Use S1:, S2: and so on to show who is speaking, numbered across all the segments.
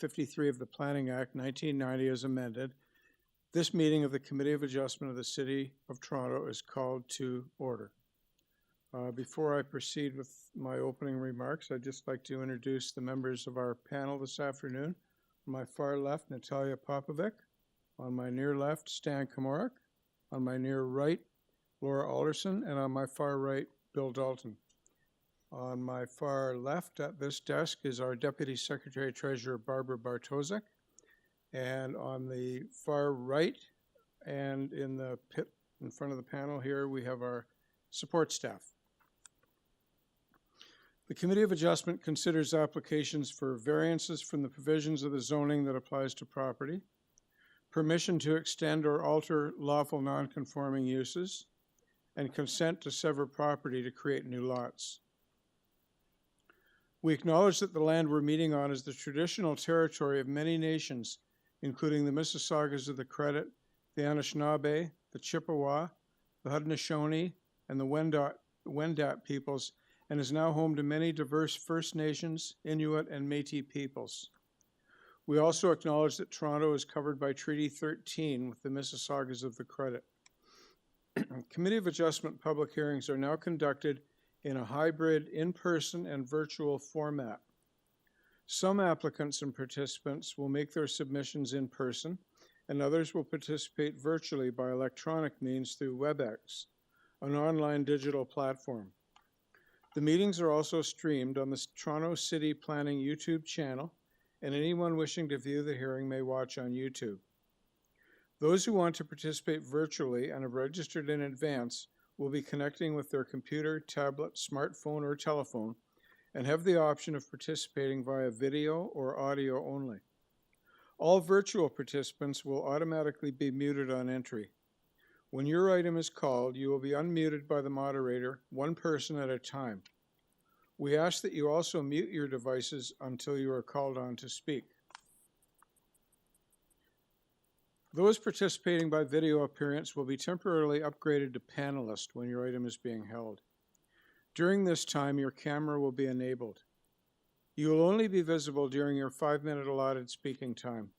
S1: 53 of the Planning Act 1990 as amended, this meeting of the Committee of Adjustment of the City of Toronto is called to order. Before I proceed with my opening remarks, I'd just like to introduce the members of our panel this afternoon. On my far left, Natalia Popovic. On my near left, Stan Komorik. On my near right, Laura Alderson. And on my far right, Bill Dalton. On my far left at this desk is our Deputy Secretary Treasurer, Barbara Bartosek. And on the far right and in the pit in front of the panel here, we have our support staff. The Committee of Adjustment considers applications for variances from the provisions of the zoning that applies to property, permission to extend or alter lawful non-conforming uses, and consent to sever property to create new lots. We acknowledge that the land we're meeting on is the traditional territory of many nations, including the Mississaugas of the Credit, the Anishinaabe, the Chippewa, the Haudenosaunee, and the Wendat peoples, and is now home to many diverse First Nations, Inuit, and Métis peoples. We also acknowledge that Toronto is covered by Treaty 13 with the Mississaugas of the Credit. Committee of Adjustment public hearings are now conducted in a hybrid in-person and virtual format. Some applicants and participants will make their submissions in person, and others will participate virtually by electronic means through WebEx, an online digital platform. The meetings are also streamed on the Toronto City Planning YouTube channel, and anyone wishing to view the hearing may watch on YouTube. Those who want to participate virtually and have registered in advance will be connecting with their computer, tablet, smartphone, or telephone, and have the option of participating via video or audio only. All virtual participants will automatically be muted on entry. When your item is called, you will be unmuted by the moderator, one person at a time. We ask that you also mute your devices until you are called on to speak. Those participating by video appearance will be temporarily upgraded to panelist when your item is being held. During this time, your camera will be enabled. You will only be visible during your 5-minute allotted speaking time.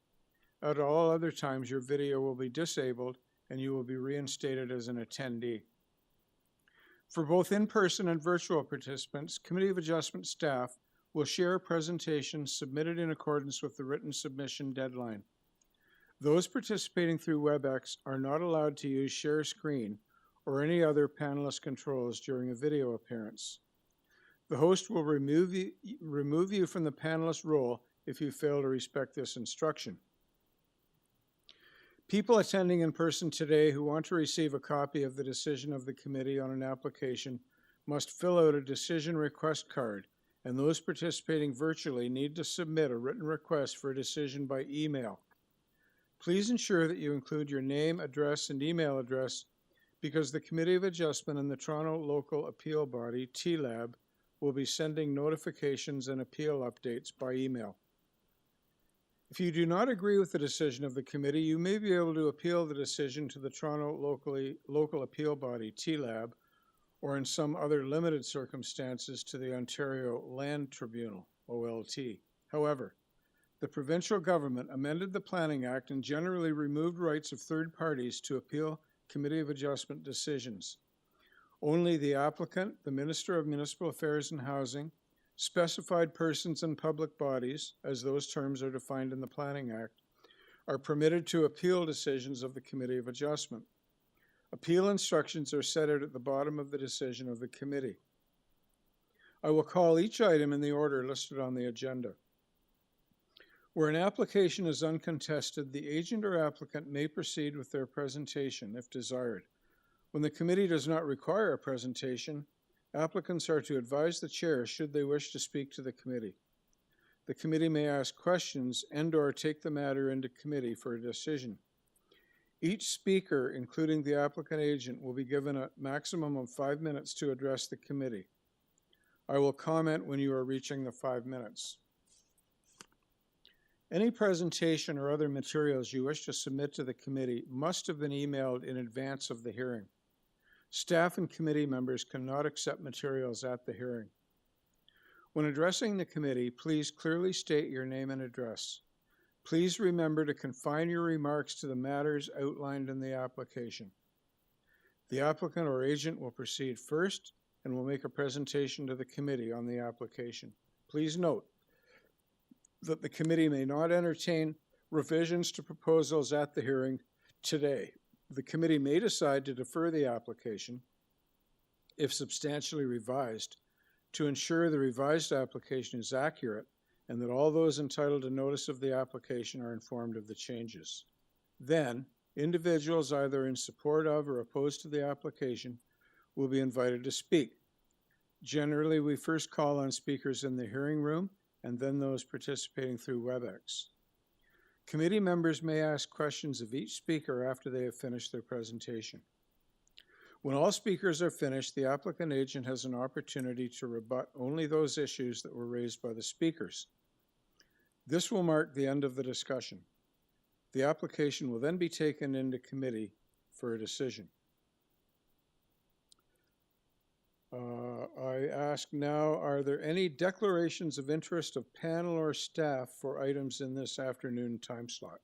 S1: At all other times, your video will be disabled and you will be reinstated as an attendee. For both in-person and virtual participants, Committee of Adjustment staff will share presentations submitted in accordance with the written submission deadline. Those participating through WebEx are not allowed to use share screen or any other panelist controls during a video appearance. The host will remove you from the panelist role if you fail to respect this instruction. People attending in person today who want to receive a copy of the decision of the committee on an application must fill out a decision request card, and those participating virtually need to submit a written request for a decision by email. Please ensure that you include your name, address, and email address because the Committee of Adjustment and the Toronto Local Appeal Body, TLAB, will be sending notifications and appeal updates by email. If you do not agree with the decision of the committee, you may be able to appeal the decision to the Toronto Local Appeal Body, TLAB, or in some other limited circumstances to the Ontario Land Tribunal, OLT. However, the provincial government amended the Planning Act and generally removed rights of third parties to appeal Committee of Adjustment decisions. Only the applicant, the Minister of Municipal Affairs and Housing, specified persons and public bodies, as those terms are defined in the Planning Act, are permitted to appeal decisions of the Committee of Adjustment. Appeal instructions are set out at the bottom of the decision of the committee. I will call each item in the order listed on the agenda. Where an application is uncontested, the agent or applicant may proceed with their presentation if desired. When the committee does not require a presentation, applicants are to advise the chair should they wish to speak to the committee. The committee may ask questions and/or take the matter into committee for a decision. Each speaker, including the applicant agent, will be given a maximum of 5 minutes to address the committee. I will comment when you are reaching the 5 minutes. Any presentation or other materials you wish to submit to the committee must have been emailed in advance of the hearing. Staff and committee members cannot accept materials at the hearing. When addressing the committee, please clearly state your name and address. Please remember to confine your remarks to the matters outlined in the application. The applicant or agent will proceed first and will make a presentation to the committee on the application. Please note that the committee may not entertain revisions to proposals at the hearing today. The committee may decide to defer the application, if substantially revised, to ensure the revised application is accurate and that all those entitled to notice of the application are informed of the changes. Then, individuals either in support of or opposed to the application will be invited to speak. Generally, we first call on speakers in the hearing room and then those participating through WebEx. Committee members may ask questions of each speaker after they have finished their presentation. When all speakers are finished, the applicant agent has an opportunity to rebut only those issues that were raised by the speakers. This will mark the end of the discussion. The application will then be taken into committee for a decision. I ask now, are there any declarations of interest of panel or staff for items in this afternoon time slot?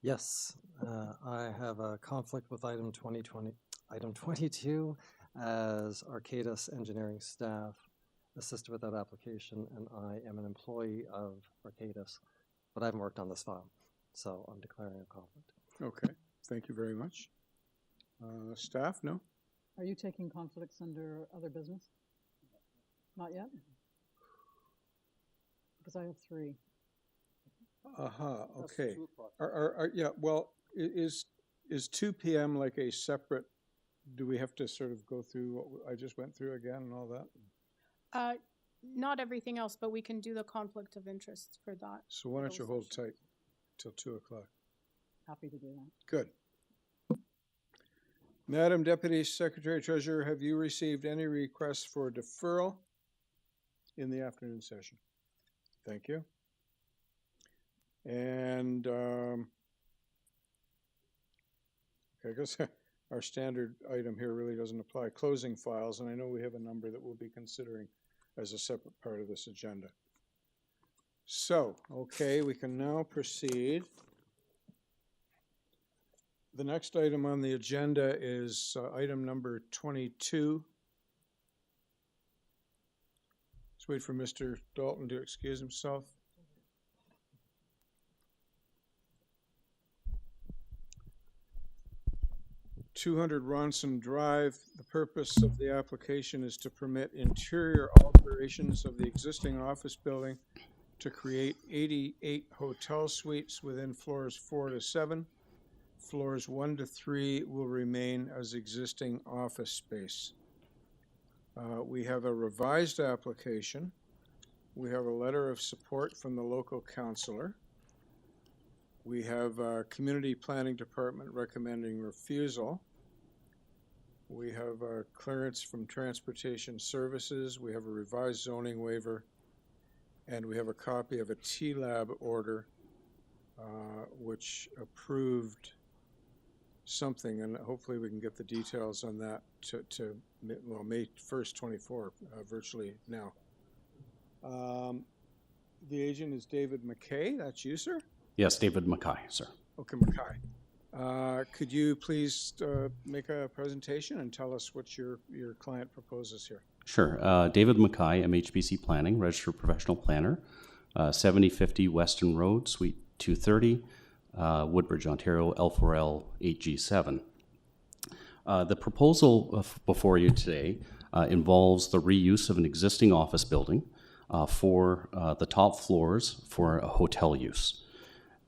S2: Yes, I have a conflict with item 22 as Arcadis engineering staff assisted with that application, and I am an employee of Arcadis, but I haven't worked on this file, so I'm declaring a conflict.
S1: Okay, thank you very much. Staff, no?
S3: Are you taking conflicts under other business? Not yet? Because I have 3.
S1: Okay. Yeah, well, is 2 p.m. like a separate, do we have to sort of go through what I just went through again and all that?
S4: Not everything else, but we can do the conflict of interest for that.
S1: So why don't you hold tight till 2 o'clock?
S3: Happy to do that.
S1: Good. Madam Deputy Secretary Treasurer, have you received any requests for deferral in the afternoon session? Thank you. And I guess our standard item here really doesn't apply. Closing files, and I know we have a number that we'll be considering as a separate part of this agenda. So, okay, we can now proceed. The next item on the agenda is item number 22. Let's wait for Mr. Dalton to excuse himself. (200 RONSON Drive). The purpose of the application is to permit interior alterations of the existing office building to create 88 hotel suites within floors 4 to 7. Floors 1 to 3 will remain as existing office space. We have a revised application. We have a letter of support from the local councillor. We have a community planning department recommending refusal. We have a clearance from transportation services. We have a revised zoning waiver. And we have a copy of a T-Lab order which approved something, and hopefully we can get the details on that to well, May 1st, 24, virtually now. The agent is David McKay. That's you, sir?
S5: Yes, David Mackay, sir.
S1: Okay, Mackay. Could you please make a presentation and tell us what your client proposes here?
S5: Sure. David Mackay, MHBC Planning, Registered Professional Planner, 7050 Western Road, Suite 230, Woodbridge, Ontario, L4L 8G7. The proposal before you today involves the reuse of an existing office building for the top floors for a hotel use.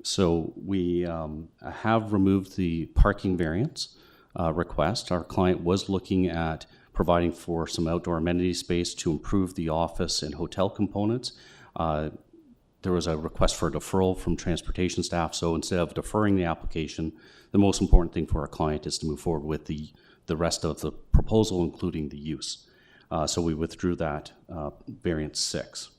S5: So we have removed the parking variance request. Our client was looking at providing for some outdoor amenity space to improve the office and hotel components. There was a request for a deferral from transportation staff, so instead of deferring the application, the most important thing for our client is to move forward with the rest of the proposal, including the use. So we withdrew that variance 6.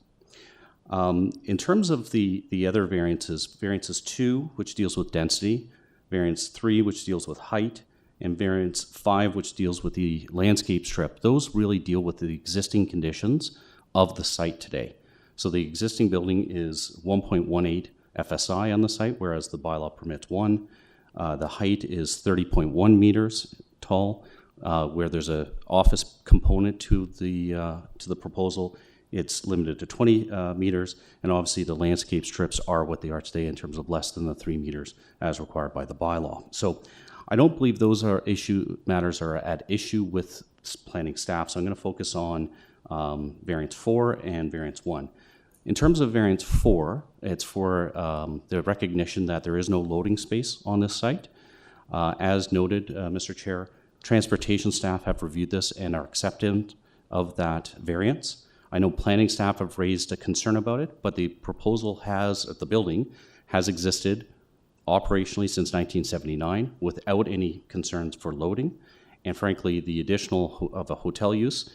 S5: In terms of the other variances, variances 2, which deals with density, variance 3, which deals with height, and variance 5, which deals with the landscape strip, those really deal with the existing conditions of the site today. So the existing building is 1.18 FSI on the site, whereas the bylaw permits 1. The height is 30.1 meters tall, where there's a office component to the proposal. It's limited to 20 meters, and obviously the landscape strips are what they are today in terms of less than the 3 meters as required by the bylaw. So I don't believe those matters are at issue with planning staff, so I'm going to focus on variance 4 and variance 1. In terms of variance 4, it's for the recognition that there is no loading space on this site. As noted, Mr. Chair, transportation staff have reviewed this and are acceptant of that variance. I know planning staff have raised a concern about it, but the proposal the building has existed operationally since 1979 without any concerns for loading. And frankly, the additional of a hotel use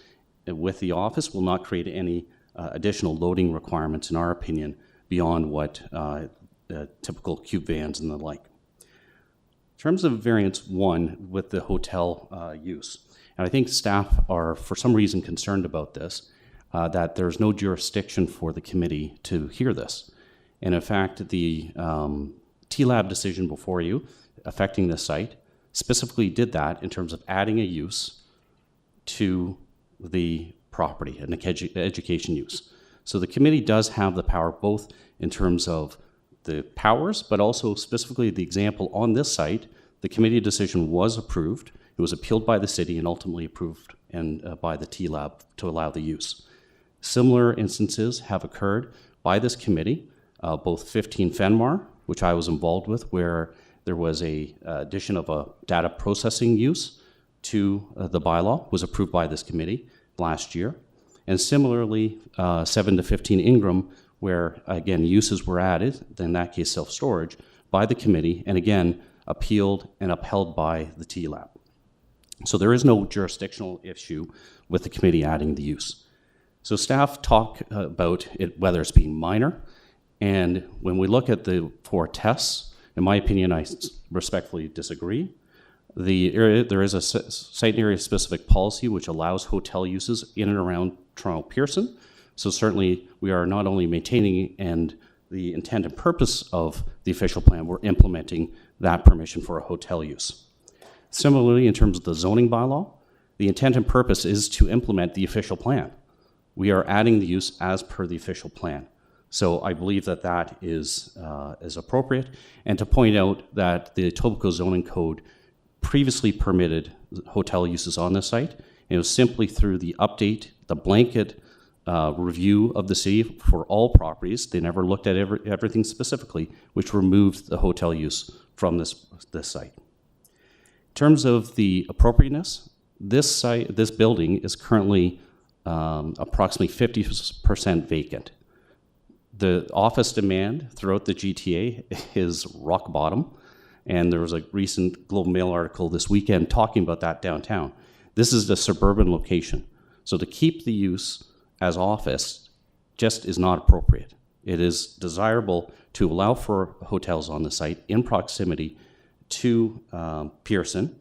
S5: with the office will not create any additional loading requirements, in our opinion, beyond what typical cube vans and the like. In terms of variance 1 with the hotel use, and I think staff are for some reason concerned about this, that there's no jurisdiction for the committee to hear this. And in fact, the TLAB decision before you affecting the site specifically did that in terms of adding a use to the property, an education use. So the committee does have the power both in terms of the powers, but also specifically the example on this site, the committee decision was approved. It was appealed by the city and ultimately approved by the TLAB to allow the use. Similar instances have occurred by this committee, both 15 Fenmar, which I was involved with, where there was a addition of a data processing use to the bylaw, was approved by this committee last year. And similarly, 7 to 15 Ingram, where again uses were added, in that case self-storage, by the committee, and again appealed and upheld by the TLAB. So there is no jurisdictional issue with the committee adding the use. So staff talk about it, whether it's being minor, and when we look at the 4 tests, in my opinion, I respectfully disagree. There is a site and area specific policy which allows hotel uses in and around Toronto Pearson. So certainly we are not only maintaining and the intent and purpose of the official plan, we're implementing that permission for a hotel use. Similarly, in terms of the zoning bylaw, the intent and purpose is to implement the official plan. We are adding the use as per the official plan. So I believe that that is appropriate. And to point out that the Etobicoke zoning code previously permitted hotel uses on the site. It was simply through the update, the blanket review of the city for all properties. They never looked at everything specifically, which removed the hotel use from this site. In terms of the appropriateness, this building is currently approximately 50% vacant. The office demand throughout the GTA is rock bottom, and there was a recent Globe and Mail article this weekend talking about that downtown. This is the suburban location. So to keep the use as office just is not appropriate. It is desirable to allow for hotels on the site in proximity to Pearson,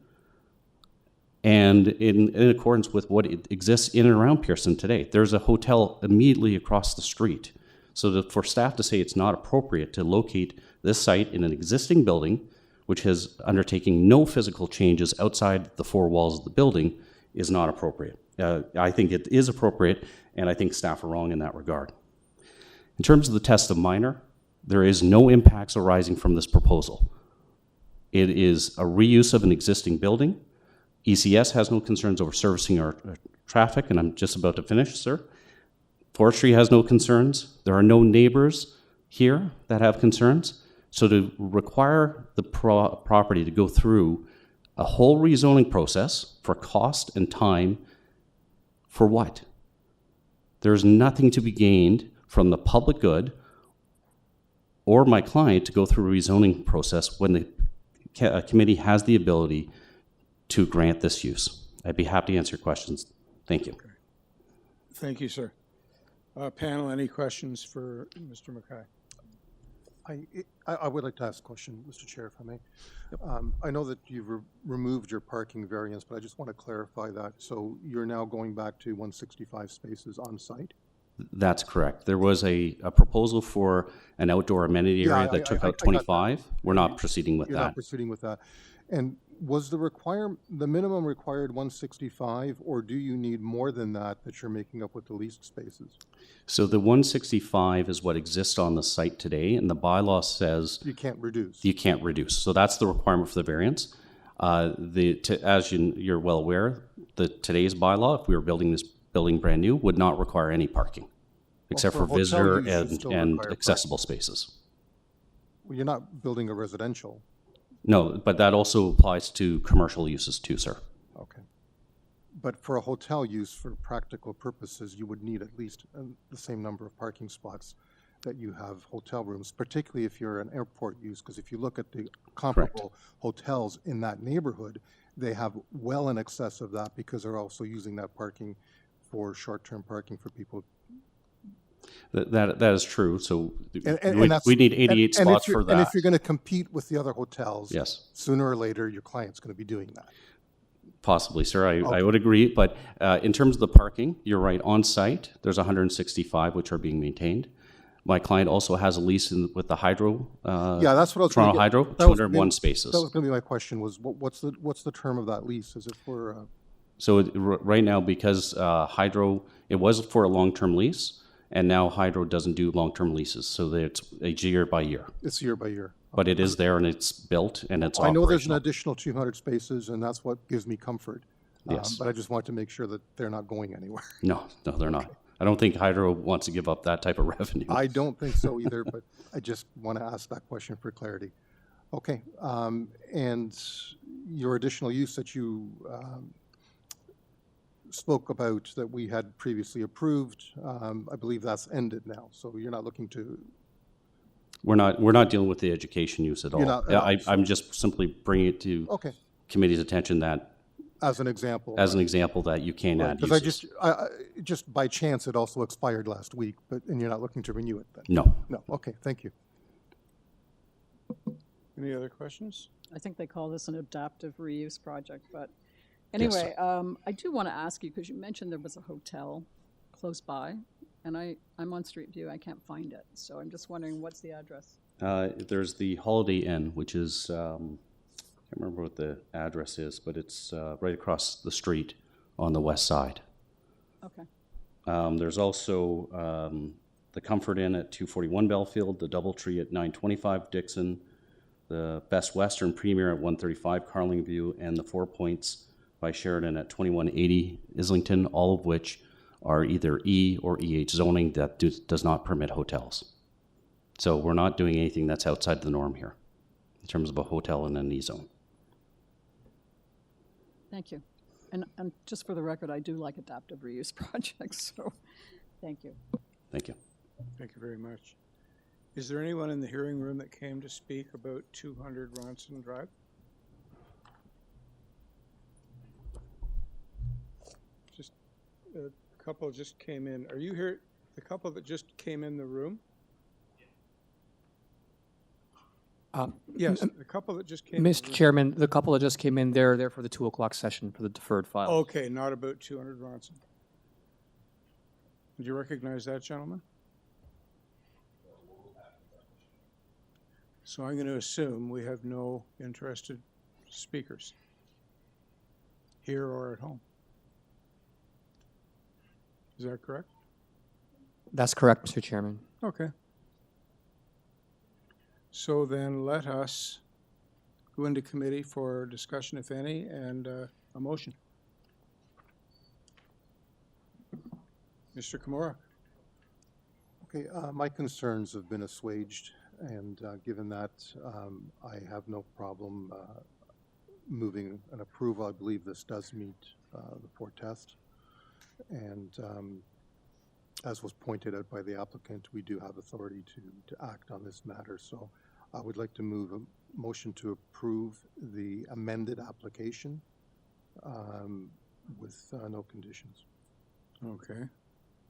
S5: and in accordance with what exists in and around Pearson today. There's a hotel immediately across the street. So for staff to say it's not appropriate to locate this site in an existing building, which has undertaken no physical changes outside the 4 walls of the building, is not appropriate. I think it is appropriate, and I think staff are wrong in that regard. In terms of the test of minor, there is no impacts arising from this proposal. It is a reuse of an existing building. ECS has no concerns over servicing our traffic, and I'm just about to finish, sir. Forestry has no concerns. There are no neighbors here that have concerns. So to require the property to go through a whole rezoning process for cost and time, for what? There's nothing to be gained from the public good or my client to go through a rezoning process when the committee has the ability to grant this use. I'd be happy to answer questions. Thank you.
S1: Okay. Thank you, sir. Panel, any questions for Mr. Mackay?
S6: I would like to ask a question, Mr. Chair, if I may. I know that you've removed your parking variance, but I just want to clarify that. So you're now going back to 165 spaces on site?
S5: That's correct. There was a proposal for an outdoor amenity
S6: Yeah,
S5: area that took
S6: I
S5: out
S6: got that.
S5: 25. We're not proceeding with
S6: You're not
S5: that.
S6: proceeding with that. And was the minimum required 165, or do you need more than that you're making up with the leased spaces?
S5: So the 165 is what exists on the site today, and the bylaw says
S6: You can't reduce.
S5: you can't reduce. So that's the requirement for the variance. As you're well aware, today's bylaw, if we were building this building brand new, would not require any parking, except
S6: for
S5: for
S6: hotel
S5: visitor
S6: use, you still
S5: and
S6: require
S5: accessible spaces.
S6: Well, you're not building a residential.
S5: No, but that also applies to commercial uses too, sir.
S6: Okay. But for a hotel use, for practical purposes, you would need at least the same number of parking spots that you have hotel rooms, particularly if you're an airport use, because if you look at the comparable hotels in that neighborhood, they have well in excess of that because they're also using that parking for short-term parking for people.
S5: That is true. So
S6: And
S5: we
S6: that's-
S5: need 88
S6: and
S5: spots
S6: if you're-
S5: for that.
S6: And if you're going to compete with the other hotels,
S5: Yes.
S6: sooner or later, your client's going to be doing that.
S5: Possibly, sir. I would agree. But in terms of the parking, you're right. On site, there's 165 which are being maintained. My client also has a lease with the Hydro.
S6: Yeah, that's what I was
S5: Toronto
S6: gonna get-
S5: Hydro,
S6: that was gonna
S5: 201
S6: be-
S5: spaces.
S6: That was going to be my question, was what's the term of that lease? Is it for,
S5: So right now, because Hydro, it was for a long-term lease, and now Hydro doesn't do long-term leases, so that it's a year by year.
S6: it's year by year?
S5: But it is there and it's built and it's
S6: I know there's an
S5: operational.
S6: additional 200 spaces, and that's what gives me comfort.
S5: Yes.
S6: But I just want to make sure that they're not going anywhere.
S5: No, they're not. I don't think Hydro wants to give up that type of revenue.
S6: I don't think so either, but I just want to ask that question for clarity. Okay, and your additional use that you spoke about that we had previously approved, I believe that's ended now, so you're not looking to,
S5: We're not dealing with the education use at all.
S6: You're not-
S5: Yeah, I'm just simply bringing it to
S6: okay,
S5: committee's attention that,
S6: as an example.
S5: as an example, that you can add
S6: Because
S5: uses.
S6: just by chance, it also expired last week, and you're not looking to renew it then?
S5: No.
S6: No, okay, thank you.
S1: Any other questions?
S3: I think they call this an adaptive reuse project, but anyway, I do want to ask you, because you mentioned there was a hotel close by, and I'm on Street View, I can't find it, so I'm just wondering, what's the address?
S5: There's the Holiday Inn, which is, I can't remember what the address is, but it's right across the street on the west side.
S3: Okay,
S5: There's also the Comfort Inn at 241 Belfield, the Doubletree at 925 Dixon, the Best Western Premier at 135 Carlingview, and the Four Points by Sheridan at 2180 Islington, all of which are either E or EH zoning that does not permit hotels. So we're not doing anything that's outside the norm here in terms of a hotel in an E zone.
S3: thank you. And just for the record, I do like adaptive reuse projects, so, thank you.
S5: Thank you.
S1: Thank you very much. Is there anyone in the hearing room that came to speak about 200 Ronson Drive? Just a couple just came in. Are you here? The couple that just came in the room? Yes, the couple that just came in the
S7: Mr.
S1: room.
S7: Chairman, the couple that just came in, they're there for the 2 o'clock session for the deferred file.
S1: Okay, not about 200 Ronson. Do you recognize that gentleman? So I'm going to assume we have no interested speakers here or at home. Is that correct?
S7: That's correct, Mr. Chairman.
S1: Okay. So then let us go into committee for discussion, if any, and a motion. Mr. Kimura.
S6: Okay, my concerns have been assuaged, and given that, I have no problem moving an approval. I believe this does meet the Ford test. And as was pointed out by the applicant, we do have authority to act on this matter. So I would like to move a motion to approve the amended application with no conditions.
S1: Okay.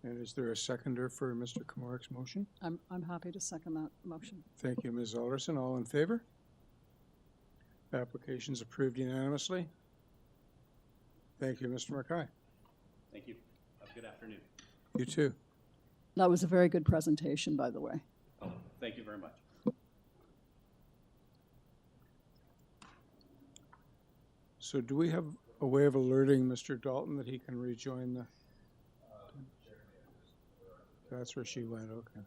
S1: And is there a seconder for Mr. Kimura's motion?
S3: I'm happy to second that motion.
S1: Thank you, Ms. Alderson. All in favor? Application's approved unanimously. Thank you, Mr. Mackay.
S5: Thank you. Have a good afternoon.
S1: You too.
S3: That was a very good presentation, by the way.
S5: Oh, thank you very much.
S1: So do we have a way of alerting Mr. Dalton that he can rejoin the? That's where she went, okay.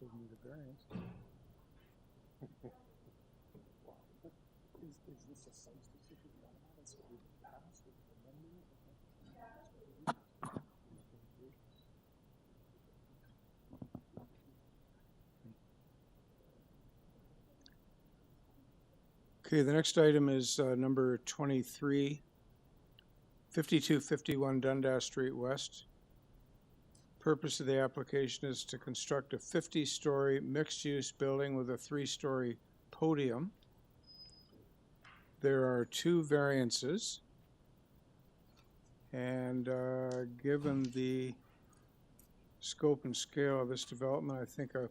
S1: Doesn't need a variance. Is this a substitute element? So we pass with the amendment? Okay, the next item is number 23, 5251 Dundas Street West. Purpose of the application is to construct a 50-story mixed-use building with a 3-story podium. There are 2 variances, and given the scope and scale of this development, I think a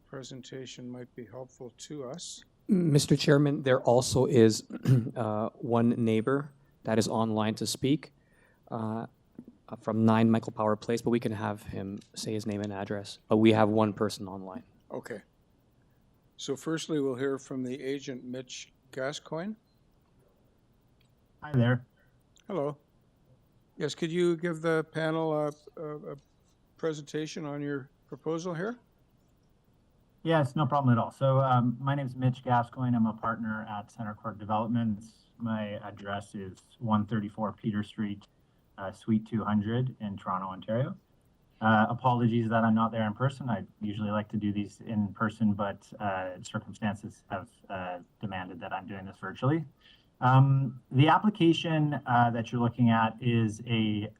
S1: presentation might be helpful to us.
S7: Mr. Chairman, there also is one neighbor that is online to speak from 9 Michael Power Place, but we can have him say his name and address. But we have one person online.
S1: Okay. So firstly, we'll hear from the agent, Mitch Gascoigne.
S8: Hi there.
S1: Hello. Yes, could you give the panel a presentation on your proposal here?
S8: Yes, no problem at all. So my name is Mitch Gascoigne. I'm a partner at Center Court Developments. My address is 134 Peter Street, Suite 200 in Toronto, Ontario. Apologies that I'm not there in person. I usually like to do these in person, but circumstances have demanded that I'm doing this virtually. The application that you're looking at is a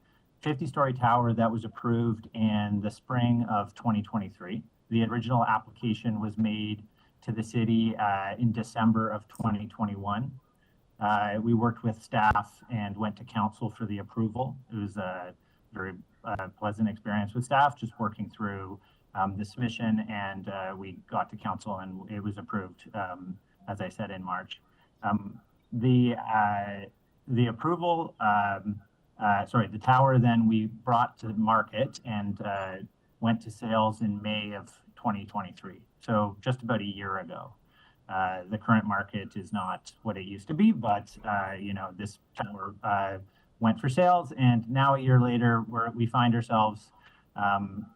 S8: 50-story tower that was approved in the spring of 2023. The original application was made to the city in December of 2021. We worked with staff and went to council for the approval. It was a very pleasant experience with staff, just working through the submission, and we got to council and it was approved, as I said, in March. The approval, the tower then we brought to the market and went to sales in May of 2023. So just about a year ago. The current market is not what it used to be, but this tower went for sales, and now a year later, we find ourselves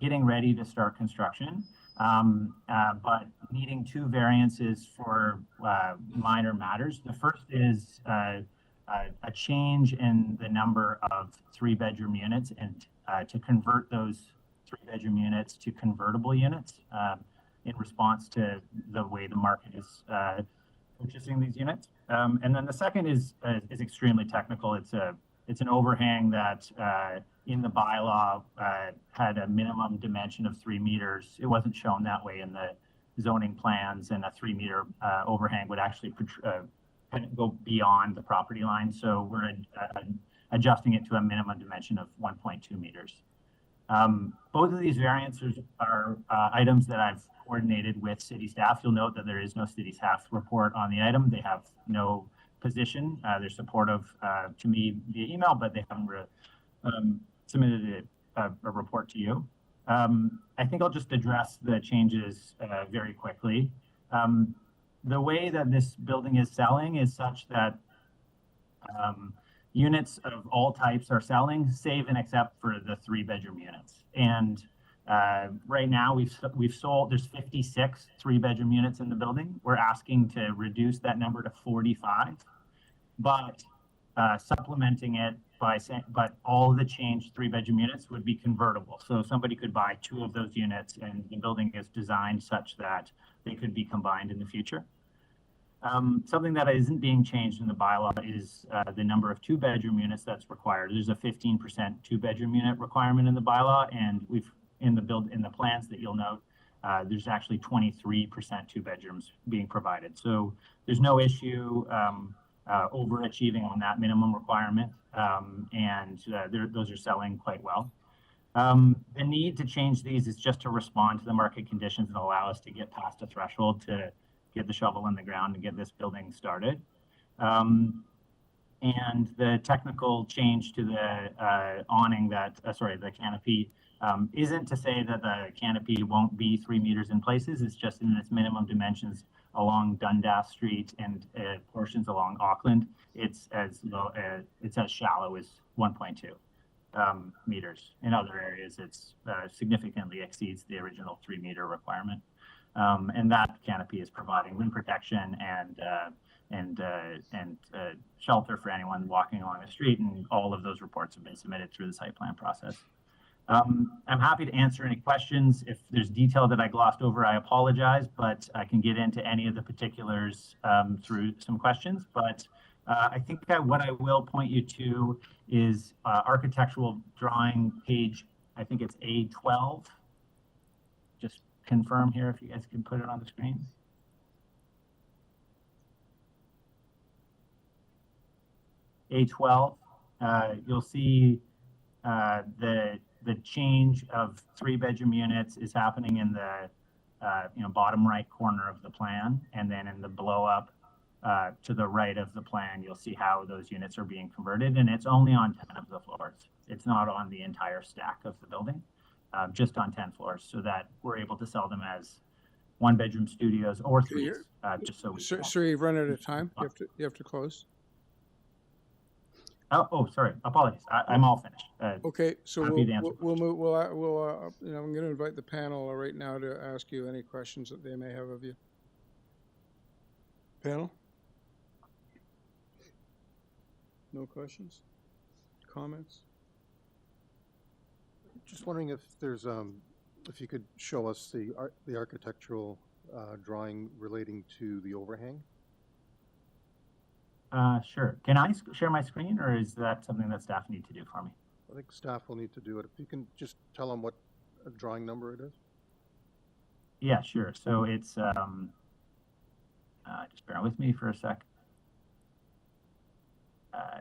S8: getting ready to start construction, but needing 2 variances for minor matters. The first is a change in the number of 3-bedroom units, and to convert those 3-bedroom units to convertible units in response to the way the market is purchasing these units. And then the second is extremely technical. It's an overhang that in the bylaw had a minimum dimension of 3 meters. It wasn't shown that way in the zoning plans, and a 3-meter overhang would actually go beyond the property line. So we're adjusting it to a minimum dimension of 1.2 meters. Both of these variances are items that I've coordinated with city staff. You'll note that there is no city staff report on the item. They have no position. They're supportive to me via email, but they haven't submitted a report to you. I think I'll just address the changes very quickly. The way that this building is selling is such that units of all types are selling, save and except for the 3-bedroom units. And right now we've sold, there's 56 3-bedroom units in the building. We're asking to reduce that number to 45, but supplementing it by saying, but all of the changed 3-bedroom units would be convertible. So somebody could buy 2 of those units, and the building is designed such that they could be combined in the future. Something that isn't being changed in the bylaw is the number of 2-bedroom units that's required. There's a 15% 2-bedroom unit requirement in the bylaw, and we've in the plans that you'll note, there's actually 23% 2 bedrooms being provided. So there's no issue overachieving on that minimum requirement, and those are selling quite well. The need to change these is just to respond to the market conditions and allow us to get past a threshold to get the shovel in the ground and get this building started. And the technical change to the awning the canopy, isn't to say that the canopy won't be 3 meters in places. It's just in its minimum dimensions along Dundas Street and portions along Auckland. It's as shallow as 1.2 meters. In other areas, it's significantly exceeds the original 3 meter requirement. And that canopy is providing wind protection and shelter for anyone walking along the street, and all of those reports have been submitted through the site plan process. I'm happy to answer any questions. If there's detail that I glossed over, I apologize, but I can get into any of the particulars through some questions. But I think what I will point you to is architectural drawing page, I think it's A12. Just confirm here if you guys can put it on the screen. A12, you'll see the change of 3-bedroom units is happening in the bottom right corner of the plan, and then in the blow up to the right of the plan, you'll see how those units are being converted, and it's only on 10 of the floors. It's not on the entire stack of the building, just on 10 floors, so that we're able to sell them as 1-bedroom studios or threes, just so we.
S1: Sir, you've run out of time. You have to close.
S8: Oh, sorry. Apologies. I'm all finished.
S1: Okay, so
S8: happy to answer
S1: we'll move. I'm going to invite the panel right now to ask you any questions that they may have of you. Panel? No questions? Comments?
S6: Just wondering if there's if you could show us the architectural drawing relating to the overhang.
S8: Sure. Can I share my screen, or is that something that staff need to do for me?
S6: I think staff will need to do it. If you can just tell them what drawing number it is.
S8: Yeah, sure. So it's just bear with me for a sec.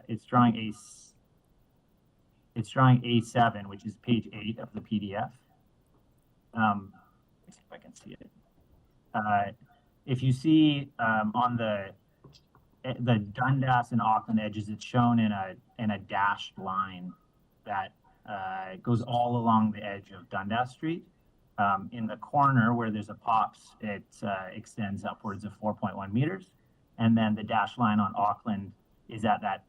S8: It's drawing A7, which is page 8 of the PDF. Let's see if I can see it. If you see on the Dundas and Auckland edges, it's shown in a dashed line that goes all along the edge of Dundas Street. In the corner where there's a POPs, it extends upwards of 4.1 meters. And then the dashed line on Auckland is at that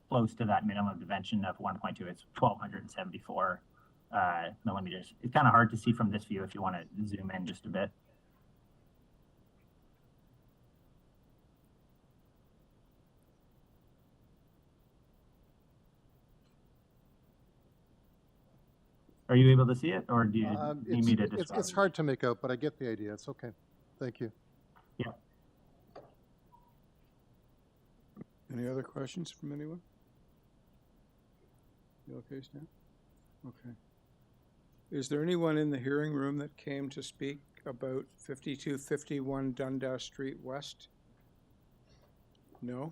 S8: close to that minimum dimension of 1.2. It's 1,274 millimeters. It's kind of hard to see from this view if you want to zoom in just a bit. Are you able to see it, or do you need me to describe
S6: it's hard to make out, but I get the idea. It's okay. Thank you.
S8: Yeah.
S1: Any other questions from anyone? You okay, Stan? Okay. Is there anyone in the hearing room that came to speak about 5251 Dundas Street West? No?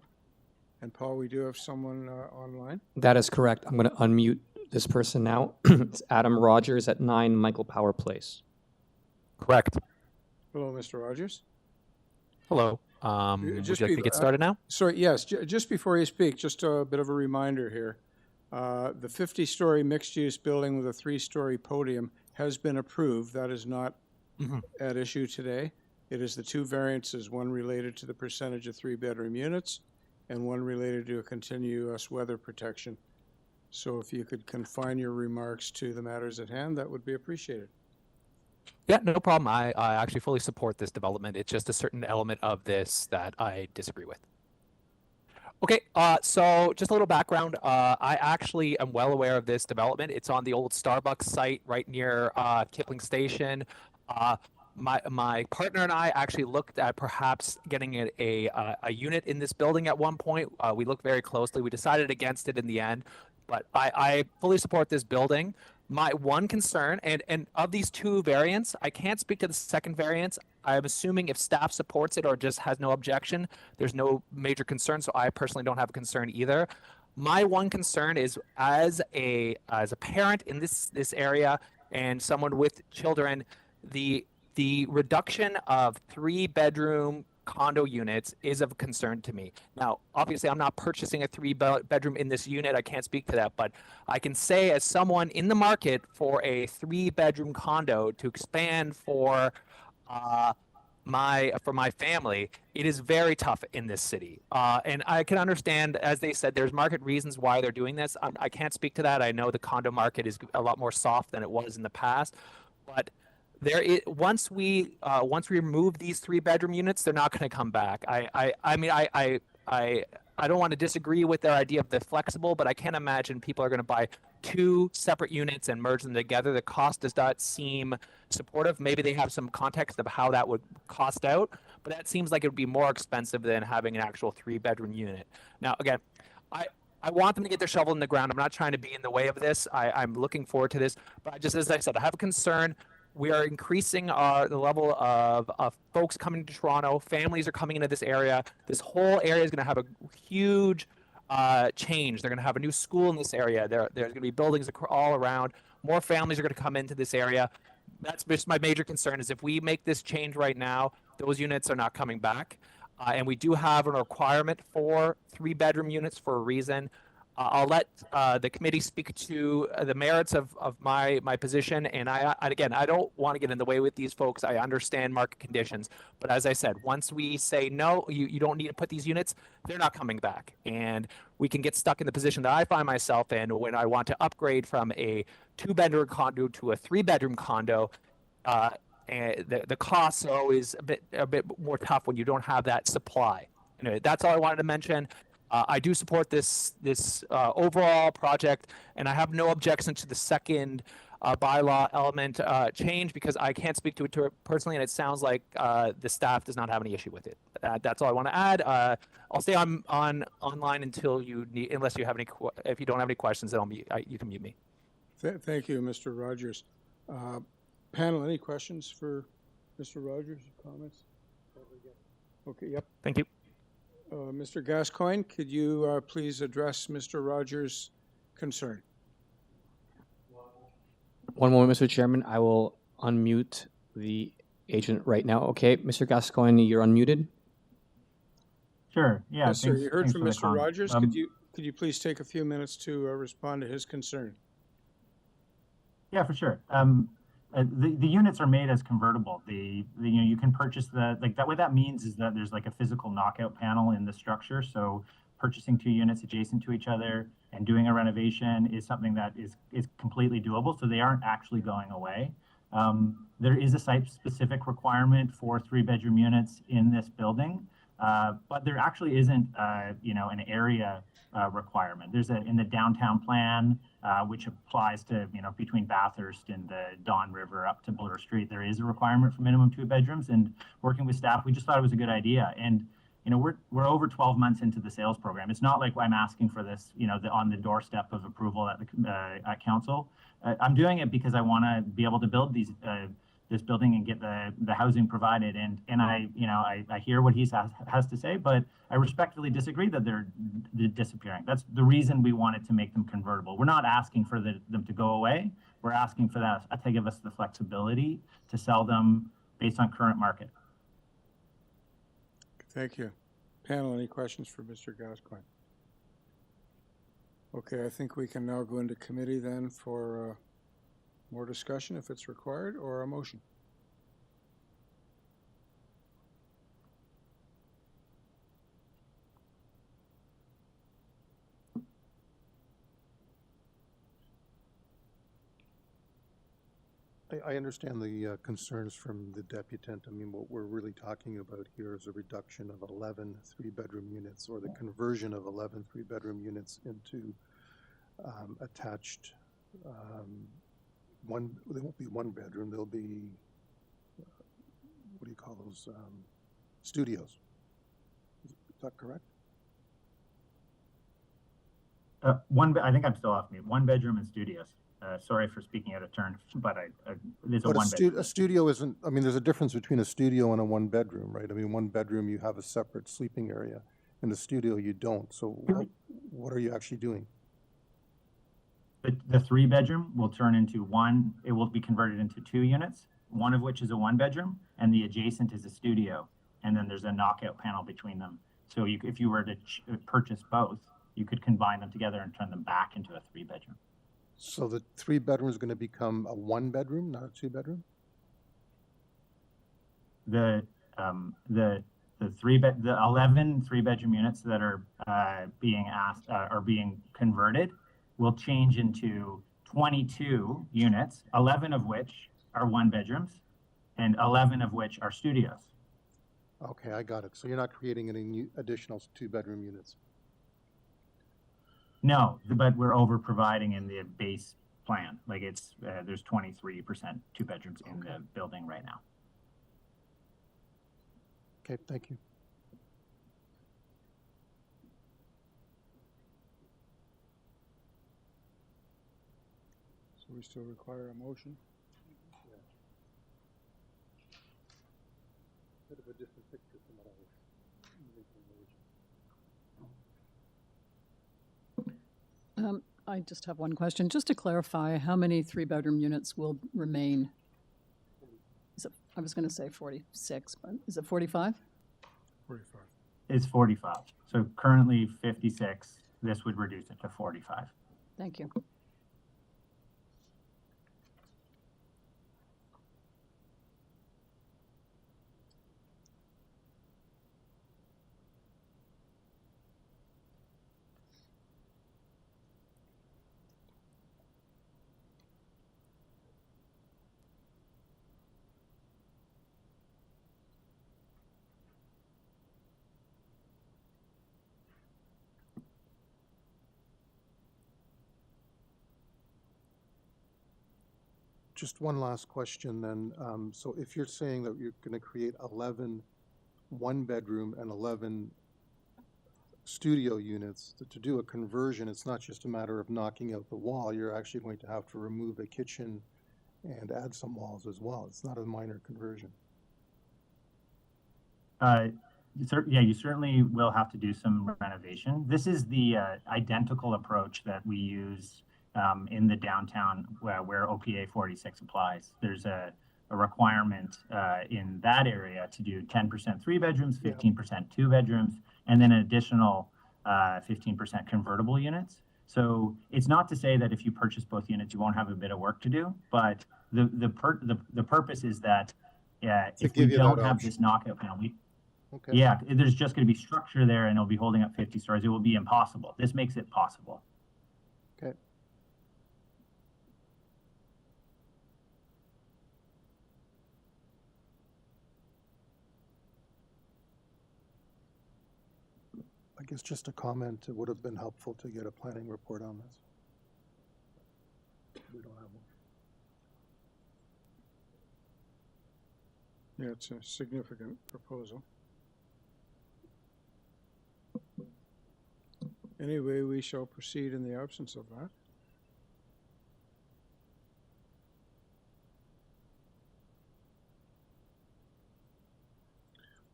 S1: And Paul, we do have someone online?
S7: That is correct. I'm going to unmute this person now. It's Adam Rogers at 9 Michael Power Place.
S9: Correct.
S1: Hello, Mr. Rogers.
S9: Hello. Would you like to get started now?
S1: Sorry, yes. Just before you speak, just a bit of a reminder here. The 50-story mixed-use building with a 3-story podium has been approved. That is not at issue today. It is the 2 variances, one related to the percentage of 3-bedroom units and one related to a continuous weather protection. So if you could confine your remarks to the matters at hand, that would be appreciated.
S9: Yeah, no problem. I actually fully support this development. It's just a certain element of this that I disagree with. Okay, so just a little background. I actually am well aware of this development. It's on the old Starbucks site right near Kipling Station. My partner and I actually looked at perhaps getting a unit in this building at one point. We looked very closely. We decided against it in the end, but I fully support this building. My one concern, and of these 2 variants, I can't speak to the second variance. I'm assuming if staff supports it or just has no objection, there's no major concern. So I personally don't have a concern either. My one concern is as a parent in this area and someone with children, the reduction of 3-bedroom condo units is of concern to me. Now, obviously, I'm not purchasing a 3-bedroom in this unit. I can't speak to that, but I can say as someone in the market for a 3-bedroom condo to expand for my family, it is very tough in this city. And I can understand, as they said, there's market reasons why they're doing this. I can't speak to that. I know the condo market is a lot more soft than it was in the past, but once we remove these 3-bedroom units, they're not going to come back. I don't want to disagree with their idea of the flexible, but I can't imagine people are going to buy 2 separate units and merge them together. The cost does not seem supportive. Maybe they have some context of how that would cost out, but that seems like it would be more expensive than having an actual 3-bedroom unit. Now, again, I want them to get their shovel in the ground. I'm not trying to be in the way of this. I'm looking forward to this, but just as I said, I have a concern. We are increasing the level of folks coming to Toronto. Families are coming into this area. This whole area is going to have a huge change. They're going to have a new school in this area. There's going to be buildings all around. More families are going to come into this area. That's just my major concern is if we make this change right now, those units are not coming back. And we do have a requirement for 3-bedroom units for a reason. I'll let the committee speak to the merits of my position. And again, I don't want to get in the way with these folks. I understand market conditions. But as I said, once we say, no, you don't need to put these units, they're not coming back. And we can get stuck in the position that I find myself in when I want to upgrade from a 2-bedroom condo to a 3-bedroom condo. And the cost is always a bit more tough when you don't have that supply. Anyway, that's all I wanted to mention. I do support this overall project, and I have no objection to the second bylaw element change because I can't speak to it personally, and it sounds like the staff does not have any issue with it. That's all I want to add. I'll stay online until you need, unless you have any. If you don't have any questions, then you can mute me.
S1: Thank you, Mr. Rogers. Panel, any questions for Mr. Rogers? Comments? Okay. Yep.
S9: Thank you.
S1: Mr. Gascoigne, could you please address Mr. Rogers' concern?
S7: One moment, Mr. Chairman. I will unmute the agent right now. Okay, Mr. Gascoigne, you're unmuted.
S8: Sure. Yeah.
S1: Yes, sir. You heard
S8: thanks
S1: from
S8: for the
S1: Mr.
S8: comment.
S1: Rogers. Could you please take a few minutes to respond to his concern?
S8: Yeah, for sure. The units are made as convertible. You can purchase that. What that means is that there's like a physical knockout panel in the structure. So purchasing 2 units adjacent to each other and doing a renovation is something that is completely doable. So they aren't actually going away. There is a site-specific requirement for 3-bedroom units in this building, but there actually isn't an area requirement. There's in the downtown plan, which applies to, between Bathurst and the Don River up to Bloor Street, there is a requirement for minimum 2 bedrooms. And working with staff, we just thought it was a good idea. And, we're over 12 months into the sales program. It's not like I'm asking for this, on the doorstep of approval at council. I'm doing it because I want to be able to build this building and get the housing provided. And I hear what he has to say, but I respectfully disagree that they're disappearing. That's the reason we wanted to make them convertible. We're not asking for them to go away. We're asking for that to give us the flexibility to sell them based on current market.
S1: Thank you. Panel, any questions for Mr. Gascoigne? Okay, I think we can now go into committee then for more discussion if it's required, or a motion.
S6: I understand the concerns from the deputant. I mean, what we're really talking about here is a reduction of 11 3-bedroom units, or the conversion of 11 3-bedroom units into attached they won't be 1-bedroom, they'll be, what do you call those, studios. Is that correct?
S8: I think I'm still off mute. 1-bedroom and studios. Sorry for speaking out of turn, but there's a
S6: But
S8: one bedroom.
S6: a studio isn't, I mean, there's a difference between a studio and a one bedroom, right? I mean, one bedroom, you have a separate sleeping area. In the studio, you don't. So what are you actually doing?
S8: The 3-bedroom will turn into one, it will be converted into 2 units, one of which is a 1-bedroom, and the adjacent is a studio. And then there's a knockout panel between them. So if you were to purchase both, you could combine them together and turn them back into a 3-bedroom.
S6: So the 3-bedroom is going to become a 1-bedroom, not a 2-bedroom?
S8: The 11 3-bedroom units that are being converted will change into 22 units, 11 of which are 1-bedrooms and 11 of which are studios.
S6: Okay, I got it. So you're not creating any new additional 2-bedroom units?
S8: No, but we're over providing in the base plan. Like it's there's 23% 2-bedrooms in the building right now.
S6: Okay, thank you.
S1: So we still require a motion?
S6: Bit of a different picture from what I was
S3: I just have one question. Just to clarify, how many 3-bedroom units will remain? Is it, I was going to say 46, but is it 45?
S1: 45.
S8: It's 45. So currently 56. This would reduce it to 45.
S3: Thank you.
S6: Just one last question then. So if you're saying that you're going to create 11 1-bedroom and 11 studio units, to do a conversion, it's not just a matter of knocking out the wall. You're actually going to have to remove a kitchen and add some walls as well. It's not a minor conversion.
S8: Yeah, you certainly will have to do some renovation. This is the identical approach that we use in the downtown where OPA 46 applies. There's a requirement in that area to do 10% 3-bedrooms, 15% 2-bedrooms, and then an additional 15% convertible units. So it's not to say that if you purchase both units, you won't have a bit of work to do, but the purpose is that if we don't have this knockout panel, there's just going to be structure there and it'll be holding up 50 stories. It will be impossible. This makes it possible.
S6: Okay. I guess just a comment, it would have been helpful to get a planning report on this. We don't have one.
S1: Yeah, it's a significant proposal. Anyway, we shall proceed in the absence of that.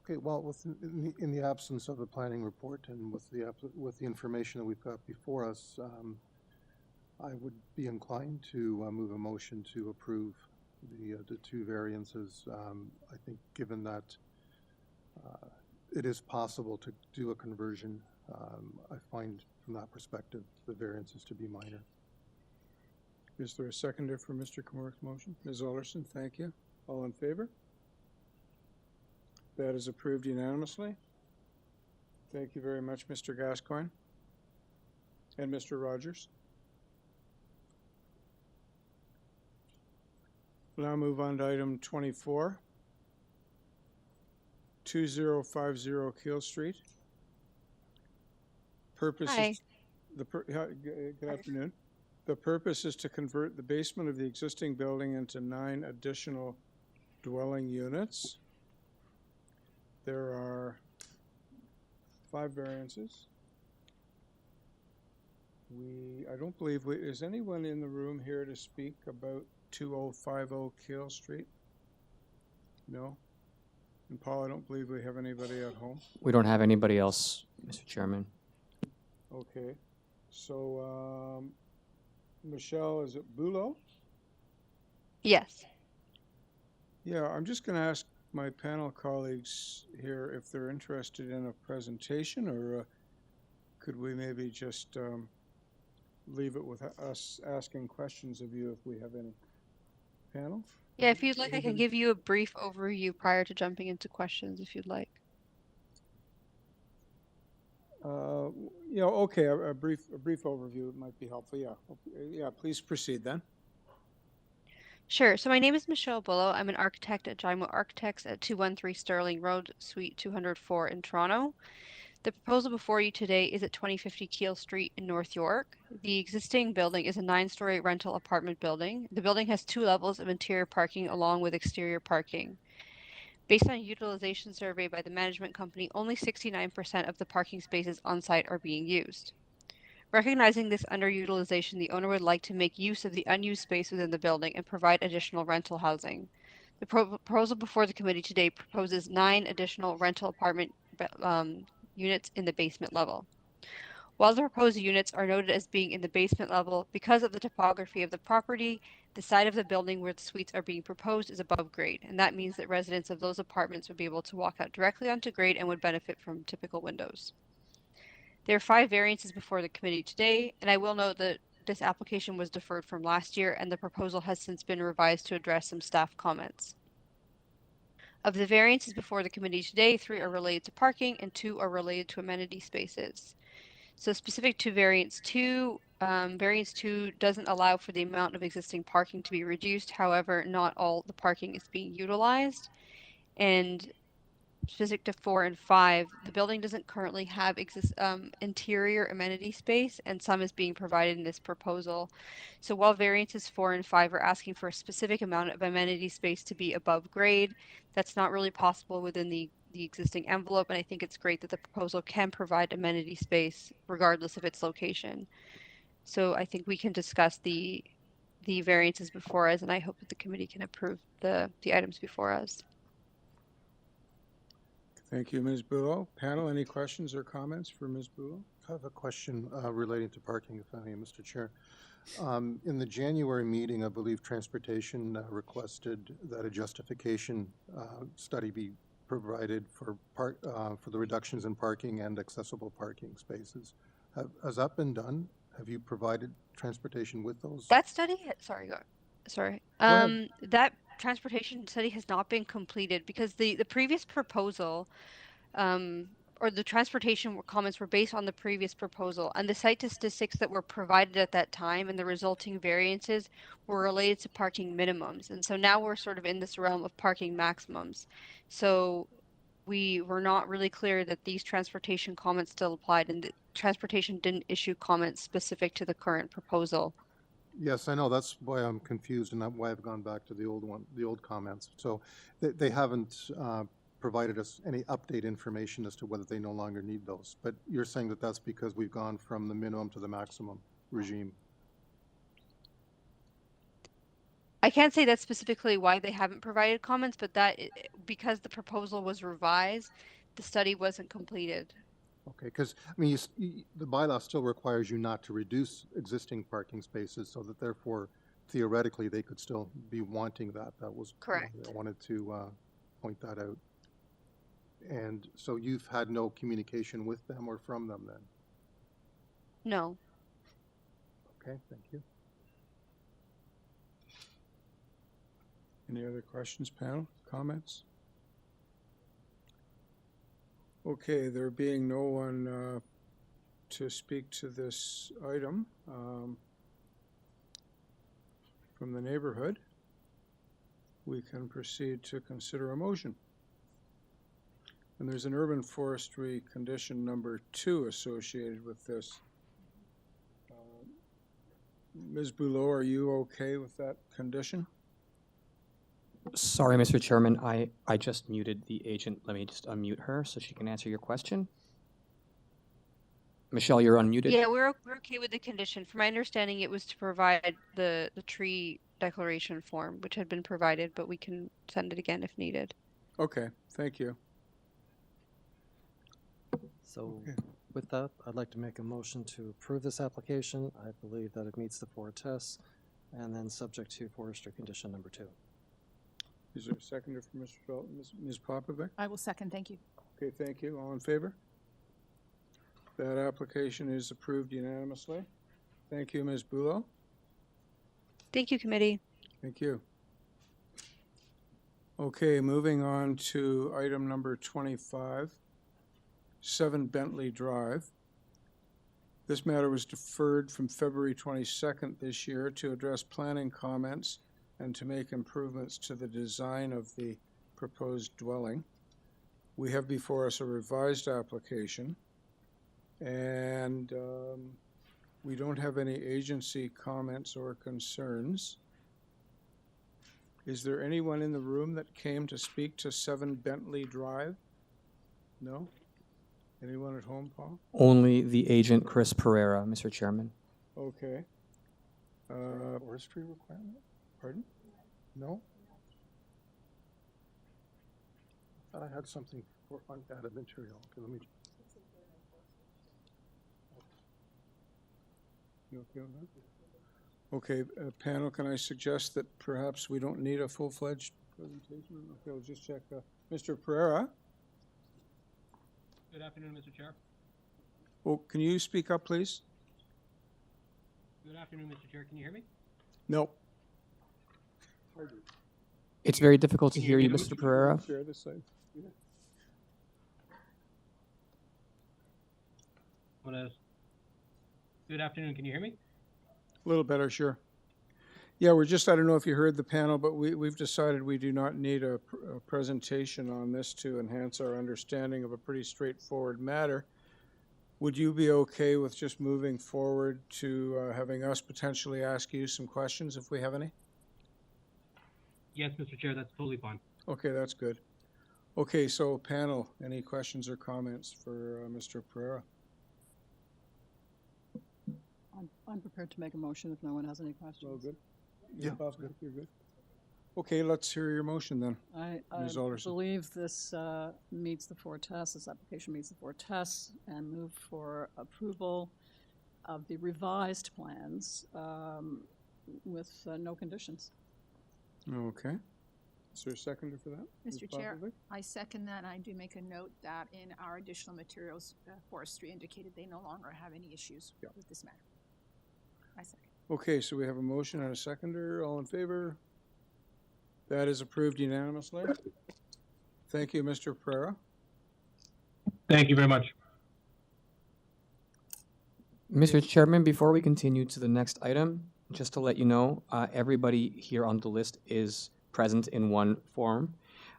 S6: Okay, well, in the absence of a planning report and with the information that we've got before us, I would be inclined to move a motion to approve the 2 variances. I think given that it is possible to do a conversion, I find from that perspective the variances to be minor.
S1: Is there a seconder for Mr. Comoric's motion? Ms. Alderson, thank you. All in favor? That is approved unanimously. Thank you very much, Mr. Gascoigne and Mr. Rogers. We'll now move on to item 24, 2050 Keele Street. Purpose
S10: Hi.
S1: Good afternoon. The purpose is to convert the basement of the existing building into 9 additional dwelling units. There are 5 variances. I don't believe is anyone in the room here to speak about 2050 KEELE Street? No? And Paul, I don't believe we have anybody at home.
S7: We don't have anybody else, Mr. Chairman.
S1: Okay. So, Michelle, is it Bulow?
S10: Yes.
S1: Yeah, I'm just going to ask my panel colleagues here if they're interested in a presentation, or could we maybe just leave it with us asking questions of you if we have any? Panel?
S10: Yeah, if you'd like, I can give you a brief overview prior to jumping into questions if you'd like.
S1: Okay, a brief overview might be helpful. Yeah, please proceed then.
S10: Sure. So my name is Michelle Bullow. I'm an architect at Jimo Architects at 213 Sterling Road, Suite 204 in Toronto. The proposal before you today is at 2050 KEELE Street in North York. The existing building is a 9-story rental apartment building. The building has 2 levels of interior parking along with exterior parking. Based on a utilization survey by the management company, only 69% of the parking spaces on site are being used. Recognizing this underutilization, the owner would like to make use of the unused space within the building and provide additional rental housing. The proposal before the committee today proposes 9 additional rental apartment units in the basement level. While the proposed units are noted as being in the basement level, because of the topography of the property, the side of the building where the suites are being proposed is above grade, and that means that residents of those apartments would be able to walk out directly onto grade and would benefit from typical windows. There are 5 variances before the committee today, and I will note that this application was deferred from last year, and the proposal has since been revised to address some staff comments. Of the variances before the committee today, 3 are related to parking and 2 are related to amenity spaces. So specific to variance 2 doesn't allow for the amount of existing parking to be reduced. However, not all the parking is being utilized. And specific to 4 and 5, the building doesn't currently have interior amenity space, and some is being provided in this proposal. So while variances 4 and 5 are asking for a specific amount of amenity space to be above grade, that's not really possible within the existing envelope, and I think it's great that the proposal can provide amenity space regardless of its location. So I think we can discuss the variances before us, and I hope that the committee can approve the items before us.
S1: Thank you, Ms. Bulow. Panel, any questions or comments for Ms. Bulow?
S6: I have a question relating to parking, if I may, Mr. Chair. In the January meeting, I believe Transportation requested that a justification study be provided for the reductions in parking and accessible parking spaces. Has that been done? Have you provided Transportation with those?
S10: That study, sorry.
S6: Go ahead.
S10: That transportation study has not been completed because the previous proposal, or the transportation comments were based on the previous proposal, and the site statistics that were provided at that time and the resulting variances were related to parking minimums. And so now we're sort of in this realm of parking maximums. So we were not really clear that these transportation comments still applied, and the transportation didn't issue comments specific to the current proposal.
S6: Yes, I know. That's why I'm confused, and that's why I've gone back to the old comments. So they haven't provided us any update information as to whether they no longer need those. But you're saying that that's because we've gone from the minimum to the maximum regime.
S10: I can't say that's specifically why they haven't provided comments, but that because the proposal was revised, the study wasn't completed.
S6: Okay, because I mean, the bylaw still requires you not to reduce existing parking spaces, so that therefore, theoretically, they could still be wanting that. That was
S10: correct.
S6: I wanted to point that out. And so you've had no communication with them or from them then?
S10: No.
S6: Okay, thank you.
S1: Any other questions, panel? Comments? Okay, there being no one to speak to this item from the neighborhood, we can proceed to consider a motion. And there's an urban forestry condition number 2 associated with this. Ms. Boulot, are you okay with that condition?
S7: Sorry, Mr. Chairman, I just muted the agent. Let me just unmute her so she can answer your question. Michelle, you're unmuted.
S10: Yeah, we're okay with the condition. From my understanding, it was to provide the tree declaration form, which had been provided, but we can send it again if needed.
S1: Okay, thank you.
S2: So
S1: Okay.
S2: with that, I'd like to make a motion to approve this application. I believe that it meets the 4 tests, and then subject to forestry condition number 2.
S1: Is there a seconder for Mr. Felton? Ms. Popovic?
S11: I will second, thank you.
S1: Okay, thank you. All in favor? That application is approved unanimously. Thank you, Ms. Bulow.
S10: Thank you, committee.
S1: Thank you. Okay, moving on to item number 25, 7 Bentley Drive. This matter was deferred from February 22nd this year to address planning comments and to make improvements to the design of the proposed dwelling. We have before us a revised application, and we don't have any agency comments or concerns. Is there anyone in the room that came to speak to 7 Bentley Drive? No? Anyone at home, Paul?
S7: Only the agent, Chris Pereira, Mr. Chairman.
S1: Okay.
S6: Forestry requirement?
S1: Pardon?
S6: No? I thought I had something for undata material. Okay, let me.
S1: You okay with that? Okay, panel, can I suggest that perhaps we don't need a full-fledged presentation? Okay, I'll just check. Mr. Pereira?
S12: Good afternoon, Mr. Chair.
S1: Oh, can you speak up, please?
S12: Good afternoon, Mr. Chair. Can you hear me?
S1: No.
S7: It's very difficult to
S12: Can you
S7: hear you,
S12: hear me?
S7: Mr. Pereira.
S1: Share this side.
S12: Good afternoon. Can you hear me?
S1: A little better, sure. Yeah, I don't know if you heard the panel, but we've decided we do not need a presentation on this to enhance our understanding of a pretty straightforward matter. Would you be okay with just moving forward to having us potentially ask you some questions if we have any?
S12: Yes, Mr. Chair. That's totally fine.
S1: Okay, that's good. Okay, so panel, any questions or comments for Mr. Pereira?
S3: I'm prepared to make a motion if no one has any questions.
S1: All good?
S6: Yeah,
S1: Bob, you're good. Okay, let's hear your motion then.
S3: I
S1: Ms. Alderson.
S3: believe this meets the 4 tests, this application meets the 4 tests, and move for approval of the revised plans with no conditions.
S1: Okay. Is there a seconder for that? Ms.
S11: Mr. Chair,
S1: Popovic?
S11: I second that. I do make a note that in our additional materials, forestry indicated they no longer have any issues with this matter. I second.
S1: Okay, so we have a motion and a seconder. All in favor? That is approved unanimously. Thank you, Mr. Pereira.
S12: Thank you very much.
S7: Mr. Chairman, before we continue to the next item, just to let you know, everybody here on the list is present in one form.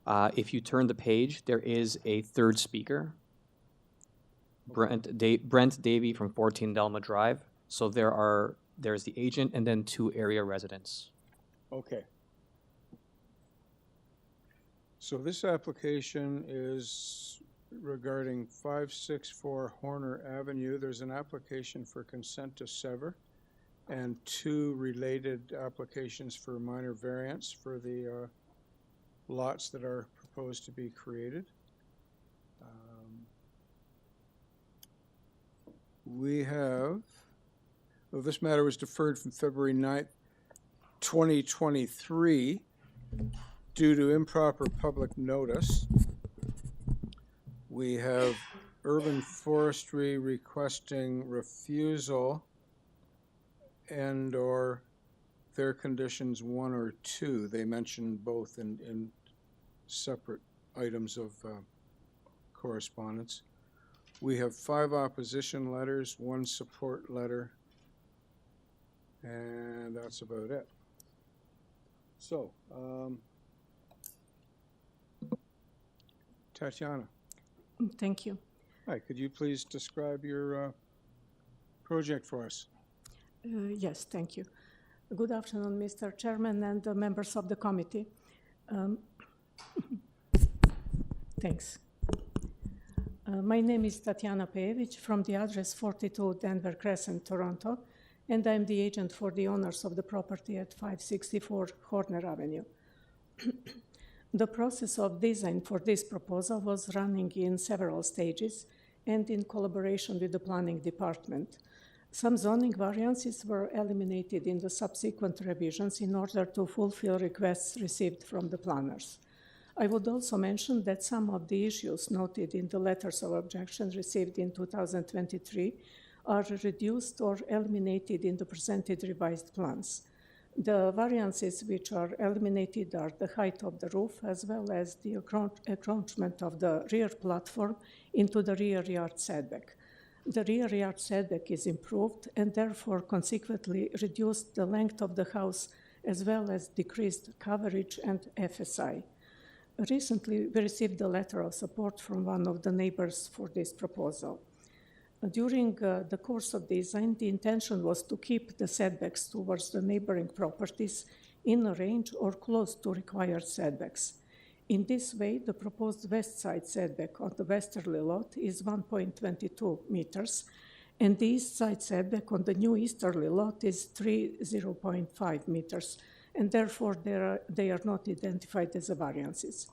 S7: If you turn the page, there is a third speaker, Brent Davey from 14 Delma Drive. So there's the agent and then 2 area residents.
S1: Okay. So this application is regarding 564 Horner Avenue. There's an application for consent to sever and 2 related applications for minor variance for the lots that are proposed to be created. We have, well, this matter was deferred from February 9th, 2023 due to improper public notice. We have Urban Forestry requesting refusal and/or their conditions 1 or 2. They mentioned both in separate items of correspondence. We have 5 opposition letters, 1 support letter, and that's about it. So, Tatiana.
S13: Thank you.
S1: Hi, could you please describe your project for us?
S13: Yes, thank you. Good afternoon, Mr. Chairman and the members of the committee. Thanks. My name is Tatiana Pejevich from the address 42 Denver Crescent, Toronto, and I'm the agent for the owners of the property at 564 Horner Avenue. The process of design for this proposal was running in several stages and in collaboration with the planning department. Some zoning variances were eliminated in the subsequent revisions in order to fulfill requests received from the planners. I would also mention that some of the issues noted in the letters of objection received in 2023 are reduced or eliminated in the presented revised plans. The variances which are eliminated are the height of the roof as well as the encroachment of the rear platform into the rear yard setback. The rear yard setback is improved and therefore consequently reduced the length of the house as well as decreased coverage and FSI. Recently, we received a letter of support from one of the neighbors for this proposal. During the course of design, the intention was to keep the setbacks towards the neighboring properties in a range or close to required setbacks. In this way, the proposed west side setback on the westerly lot is 1.22 meters, and the east side setback on the new easterly lot is 0.5 meters, and therefore they are not identified as variances.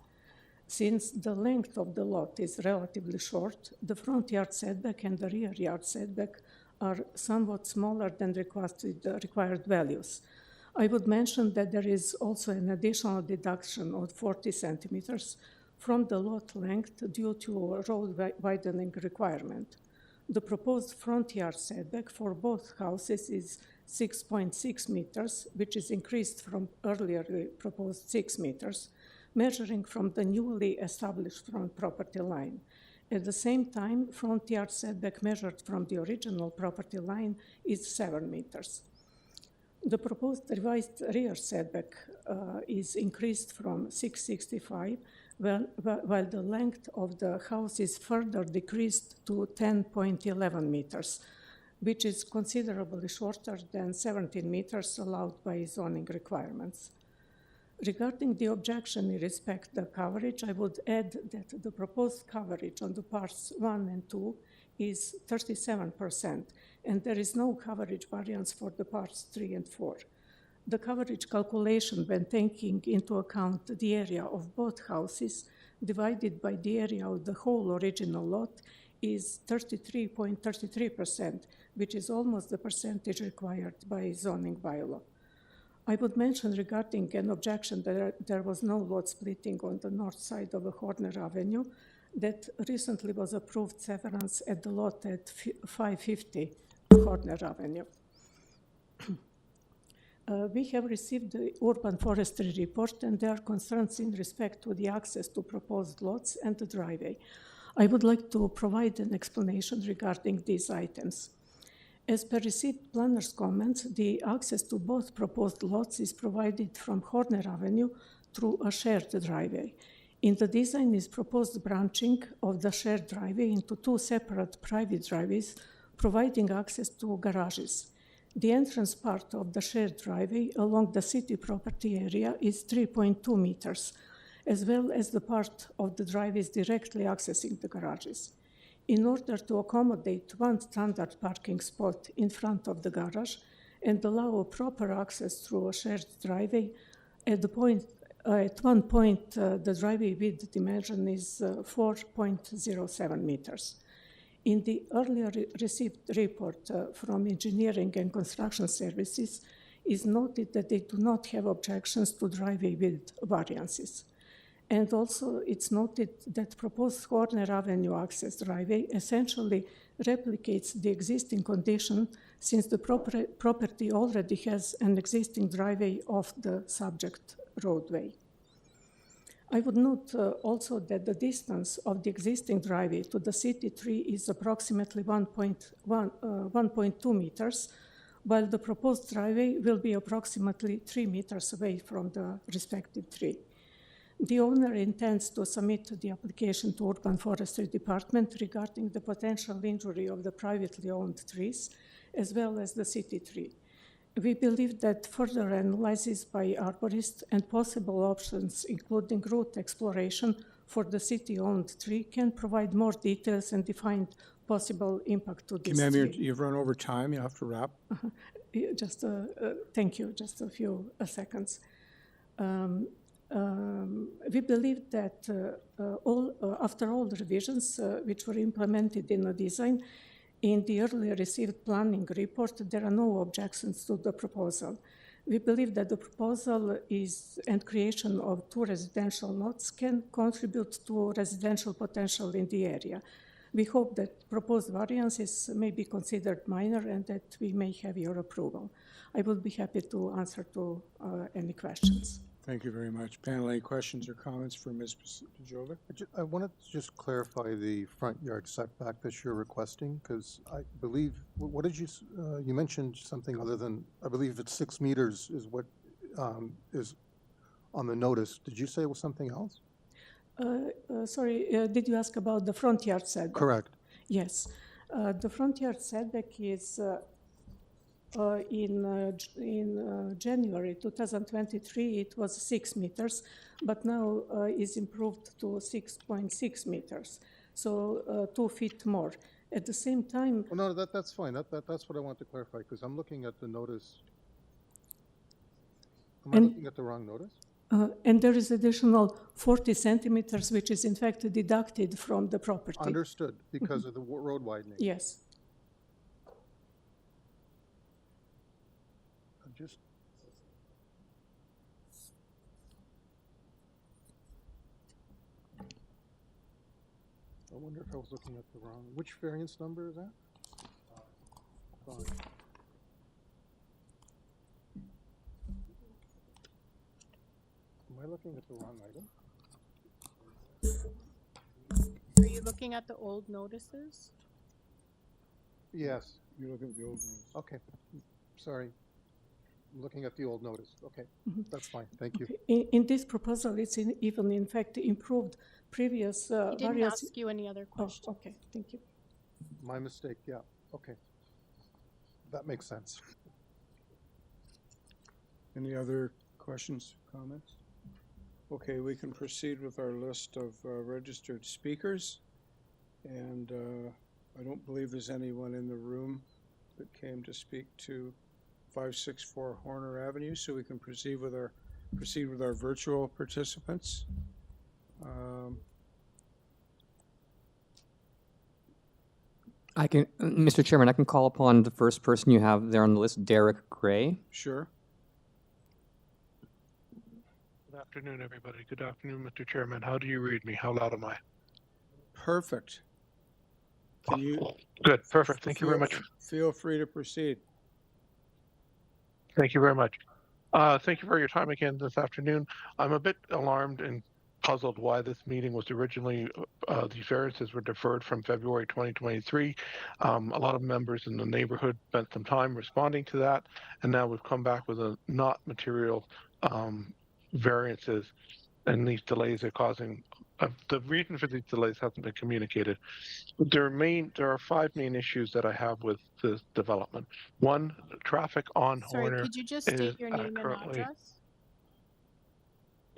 S13: Since the length of the lot is relatively short, the front yard setback and the rear yard setback are somewhat smaller than required values. I would mention that there is also an additional deduction of 40 centimeters from the lot length due to a road widening requirement. The proposed front yard setback for both houses is 6.6 meters, which is increased from earlier proposed 6 meters, measuring from the newly established front property line. At the same time, front yard setback measured from the original property line is 7 meters. The proposed revised rear setback is increased from 665, while the length of the house is further decreased to 10.11 meters, which is considerably shorter than 17 meters allowed by zoning requirements. Regarding the objection in respect to coverage, I would add that the proposed coverage on the parts 1 and 2 is 37%, and there is no coverage variance for the parts 3 and 4. The coverage calculation, when taking into account the area of both houses divided by the area of the whole original lot, is 33.33%, which is almost the percentage required by zoning bylaw. I would mention regarding an objection that there was no lot splitting on the north side of Horner Avenue, that recently was approved severance at the lot at 550 Horner Avenue. We have received the urban forestry report, and there are concerns in respect to the access to proposed lots and the driveway. I would like to provide an explanation regarding these items. As per received planner's comments, the access to both proposed lots is provided from Horner Avenue through a shared driveway. In the design is proposed branching of the shared driveway into two separate private driveways, providing access to garages. The entrance part of the shared driveway along the city property area is 3.2 meters, as well as the part of the driveways directly accessing the garages. In order to accommodate one standard parking spot in front of the garage and allow a proper access through a shared driveway, at one point the driveway width dimension is 4.07 meters. In the earlier received report from Engineering and Construction Services is noted that they do not have objections to driveway width variances. And also it's noted that proposed Horner Avenue access driveway essentially replicates the existing condition since the property already has an existing driveway off the subject roadway. I would note also that the distance of the existing driveway to the city tree is approximately 1.2 meters, while the proposed driveway will be approximately 3 meters away from the respective tree. The owner intends to submit the application to Urban Forestry Department regarding the potential injury of the privately owned trees, as well as the city tree. We believe that further analysis by arborists and possible options, including route exploration, for the city-owned tree can provide more details and define possible impact to this
S1: Ma'am,
S13: tree.
S1: you've run over time. You have to wrap.
S13: Just thank you. Just a few seconds. We believe that after all the revisions which were implemented in the design, in the earlier received planning report, there are no objections to the proposal. We believe that the proposal and creation of 2 residential lots can contribute to residential potential in the area. We hope that proposed variances may be considered minor and that we may have your approval. I will be happy to answer to any questions.
S1: Thank you very much. Panel, any questions or comments for Ms. Pejovic?
S6: I wanted to just clarify the front yard setback that you're requesting, because I believe, what did you, you mentioned something other than, I believe it's 6 meters is what is on the notice. Did you say it was something else?
S13: Sorry, did you ask about the front yard setback?
S6: Correct.
S13: Yes. The front yard setback is in January 2023, it was 6 meters, but now is improved to 6.6 meters, so 2 feet more. At the same time...
S6: Well, no, that's fine. That's what I want to clarify, because I'm looking at the notice. Am I looking at the wrong notice?
S13: And there is additional 40 centimeters, which is in fact deducted from the property.
S6: Understood, because of the road widening.
S13: Yes.
S6: Just I wonder if I was looking at the wrong. Which variance number is that? 5. Am I looking at the wrong item?
S4: Are you looking at the old notices?
S6: Yes.
S1: You're looking at the old ones.
S6: Okay. Sorry. I'm looking at the old notice. Okay. That's fine. Thank you.
S13: In this proposal, it's even in fact improved previous
S4: He didn't
S13: various...
S4: ask you any other questions.
S13: Oh, okay. Thank you.
S6: My mistake. Yeah. Okay. That makes sense.
S1: Any other questions, comments? Okay, we can proceed with our list of registered speakers. And I don't believe there's anyone in the room that came to speak to 564 Horner Avenue, so we can proceed with our virtual participants.
S7: I can, Mr. Chairman, I can call upon the first person you have there on the list, Derek Gray.
S1: Sure.
S14: Good afternoon, everybody. Good afternoon, Mr. Chairman. How do you read me? How loud am I?
S1: Perfect. Can you?
S14: Good, perfect. Thank you very much.
S1: Feel free to proceed.
S14: Thank you very much. Thank you for your time again this afternoon. I'm a bit alarmed and puzzled why this meeting was originally, these variances were deferred from February 2023. A lot of members in the neighborhood spent some time responding to that, and now we've come back with a not material variances, and these delays are causing, the reason for these delays hasn't been communicated. There are 5 main issues that I have with this development. One, traffic on Horner.
S4: Sorry, could you just state your name and address?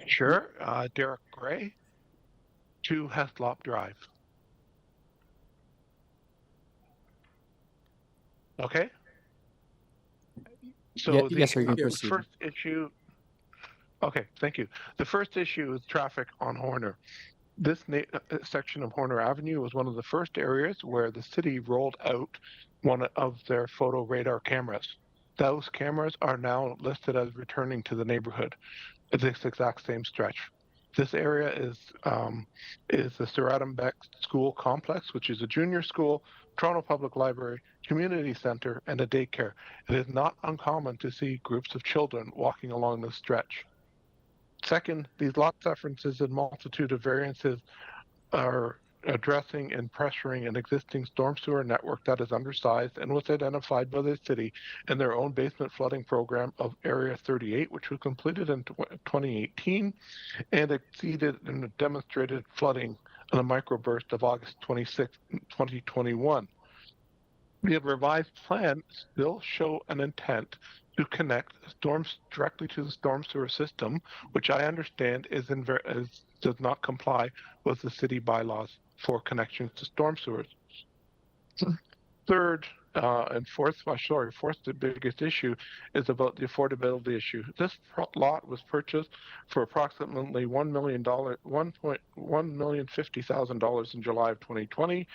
S14: Sure. Derek Gray, 2 Heslop Drive. Okay? So
S7: yes, sir, you can
S14: the
S7: proceed.
S14: first issue... Okay, thank you. The first issue is traffic on Horner. This section of Horner Avenue was one of the first areas where the city rolled out one of their photo radar cameras. Those cameras are now listed as returning to the neighborhood. This exact same stretch. This area is the Sir Adam Beck School Complex, which is a junior school, Toronto Public Library, community center, and a daycare. It is not uncommon to see groups of children walking along this stretch. Second, these lot references and multitude of variances are addressing and pressuring an existing storm sewer network that is undersized and was identified by the city in their own basement flooding program of Area 38, which was completed in 2018 and exceeded in a demonstrated flooding in a microburst of August 26, 2021. The revised plan still show an intent to connect storms directly to the storm sewer system, which I understand does not comply with the city bylaws for connections to storm sewers. Third and fourth, fourth, the biggest issue is about the affordability issue. This lot was purchased for approximately $1,050,000 in July of 2020,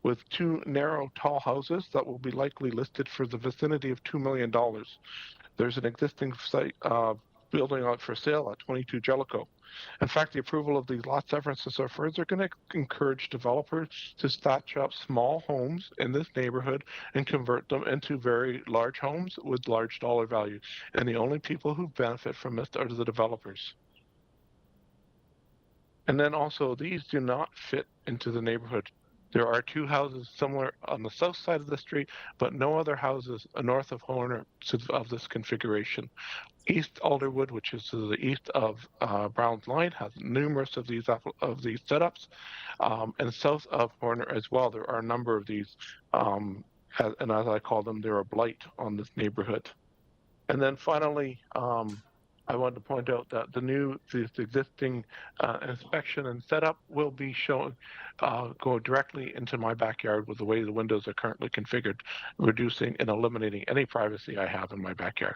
S14: with two narrow, tall houses that will be likely listed for the vicinity of $2 million. There's an existing site building out for sale at 22 Jellicoe. In fact, the approval of these lot severances are further going to encourage developers to thatch up small homes in this neighborhood and convert them into very large homes with large dollar value. And the only people who benefit from this are the developers. And then also, these do not fit into the neighborhood. There are two houses somewhere on the south side of the street, but no other houses north of Horner of this configuration. East Alderwood, which is to the east of Brown's Line, has numerous of these setups, and south of Horner as well. There are a number of these, and as I call them, they're a blight on this neighborhood. And then finally, I wanted to point out that this existing inspection and setup will be shown go directly into my backyard with the way the windows are currently configured, reducing and eliminating any privacy I have in my backyard.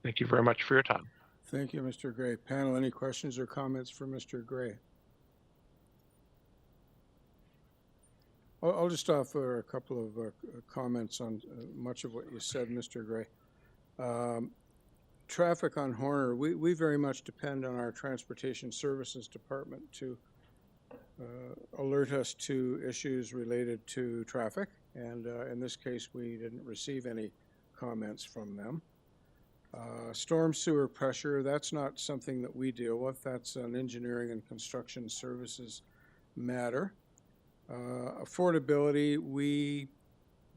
S14: Thank you very much for your time.
S1: Thank you, Mr. Gray. Panel, any questions or comments for Mr. Gray? I'll just offer a couple of comments on much of what you said, Mr. Gray. Traffic on Horner, we very much depend on our Transportation Services Department to alert us to issues related to traffic, and in this case, we didn't receive any comments from them. Storm sewer pressure, that's not something that we deal with. That's an engineering and construction services matter. Affordability, we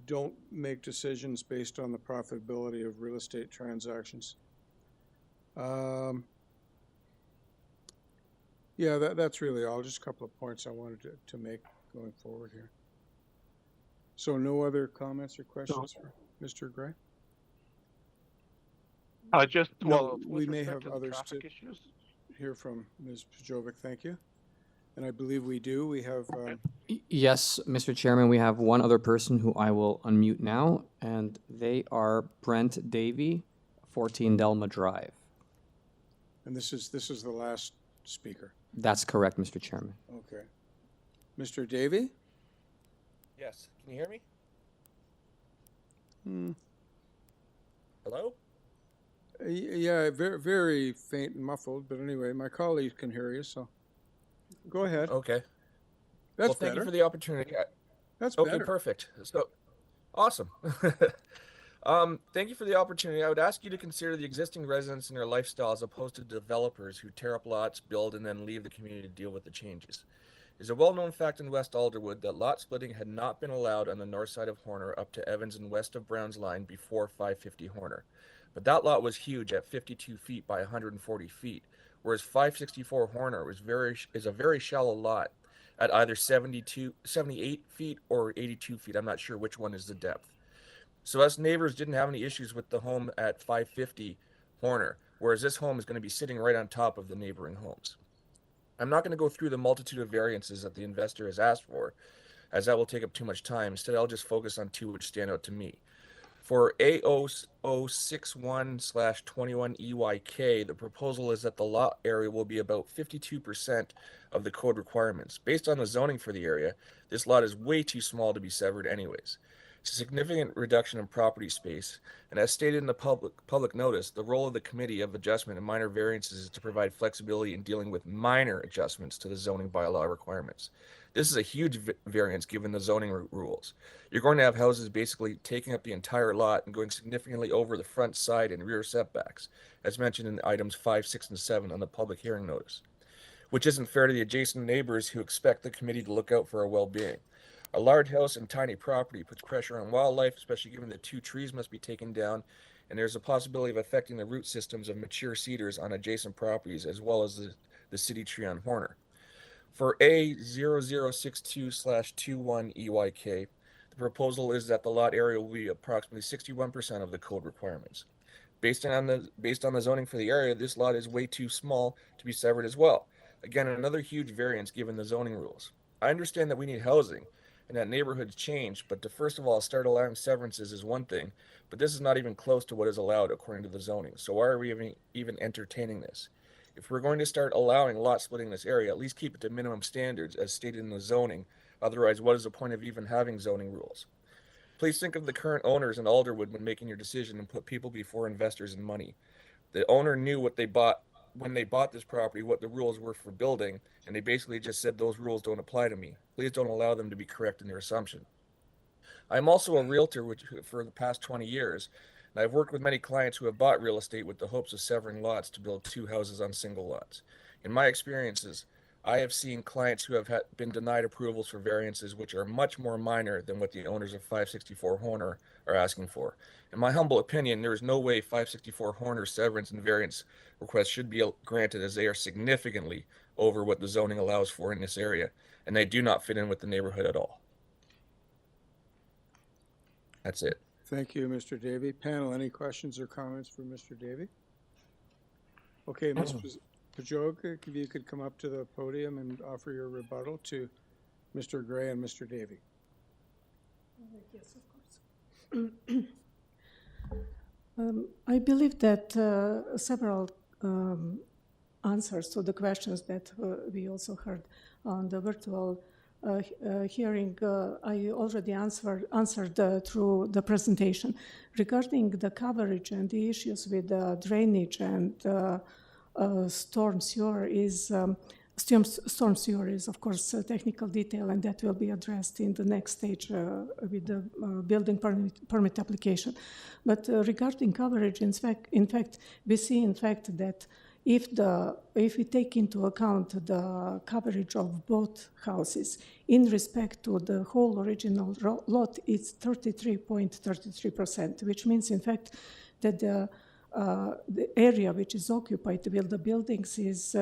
S1: don't make decisions based on the profitability of real estate transactions. Yeah, that's really all. Just a couple of points I wanted to make going forward here. So no other comments or questions for Mr. Gray? We may have others to hear from Ms. Pajovic. Thank you. And I believe we do. We have...
S7: Yes, Mr. Chairman, we have one other person who I will unmute now, and they are Brent Davey, 14 Delma Drive.
S1: And this is the last speaker.
S7: That's correct, Mr. Chairman.
S1: Okay. Mr. Davey?
S15: Yes. Can you hear me?
S1: Hmm.
S15: Hello?
S1: Yeah, very, very faint and muffled, but anyway, my colleagues can hear you, so go ahead.
S15: Okay.
S1: That's
S15: well, thank
S1: better.
S15: you for the opportunity.
S1: That's
S15: okay,
S1: better.
S15: Perfect. So, awesome. Thank you for the opportunity. I would ask you to consider the existing residents and their lifestyle as opposed to developers who tear up lots, build, and then leave the community to deal with the changes. It is a well-known fact in West Alderwood that lot splitting had not been allowed on the north side of Horner up to Evans and west of Brown's Line before 550 Horner. But that lot was huge at 52 feet by 140 feet, whereas 564 Horner is a very shallow lot at either 78 feet or 82 feet. I'm not sure which one is the depth. So us neighbors didn't have any issues with the home at 550 Horner, whereas this home is going to be sitting right on top of the neighboring homes. I'm not going to go through the multitude of variances that the investor has asked for, as that will take up too much time. Instead, I'll just focus on two which stand out to me. For A0061/21EYK, the proposal is that the lot area will be about 52% of the code requirements. Based on the zoning for the area, this lot is way too small to be severed anyways. It's a significant reduction in property space, and as stated in the public notice, the role of the Committee of Adjustment and Minor Variances is to provide flexibility in dealing with minor adjustments to the zoning bylaw requirements. This is a huge variance given the zoning rules. You're going to have houses basically taking up the entire lot and going significantly over the front, side, and rear setbacks, as mentioned in items 5, 6, and 7 on the public hearing notice, which isn't fair to the adjacent neighbors who expect the committee to look out for our well-being. A large house and tiny property puts pressure on wildlife, especially given that 2 trees must be taken down, and there's a possibility of affecting the root systems of mature cedars on adjacent properties, as well as the city tree on Horner. For A0062/21EYK, the The proposal is that the lot area will be approximately 61% of the code requirements. Based on the zoning for the area, this lot is way too small to be severed as well. Again, another huge variance given the zoning rules. I understand that we need housing and that neighborhoods change, but to first of all start allowing severances is one thing, but this is not even close to what is allowed according to the zoning. So why are we even entertaining this? If we're going to start allowing lot splitting in this area, at least keep it to minimum standards as stated in the zoning. Otherwise, what is the point of even having zoning rules? Please think of the current owners in Alderwood when making your decision and put people before investors and money. The owner knew what they bought when they bought this property, what the rules were for building, and they basically just said those rules don't apply to me. Please don't allow them to be correct in their assumption. I'm also a realtor for the past 20 years, and I've worked with many clients who have bought real estate with the hopes of severing lots to build 2 houses on single lots. In my experiences, I have seen clients who have been denied approvals for variances which are much more minor than what the owners of 564 Horner are asking for. In my humble opinion, there is no way 564 Horner severance and variance requests should be granted, as they are significantly over what the zoning allows for in this area, and they do not fit in with the neighborhood at all. That's it.
S1: Thank you, Mr. Davey. Panel, any questions or comments for Mr. Davey? Okay, Ms. Pajoga, if you could come up to the podium and offer your rebuttal to Mr. Gray and Mr. Davey.
S13: Yes, of course. I believe that several answers to the questions that we also heard on the virtual hearing, I already answered through the presentation. Regarding the coverage and the issues with drainage and storm sewer is of course a technical detail, and that will be addressed in the next stage with the building permit application. But regarding coverage, in fact, we see that if we take into account the coverage of both houses in respect to the whole original lot, it's 33.33%, which means in fact that the area which is occupied with the buildings is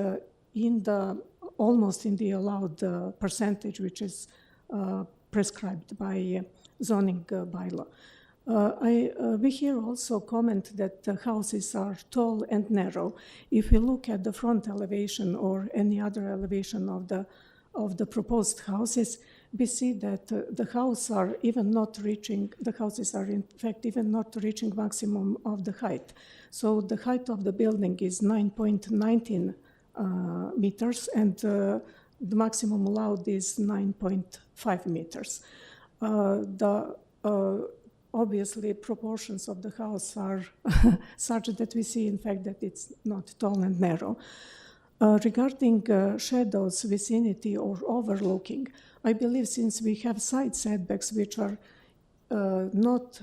S13: almost in the allowed percentage, which is prescribed by zoning bylaw. We hear also comment that the houses are tall and narrow. If we look at the front elevation or any other elevation of the proposed houses, we see that the houses are in fact even not reaching maximum of the height. So the height of the building is 9.19 meters, and the maximum allowed is 9.5 meters. Obviously, proportions of the house are such that we see, in fact, that it's not tall and narrow. Regarding shadows, vicinity, or overlooking, I believe since we have side setbacks which are not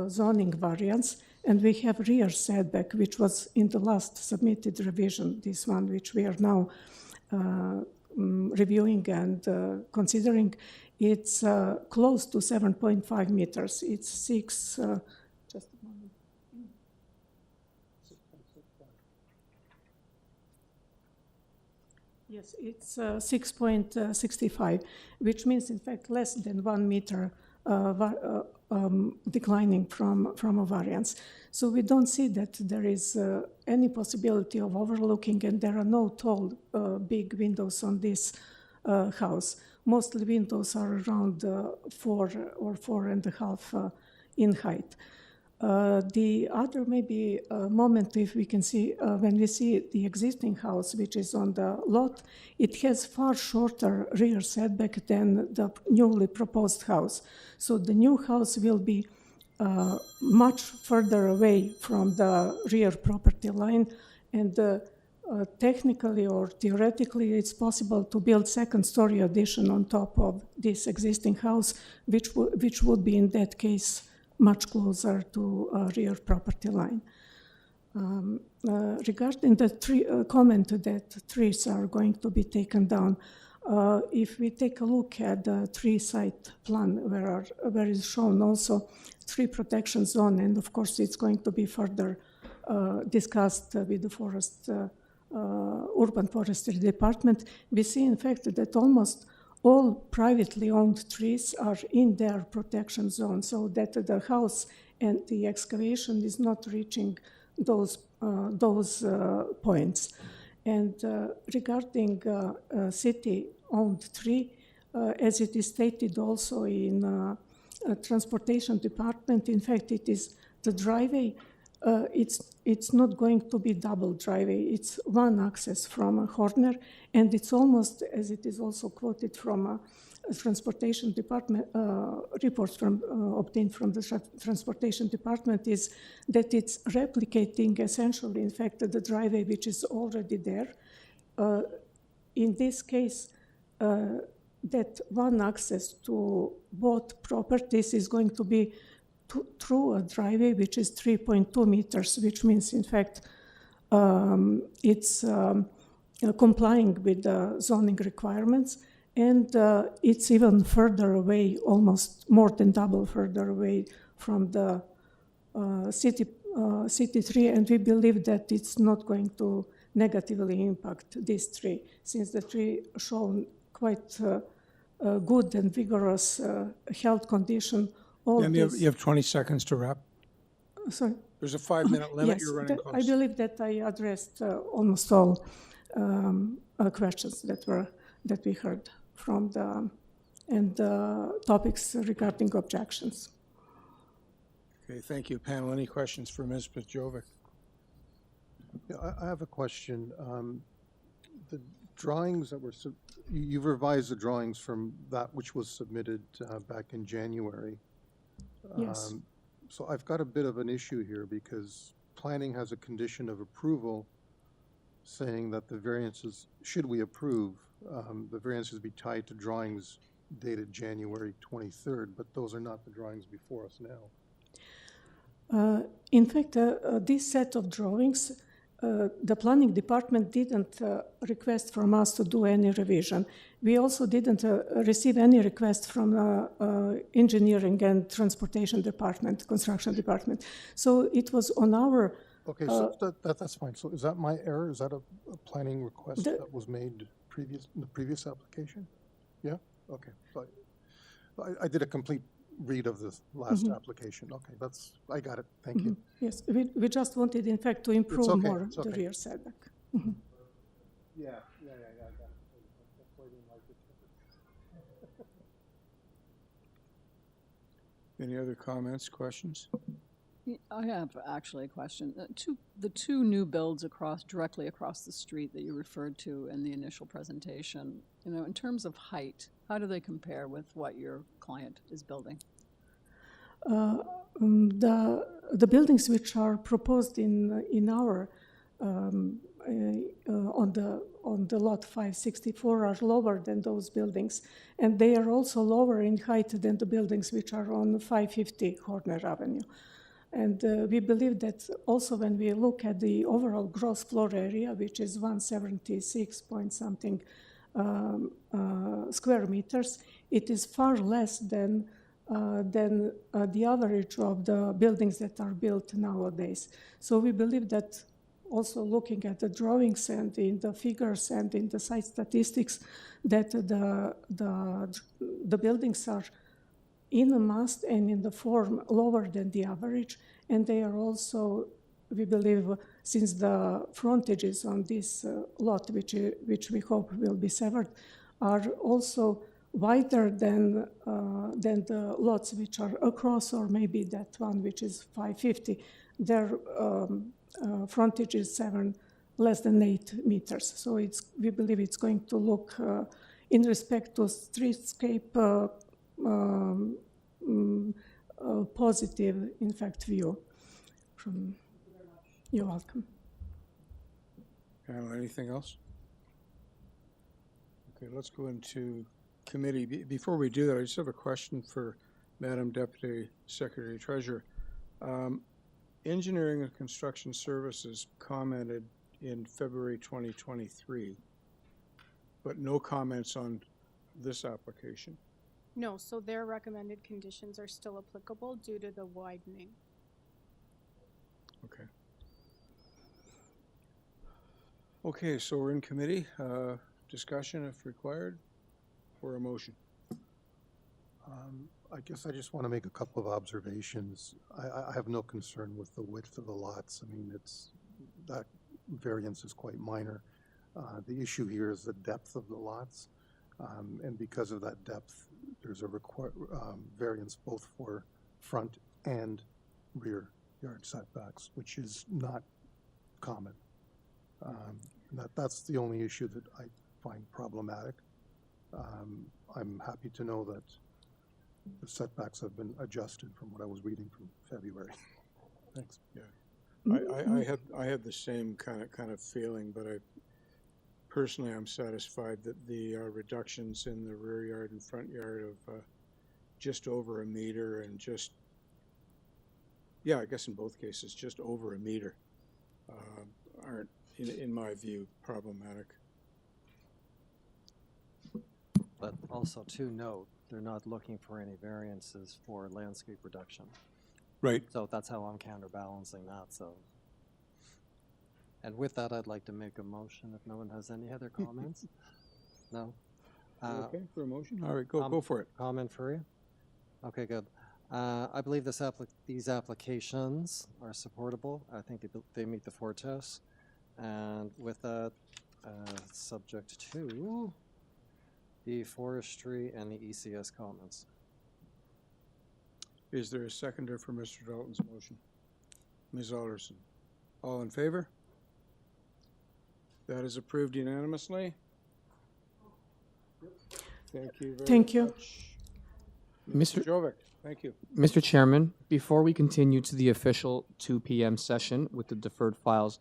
S13: zoning variants, and we have rear setback, which was in the last submitted revision, this one which we are now reviewing and considering, it's close to 7.5 meters. It's 6, just a moment. Yes, it's 6.65, which means in fact less than 1 meter declining from a variance. So we don't see that there is any possibility of overlooking, and there are no tall big windows on this house. Mostly windows are around 4 or 4.5 in height. The other maybe moment, if we can see, when we see the existing house, which is on the lot, it has far shorter rear setback than the newly proposed house. So the new house will be much further away from the rear property line, and technically or theoretically, it's possible to build second-story addition on top of this existing house, which would be in that case much closer to rear property line. Regarding the comment that trees are going to be taken down, if we take a look at the tree site plan where is shown also tree protection zone, and of course it's going to be further discussed with the urban forestry department, we see in fact that almost all privately owned trees are in their protection zone, so that the house and the excavation is not reaching those points. And regarding city-owned tree, as it is stated also in transportation department, in fact, it is the driveway. It's not going to be double driveway. It's one access from Horner, and it's almost, as it is also quoted from a transportation department reports from obtained from the transportation department, is that it's replicating essentially, in fact, the driveway which is already there. In this case, that one access to both properties is going to be through a driveway which is 3.2 meters, which means, in fact, it's complying with the zoning requirements, and it's even further away, almost more than double further away from the city tree, and we believe that it's not going to negatively impact this tree, since the tree shown quite good and vigorous health condition.
S1: And you have 20 seconds to wrap.
S13: Sorry?
S1: There's a 5-minute limit.
S13: Yes,
S1: You're running close.
S13: I believe that I addressed almost all questions that we heard from and topics regarding objections.
S1: Okay, thank you. Panel, any questions for Ms. Pejovic?
S6: Yeah, I have a question. The drawings that were, you've revised the drawings from that which was submitted back in January.
S13: Yes.
S6: So I've got a bit of an issue here because planning has a condition of approval saying that the variances, should we approve, the variances be tied to drawings dated January 23rd, but those are not the drawings before us now.
S13: In fact, this set of drawings, the planning department didn't request from us to do any revision. We also didn't receive any request from engineering and transportation department, construction department. So it was on our...
S6: Okay, so that's fine. So is that my error? Is that a planning request that was made in the previous application? Yeah? Okay. So I did a complete read of the last application. Okay, I got it. Thank you.
S13: Yes, we just wanted, in fact, to improve more the rear setback.
S6: Yeah, I got it. That's why I didn't like it.
S1: Any other comments, questions?
S3: I have actually a question. The two new builds directly across the street that you referred to in the initial presentation, in terms of height, how do they compare with what your client is building?
S13: The buildings which are proposed in our on the lot 564 are lower than those buildings, and they are also lower in height than the buildings which are on 550 Horner Avenue. And we believe that also when we look at the overall gross floor area, which is 176 point something square meters, it is far less than the average of the buildings that are built nowadays. So we believe that also looking at the drawings and in the figures and in the site statistics, that the buildings are in a mass and in the form lower than the average, and they are also, we believe, since the frontages on this lot, which we hope will be severed, are also wider than the lots which are across, or maybe that one which is 550. Their frontage is less than 8 meters. So we believe it's going to look, in respect to streetscape, positive, in fact, view. You're welcome.
S1: Anything else? Okay, let's go into committee. Before we do that, I just have a question for Madam Deputy Secretary Treasurer. Engineering and Construction Services commented in February 2023, but no comments on this application.
S4: No, so their recommended conditions are still applicable due to the widening.
S1: Okay. Okay, so we're in committee. Discussion if required. for a motion?
S6: I guess I just want to make a couple of observations. I have no concern with the width of the lots. I mean, that variance is quite minor. The issue here is the depth of the lots. And because of that depth, there's a variance both for front and rear yard setbacks, which is not common. That's the only issue that I find problematic. I'm happy to know that the setbacks have been adjusted from what I was reading from February. Thanks.
S1: Yeah, I had the same kind of feeling, but personally I'm satisfied that the reductions in the rear yard and front yard of just over a meter and I guess in both cases just over a meter aren't, in my view, problematic.
S2: But also to note, they're not looking for any variances for landscape reduction.
S1: Right.
S2: So that's how I'm counterbalancing that, so. And with that, I'd like to make a motion if no one has any other comments. No?
S1: Okay, for a motion? All right, go for it.
S2: Comment for you? Okay, good. I believe these applications are supportable. I think they meet the 4 tests. And with that, subject to the forestry and the ECS comments.
S1: Is there a seconder for Mr. Dalton's motion? Ms. Alderson. All in favor? That is approved unanimously. Thank you very
S13: Thank you.
S1: much. Mr. Jovic, thank you.
S7: Mr. Chairman, before we continue to the official 2 p.m. session with the deferred files,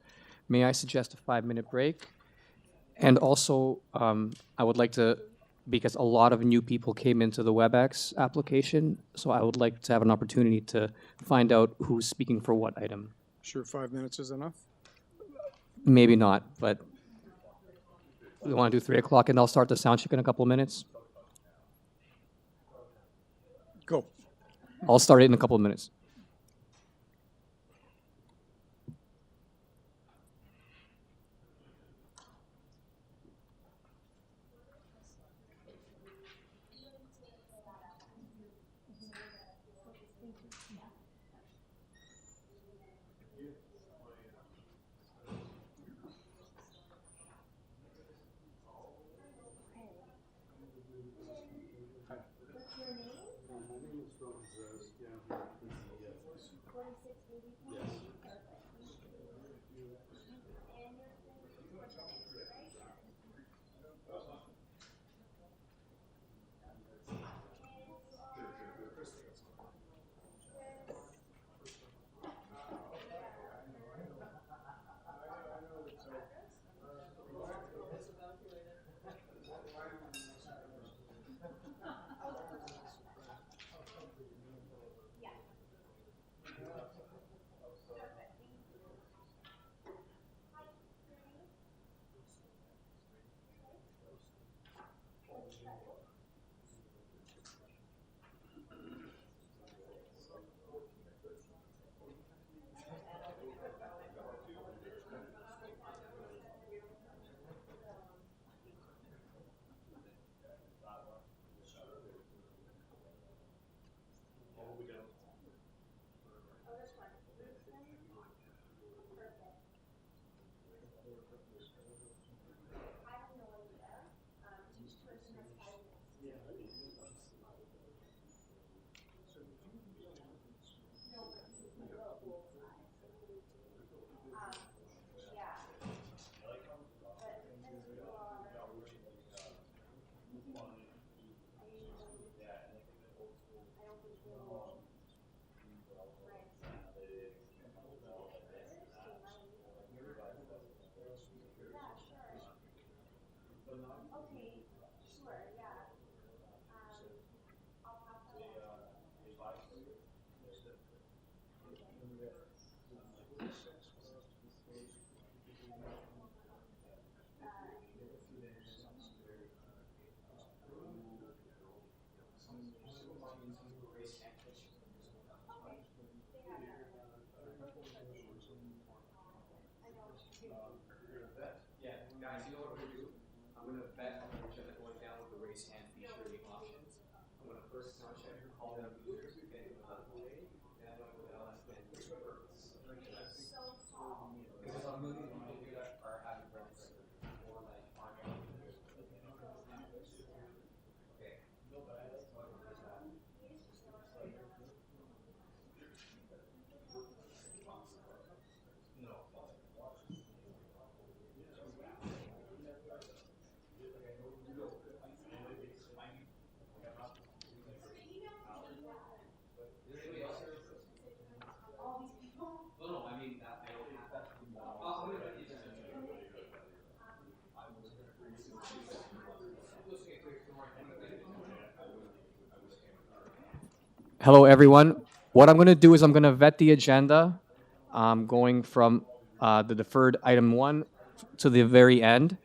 S7: may I suggest a 5-minute break? And also, I would like to, because a lot of new people came into the WebEx application, so I would like to have an opportunity to find out who's speaking for what item.
S1: Sure 5 minutes is enough?
S7: Maybe not, but we want to do 3 o'clock and I'll start the sound check in a couple of minutes.
S1: Go.
S7: I'll start it in a couple of minutes.
S16: Yeah, guys, you know what we're gonna do? I'm gonna bet on each other going down with the raise hand feature.
S7: Hello, everyone. What I'm going to do is I'm going to vet the agenda, going from the deferred item 1 to the very end.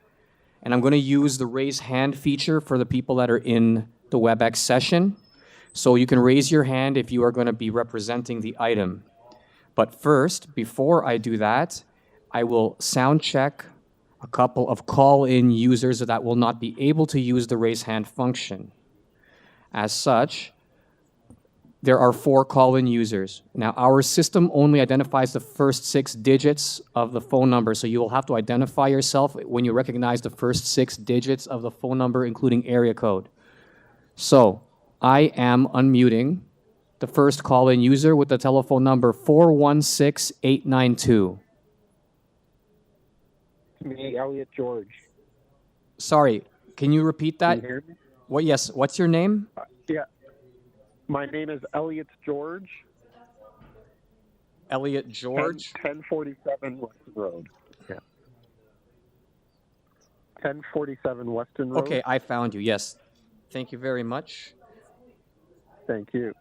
S7: And I'm going to use the raise hand feature for the people that are in the WebEx session. So you can raise your hand if you are going to be representing the item. But first, before I do that, I will sound check a couple of call-in users that will not be able to use the raise hand function. As such, there are 4 call-in users. Now, our system only identifies the first 6 digits of the phone number, so you will have to identify yourself when you recognize the first 6 digits of the phone number, including area code. So, I am unmuting the first call-in user with the telephone number 416892.
S16: Me, Elliot George.
S7: Sorry, can you repeat that?
S16: Can you hear me?
S7: What? Yes. What's your name?
S16: Yeah. My name is Elliot George.
S7: Elliot George.
S16: 1047 Weston Road. Yeah. 1047 Weston Road.
S7: Okay, I found you. Yes. Thank you very much.
S16: Thank you.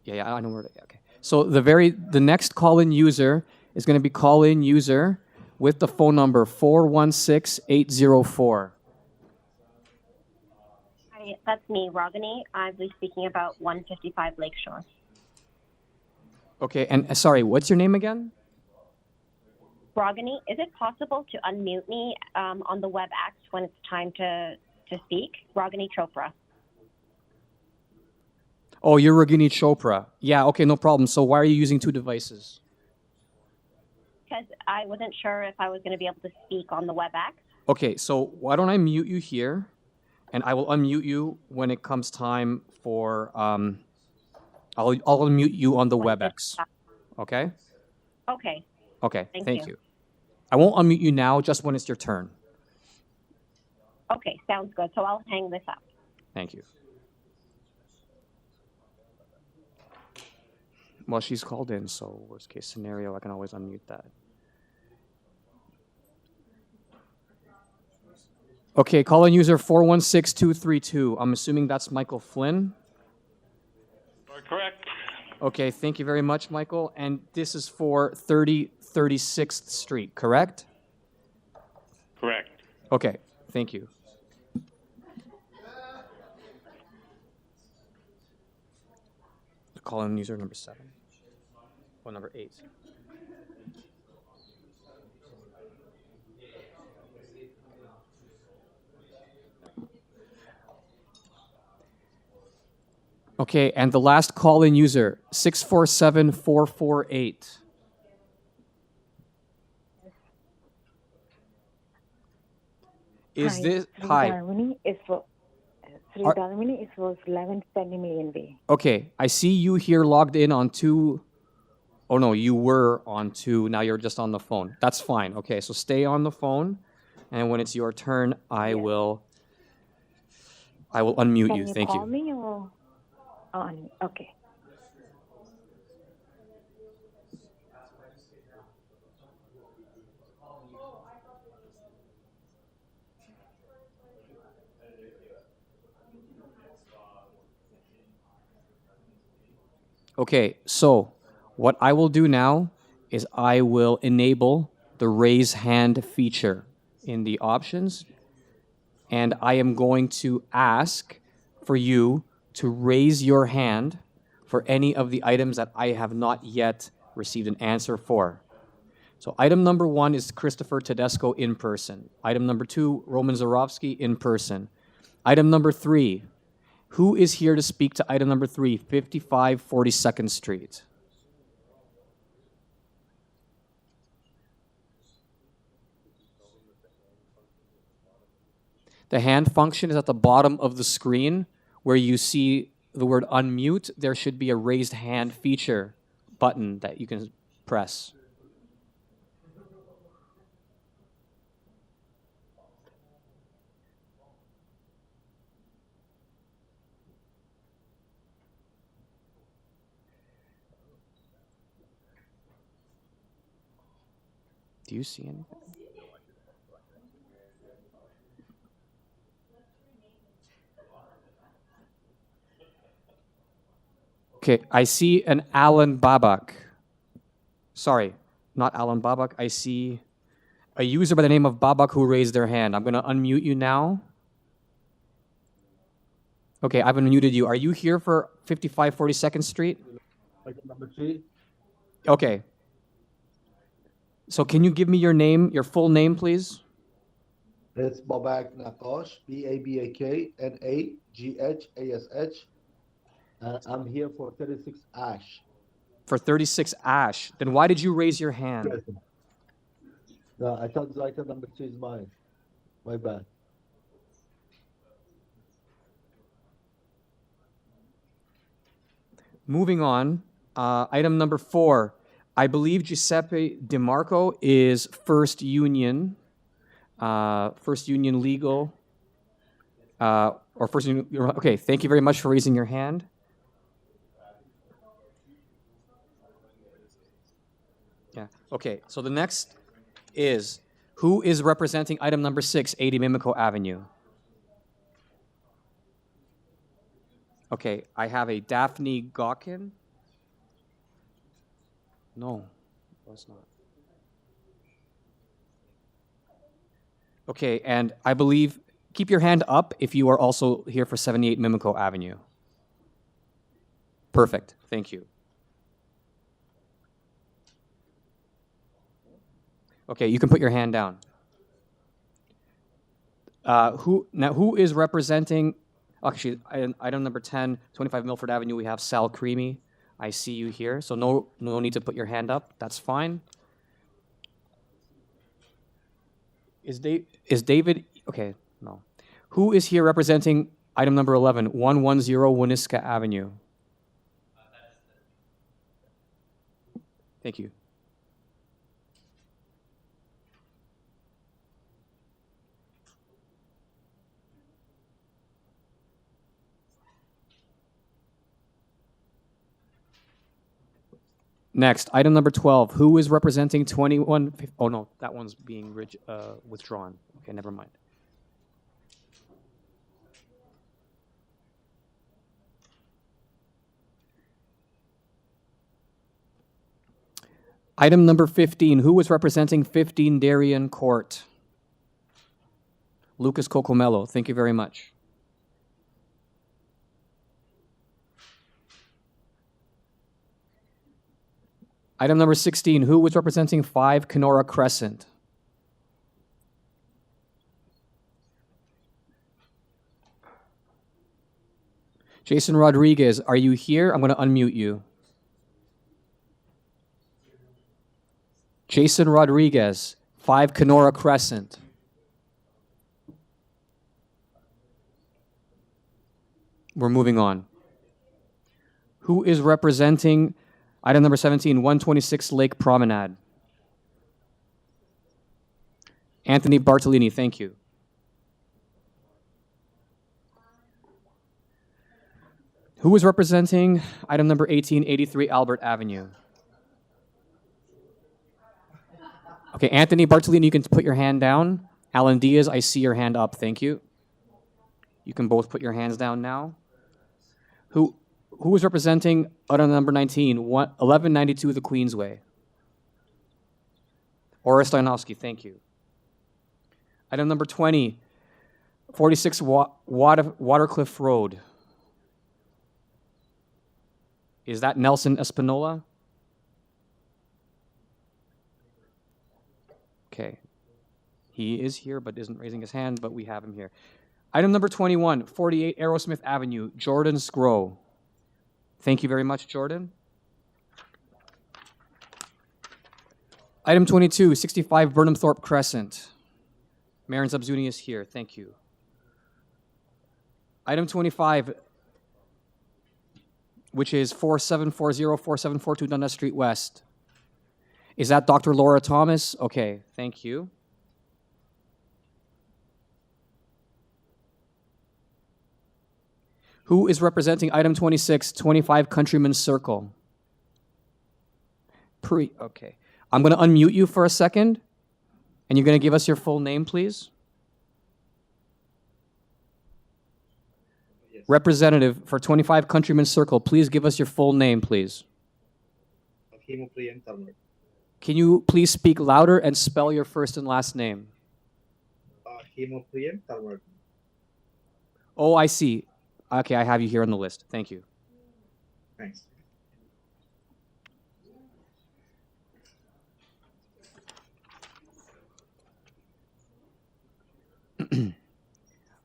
S7: Yeah, I know where. Okay. So the next call-in user is going to be call-in user with the phone number 416804.
S17: Hi, that's me, Ragini. I'll be speaking about 155 Lakeshore.
S7: Okay, and sorry, what's your name again?
S17: Ragini, is it possible to unmute me on the WebEx when it's time to speak? Ragini Chopra.
S7: Oh, you're Ragini Chopra. Yeah, okay, no problem. So why are you using 2 devices?
S17: Because I wasn't sure if I was going to be able to speak on the WebEx.
S7: Okay, so why don't I mute you here, and I will unmute you when it comes time for, I'll unmute you on the WebEx. Okay?
S17: Okay.
S7: Okay,
S17: Thank
S7: thank
S17: you.
S7: you. I won't unmute you now, just when it's your turn.
S17: Okay, sounds good. So I'll hang this up.
S7: Thank you. Well, she's called in, so worst case scenario, I can always unmute that. Okay, call-in user 416232. I'm assuming that's Michael Flynn.
S18: Correct.
S7: Okay, thank you very much, Michael. And this is for 36th Street, correct?
S18: Correct.
S7: Okay, thank you. Call-in user number 7. Or number 8. Okay, and the last call-in user, 647448. Is this hi?
S19: Dharmini is for Sri
S7: Are-
S19: Dharmini is for 11 Penny Million Way.
S7: Okay, I see you here logged in on 2. Oh no, you were on 2. Now you're just on the phone. That's fine. Okay, so stay on the phone, and when it's your turn, I will unmute
S19: Can
S7: you.
S19: you
S7: Thank
S19: call
S7: you.
S19: me or on? Okay.
S7: Okay, so what I will do now is I will enable the raise hand feature in the options, and I am going to ask for you to raise your hand for any of the items that I have not yet received an answer for. So item number 1 is Christopher Tedesco in person. Item number 2, Roman Zarowski in person. Item number 3, who is here to speak to item number 3, 55 42nd Street? The hand function is at the bottom of the screen where you see the word unmute. There should be a raised hand feature button that you can press. Do you see anything? Okay, I see an Alan Babak. Sorry, not Alan Babak. I see a user by the name of Babak who raised their hand. I'm going to unmute you now. Okay, I've unmuted you. Are you here for 55 42nd Street?
S20: Number 3.
S7: Okay. So can you give me your name, your full name, please?
S20: It's Babak Nakash, BABAKNAGHASH. I'm here for 36 Ash.
S7: For 36 Ash. Then why did you raise your hand?
S20: No, I thought the item number 3 is mine. My bad.
S7: Moving on, item number 4. I believe Giuseppe DeMarco is First Union Legal, or First Union. Okay, thank you very much for raising your hand. Yeah. Okay. So the next is who is representing item number 6, 80 Mimico Avenue? Okay, I have a Daphne Gawkin. No, that's not. Okay, and I believe, keep your hand up if you are also here for 78 Mimico Avenue. Perfect, thank you. Okay, you can put your hand down. Who is representing, actually, item number 10, 25 Milford Avenue, we have Sal Creamy. I see you here, so no need to put your hand up. That's fine. Is David, okay, no. Who is here representing item number 11, 110 Winiska Avenue? Thank you. Next, item number 12. Who is representing 21? Oh no, that one's being withdrawn. Okay, never mind. Item number 15. Who is representing 15 Darien Court? Lucas Cocomello. Thank you very much. Item number 16, who was representing 5 Kenora Crescent? Jason Rodriguez, are you here? I'm going to unmute you. Jason Rodriguez, 5 Kenora Crescent. We're moving on. Who is representing item number 17, 126 Lake Promenade? Anthony Bartolini, thank you. Who is representing item number 18, 83 Albert Avenue? Okay, Anthony Bartolini, you can put your hand down. Alan Diaz, I see your hand up, thank you. You can both put your hands down now. Who is representing item number 19, 1192 the Queensway? Ora Stoyanovsky, thank you. Item number 20, 46 Watercliff Road. Is that Nelson Espinola? Okay. He is here but isn't raising his hand, but we have him here. Item number 21, 48 Aerosmith Avenue, Jordan Scrow. Thank you very much, Jordan. Item 22, 65 Burnham Thorpe Crescent. Marin Zabzuni is here. Thank you. Item 25, which is 4740-4742 Dundas Street West. Is that Dr. Laura Thomas? Okay, thank you. Who is representing item 26, 25 Countryman Circle? Okay. I'm going to unmute you for a second. And you're going to give us your full name, please?
S20: Yes.
S7: Representative for 25 Countryman Circle, please give us your full name, please. Can you please speak louder and spell your first and last name? Oh, I see. Okay, I have you here on the list. Thank you.
S20: Thanks.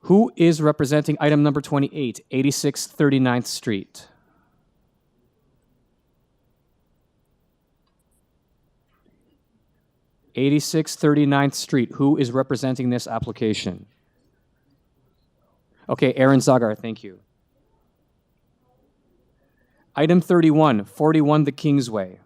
S7: Who is representing item number 28, 86 39th Street? '86 39th Street. Who is representing this application? Okay, Aaron Zagar, thank you. Item 31, 41 The Kingsway.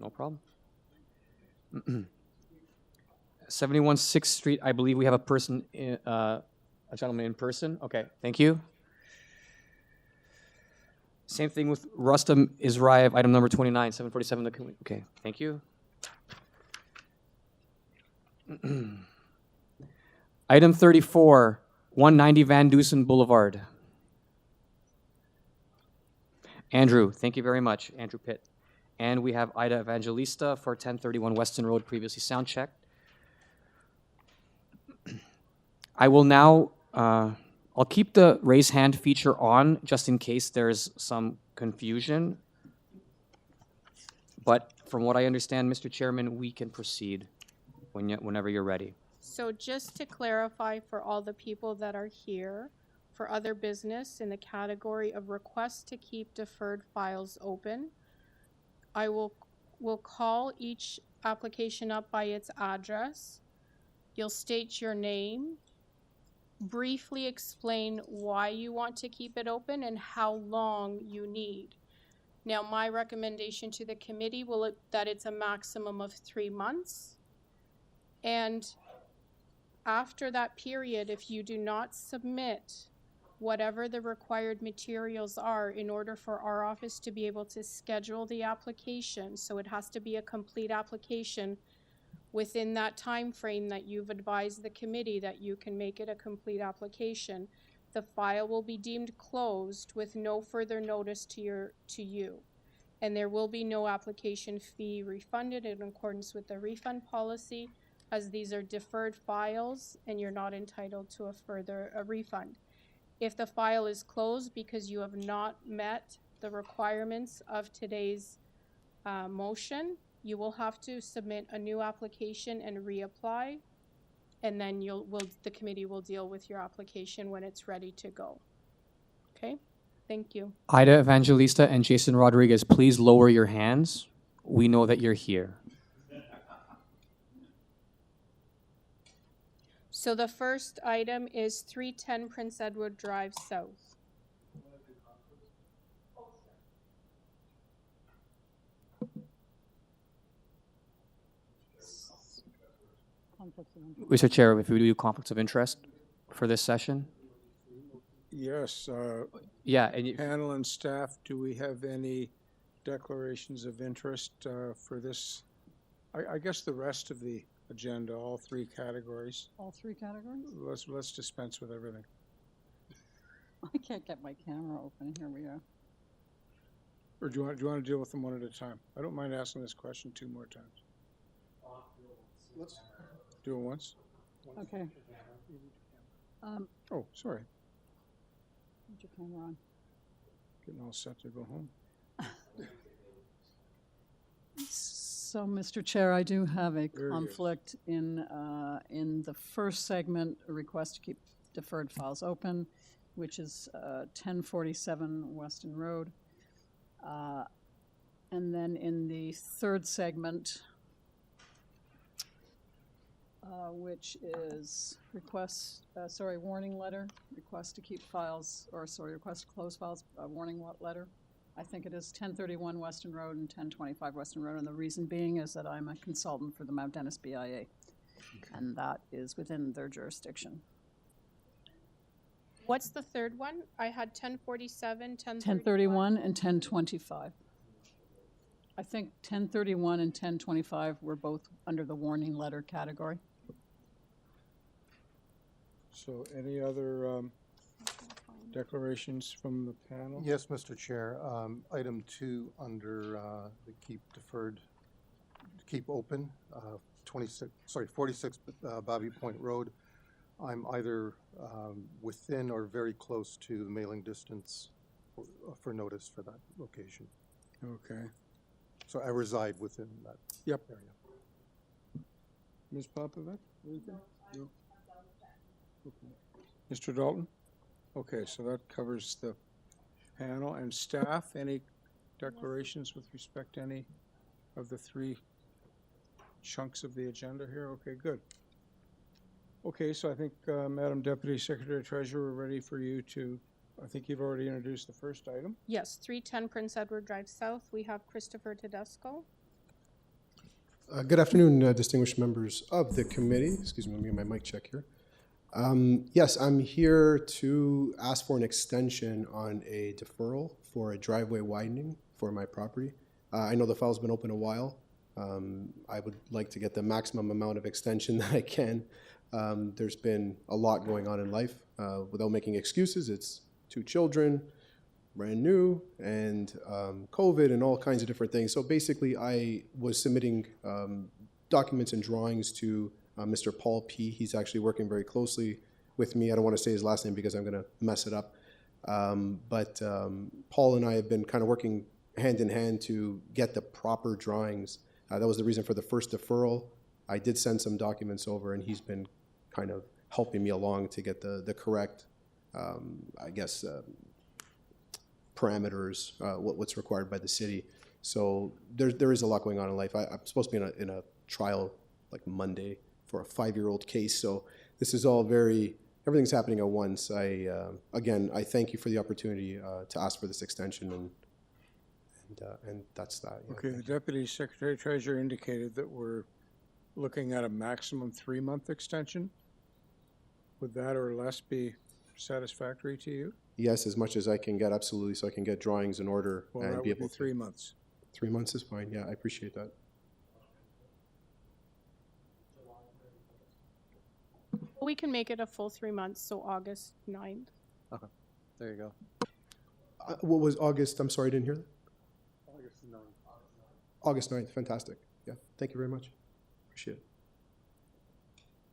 S7: No problem. 71 6th Street, I believe we have a person, a gentleman in person. Okay, thank you. Same thing with Rustam Israev, item number 29, 747. Okay, thank you. Item 34, 190 Van Dusen Boulevard. Andrew, thank you very much, Andrew Pitt. And we have Ida Evangelista for 1031 Weston Road, previously sound checked. I will now, I'll keep the raise hand feature on just in case there's some confusion. But from what I understand, Mr. Chairman, we can proceed whenever you're ready.
S4: So just to clarify for all the people that are here, for other business in the category of requests to keep deferred files open, I will call each application up by its address. You'll state your name, briefly explain why you want to keep it open and how long you need. Now, my recommendation to the committee will that it's a maximum of 3 months. And after that period, if you do not submit whatever the required materials are in order for our office to be able to schedule the application, so it has to be a complete application within that time frame that you've advised the committee that you can make it a complete application, the file will be deemed closed with no further notice to you. And there will be no application fee refunded in accordance with the refund policy, as these are deferred files and you're not entitled to a refund. If the file is closed because you have not met the requirements of today's motion, you will have to submit a new application and reapply, and then the committee will deal with your application when it's ready to go. Okay? Thank you.
S7: Ida Evangelista and Jason Rodriguez, please lower your hands. We know that you're here.
S4: So the first item is 310 Prince Edward Drive South.
S7: Mr. Chair, if we do conflicts of interest for this session?
S1: Yes.
S7: Yeah. And
S1: panel and staff, do we have any declarations of interest for this? I guess the rest of the agenda, all three categories.
S3: All three categories?
S1: Let's dispense with everything.
S3: I can't get my camera open. Here we are.
S1: Or do you want to deal with them one at a time? I don't mind asking this question 2 more times. Let's do it once.
S3: Okay.
S1: Oh, sorry.
S3: Put your camera on.
S1: Getting all set to go home.
S3: So, Mr. Chair, I do have a conflict in the first segment, a request to keep deferred files open, which is 1047 Weston Road. And then in the third segment, which is warning letter, request to keep files, request to close files, warning letter, I think it is 1031 Weston Road and 1025 Weston Road, and the reason being is that I'm a consultant for the Mount Dennis BIA, and that is within their jurisdiction.
S4: What's the third one? I had 1047,
S3: 1031 and 1025. I think 1031 and 1025 were both under the warning letter category.
S1: So any other declarations from the panel?
S6: Yes, Mr. Chair. Item 2 under the keep open, 46 Bobby Point Road. I'm either within or very close to the mailing distance for notice for that location.
S1: Okay.
S6: So I reside within that
S1: Yep.
S6: area.
S1: Ms. Popovich? Anything? No. Okay. Mr. Dalton? Okay, so that covers the panel. And staff, any declarations with respect to any of the 3 chunks of the agenda here? Okay, good. Okay, so I think, Madam Deputy Secretary Treasurer, we're ready for you to, I think you've already introduced the first item.
S4: Yes, 310 Prince Edward Drive South. We have Christopher Tedesco.
S21: Good afternoon, distinguished members of the committee. Excuse me, let me get my mic check here. Yes, I'm here to ask for an extension on a deferral for a driveway widening for my property. I know the file's been open a while. I would like to get the maximum amount of extension that I can. There's been a lot going on in life. Without making excuses, it's 2 children, brand new, and COVID and all kinds of different things. So basically, I was submitting documents and drawings to Mr. Paul P. He's actually working very closely with me. I don't want to say his last name because I'm going to mess it up. But Paul and I have been kind of working hand in hand to get the proper drawings. That was the reason for the first deferral. I did send some documents over, and he's been kind of helping me along to get the correct, I guess, parameters, what's required by the city. So there is a lot going on in life. I'm supposed to be in a trial like Monday for a 5-year-old case. So this is all everything's happening at once. Again, I thank you for the opportunity to ask for this extension, and that's that. Yeah.
S1: Okay, the Deputy Secretary Treasurer indicated that we're looking at a maximum 3-month extension. Would that or less be satisfactory to you?
S21: Yes, as much as I can get, absolutely, so I can get drawings in order
S1: Well,
S21: and
S1: that
S21: be
S1: would
S21: able
S1: be
S21: to.
S1: 3 months.
S21: 3 months is fine. Yeah, I appreciate that.
S4: We can make it a full 3 months, so August 9th.
S2: Okay, there you go.
S21: What was August? I'm sorry, I didn't hear that. August 9th, fantastic. Yeah, thank you very much. Appreciate it.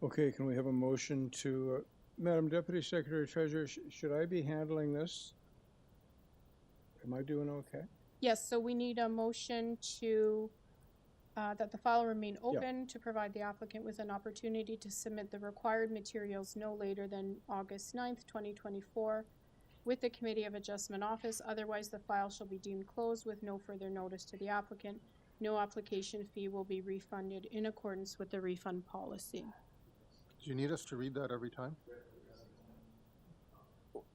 S1: Okay, can we have a motion to, Madam Deputy Secretary Treasurer, should I be handling this? Am I doing okay?
S4: Yes, so we need a motion to, that the file remain open to provide the applicant with an opportunity to submit the required materials no later than August 9th, 2024 with the Committee of Adjustment Office. Otherwise, the file shall be deemed closed with no further notice to the applicant. No application fee will be refunded in accordance with the refund policy.
S6: Do you need us to read that every time?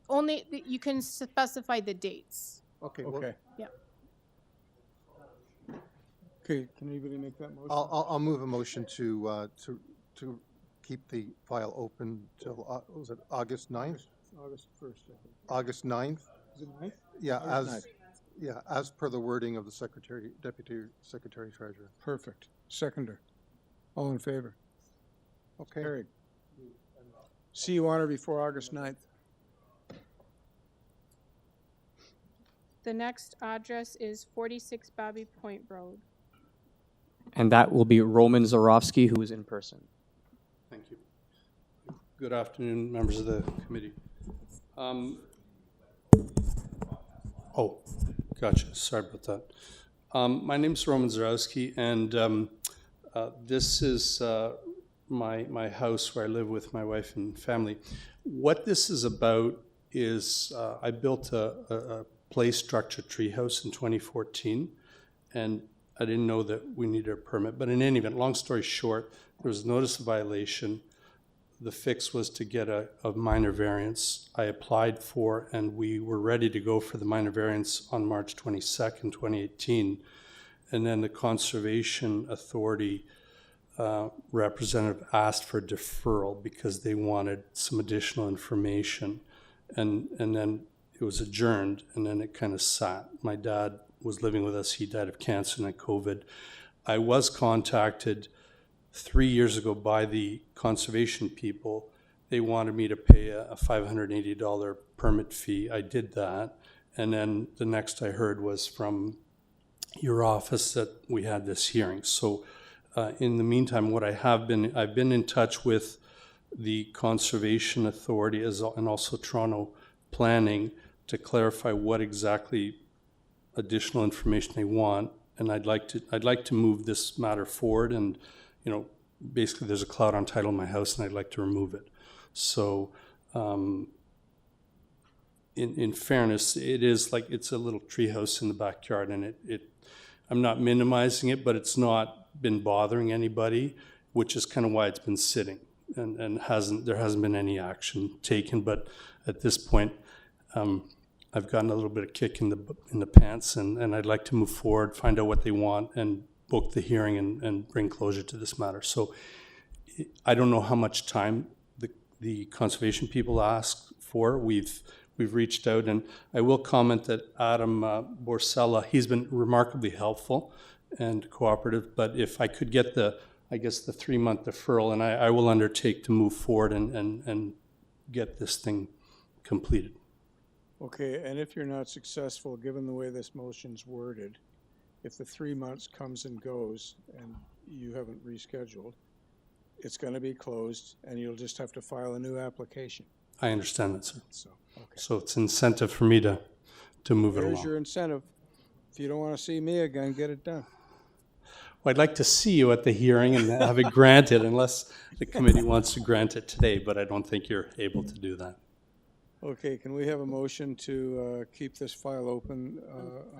S4: Only, you can specify the dates.
S6: Okay.
S1: Okay.
S4: Yeah.
S1: Okay, can anybody make that motion?
S6: I'll move a motion to keep the file open till was it August 9th?
S1: August 1st, I think.
S6: August 9th?
S1: Is it 9th?
S6: Yeah,
S1: August 9th.
S6: as per the wording of the Deputy Secretary Treasurer.
S1: Perfect. Seconder. All in favor?
S6: Okay.
S1: Carried. See you on or before August 9th.
S4: The next address is 46 Bobby Point Road.
S7: And that will be Roman Zarofsky, who is in person.
S22: Thank you. Good afternoon, members of the committee. Oh, gotcha. Sorry about that. My name is Roman Zarofsky, and this is my house where I live with my wife and family. What this is about is I built a play structure treehouse in 2014, and I didn't know that we needed a permit. But in any event, long story short, there was a notice of violation. the fix was to get a minor variance. I applied for, and we were ready to go for the minor variance on March 22nd, 2018. And then the Conservation Authority representative asked for deferral because they wanted some additional information. And then it was adjourned, and then it kind of sat. My dad was living with us. He died of cancer and COVID. I was contacted 3 years ago by the conservation people. They wanted me to pay a $580 permit fee. I did that. And then the next I heard was from your office that we had this hearing. So in the meantime, I've been in touch with the Conservation Authority and also Toronto Planning to clarify what exactly additional information they want. And I'd like to move this matter forward, and basically there's a cloud on title in my house and I'd like to remove it. So in fairness, it's a little treehouse in the backyard, and I'm not minimizing it, but it's not been bothering anybody, which is kind of why it's been sitting, and there hasn't been any action taken. But at this point, I've gotten a little bit of kick in the pants, and I'd like to move forward, find out what they want, and book the hearing and bring closure to this matter. So I don't know how much time the conservation people ask for. We've reached out, and I will comment that Adam Borsella, he's been remarkably helpful and cooperative, but if I could get the 3-month deferral, and I will undertake to move forward and get this thing completed.
S1: Okay, and if you're not successful, given the way this motion's worded, if the 3 months comes and goes and you haven't rescheduled, it's going to be closed and you'll just have to file a new application.
S22: I understand that, sir.
S1: Okay.
S22: So it's incentive for me to move it
S1: There's
S22: along.
S1: your incentive. If you don't want to see me again, get it done.
S22: Well, I'd like to see you at the hearing and have it granted, unless the committee wants to grant it today, but I don't think you're able to do that.
S1: Okay, can we have a motion to keep this file open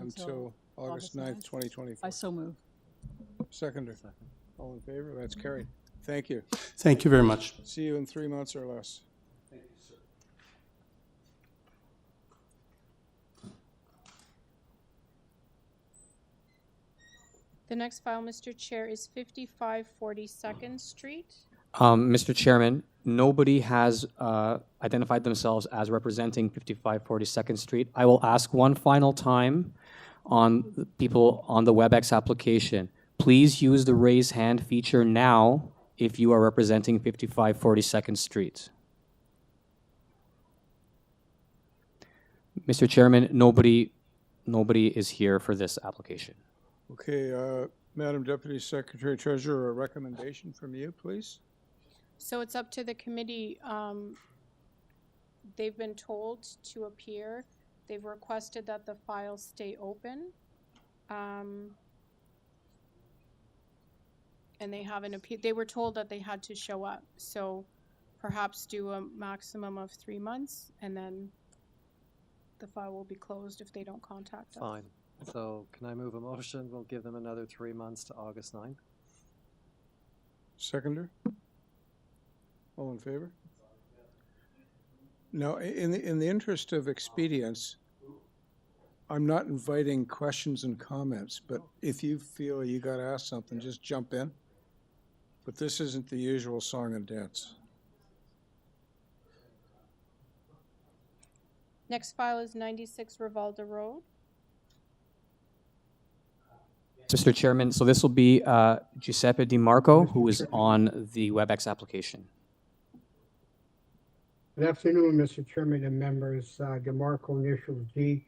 S1: until August 9th, 2024?
S3: I so move.
S1: Seconder. All in favor? That's carried. Thank you.
S22: Thank you very much.
S1: See you in 3 months or less.
S22: Thank you, sir.
S4: The next file, Mr. Chair, is 55 42nd Street.
S7: Mr. Chairman, nobody has identified themselves as representing 55 42nd Street. I will ask one final time on the people on the WebEx application. Please use the raise hand feature now if you are representing 55 42nd Street. Mr. Chairman, nobody is here for this application.
S1: Okay, Madam Deputy Secretary Treasurer, a recommendation from you, please.
S4: So it's up to the committee. They've been told to appear. They've requested that the file stay open. And they haven't appeared. They were told that they had to show up. So perhaps do a maximum of 3 months, and then the file will be closed if they don't contact us.
S2: Fine. So can I move a motion? We'll give them another 3 months to August 9th.
S1: Seconder? All in favor? Now, in the interest of expedience, I'm not inviting questions and comments, but if you feel you got to ask something, just jump in. But this isn't the usual song and dance.
S4: Next file is 96 Rivalda Road.
S7: Mr. Chairman, so this will be Giuseppe DiMarco, who is on the WebEx application.
S5: Good afternoon, Mr. Chairman and members. DeMarco, initial G.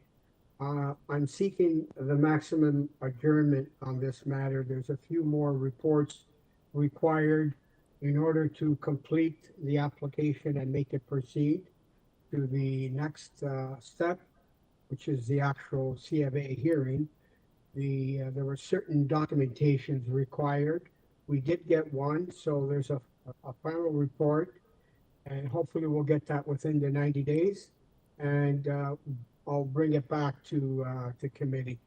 S5: I'm seeking the maximum adjournment on this matter. There's a few more reports required in order to complete the application and make it proceed to the next step, which is the actual CFA hearing. There were certain documentations required. We did get one, so there's a final report, and hopefully we'll get that within the 90 days, and I'll bring it back to committee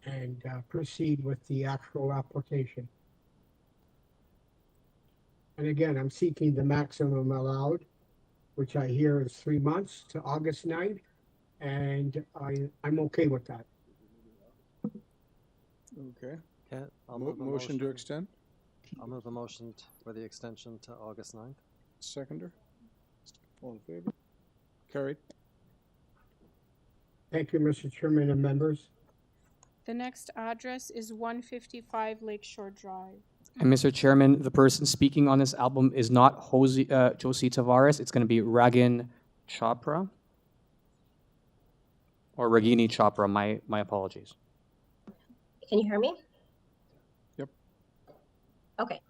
S5: and proceed with the actual application. And again, I'm seeking the maximum allowed, which I hear is 3 months to August 9th, and I'm okay with that.
S1: Okay.
S2: Okay, I'll move a
S1: Motion to extend?
S2: I'll move a motion for the extension to August 9th.
S1: Seconder? All in favor? Carried.
S5: Thank you, Mr. Chairman and members.
S4: The next address is 155 Lakeshore Drive.
S7: And Mr. Chairman, the person speaking on this album is not Josie Tavares. It's going to be Ragin Chopra. Or Ragini Chopra. My apologies.
S8: Can you hear me?
S1: Yep.
S8: Okay.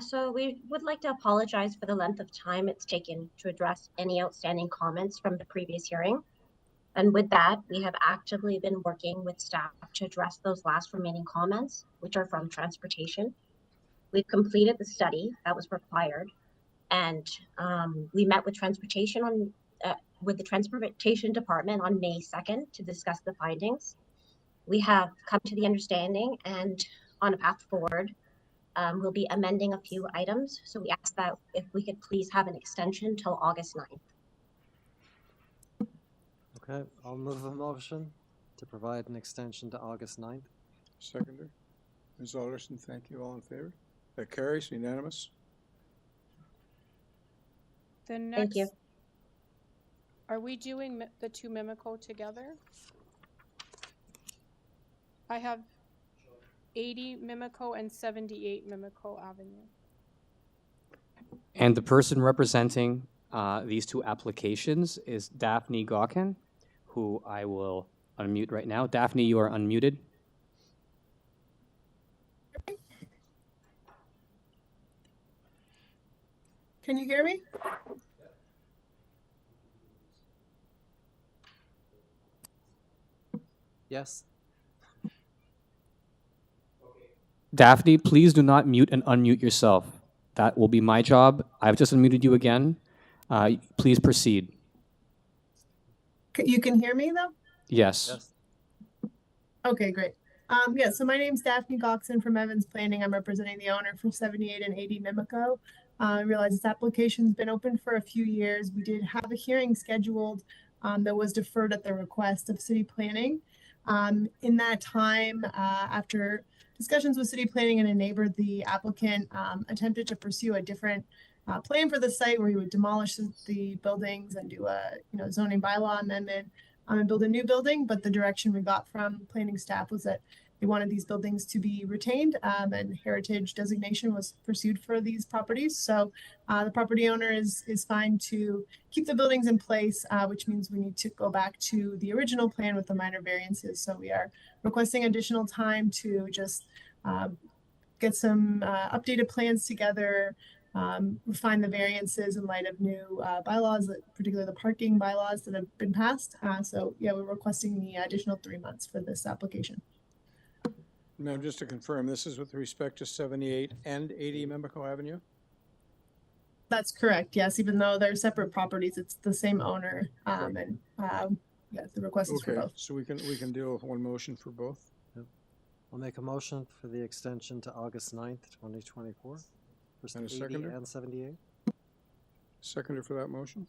S8: So we would like to apologize for the length of time it's taken to address any outstanding comments from the previous hearing. And with that, we have actively been working with staff to address those last remaining comments, which are from transportation. We've completed the study that was required, and we met with with the transportation department on May 2nd to discuss the findings. We have come to the understanding, and on a path forward, we'll be amending a few items. So we ask that if we could please have an extension till August 9th.
S2: Okay, I'll move a motion to provide an extension to August 9th.
S1: Seconder? Ms. Alderson, thank you. All in favor? That carries, unanimous.
S4: The next,
S8: Thank you.
S4: Are we doing the two Mimico together? I have 80 Mimico and 78 Mimico Avenue.
S7: And the person representing these two applications is Daphne Gawkin, who I will unmute right now. Daphne, you are unmuted.
S9: Can you hear me?
S2: Yes.
S7: Daphne, please do not mute and unmute yourself. That will be my job. I've just unmuted you again. Please proceed.
S9: You can hear me though?
S7: Yes.
S9: Okay, great. Yeah, so my name's Daphne Goxon from Evans Planning. I'm representing the owner for 78 and 80 Mimico. I realize this application's been open for a few years. We did have a hearing scheduled that was deferred at the request of city planning. In that time, after discussions with city planning and a neighbor, the applicant attempted to pursue a different plan for the site where he would demolish the buildings and do a zoning bylaw amendment and build a new building. But the direction we got from planning staff was that they wanted these buildings to be retained, and heritage designation was pursued for these properties. So the property owner is fine to keep the buildings in place, which means we need to go back to the original plan with the minor variances. So we are requesting additional time to just get some updated plans together, refine the variances in light of new bylaws, particularly the parking bylaws that have been passed. So yeah, we're requesting the additional 3 months for this application.
S1: Now, just to confirm, this is with respect to 78 and 80 Mimico Avenue?
S9: That's correct. Yes, even though they're separate properties, it's the same owner. And yeah, the request is for
S1: Okay,
S9: both.
S1: so we can deal with one motion for both?
S2: I'll make a motion for the extension to August 9th, 2024. For
S1: And a
S2: 80
S1: seconder?
S2: and 78.
S1: Seconder for that motion?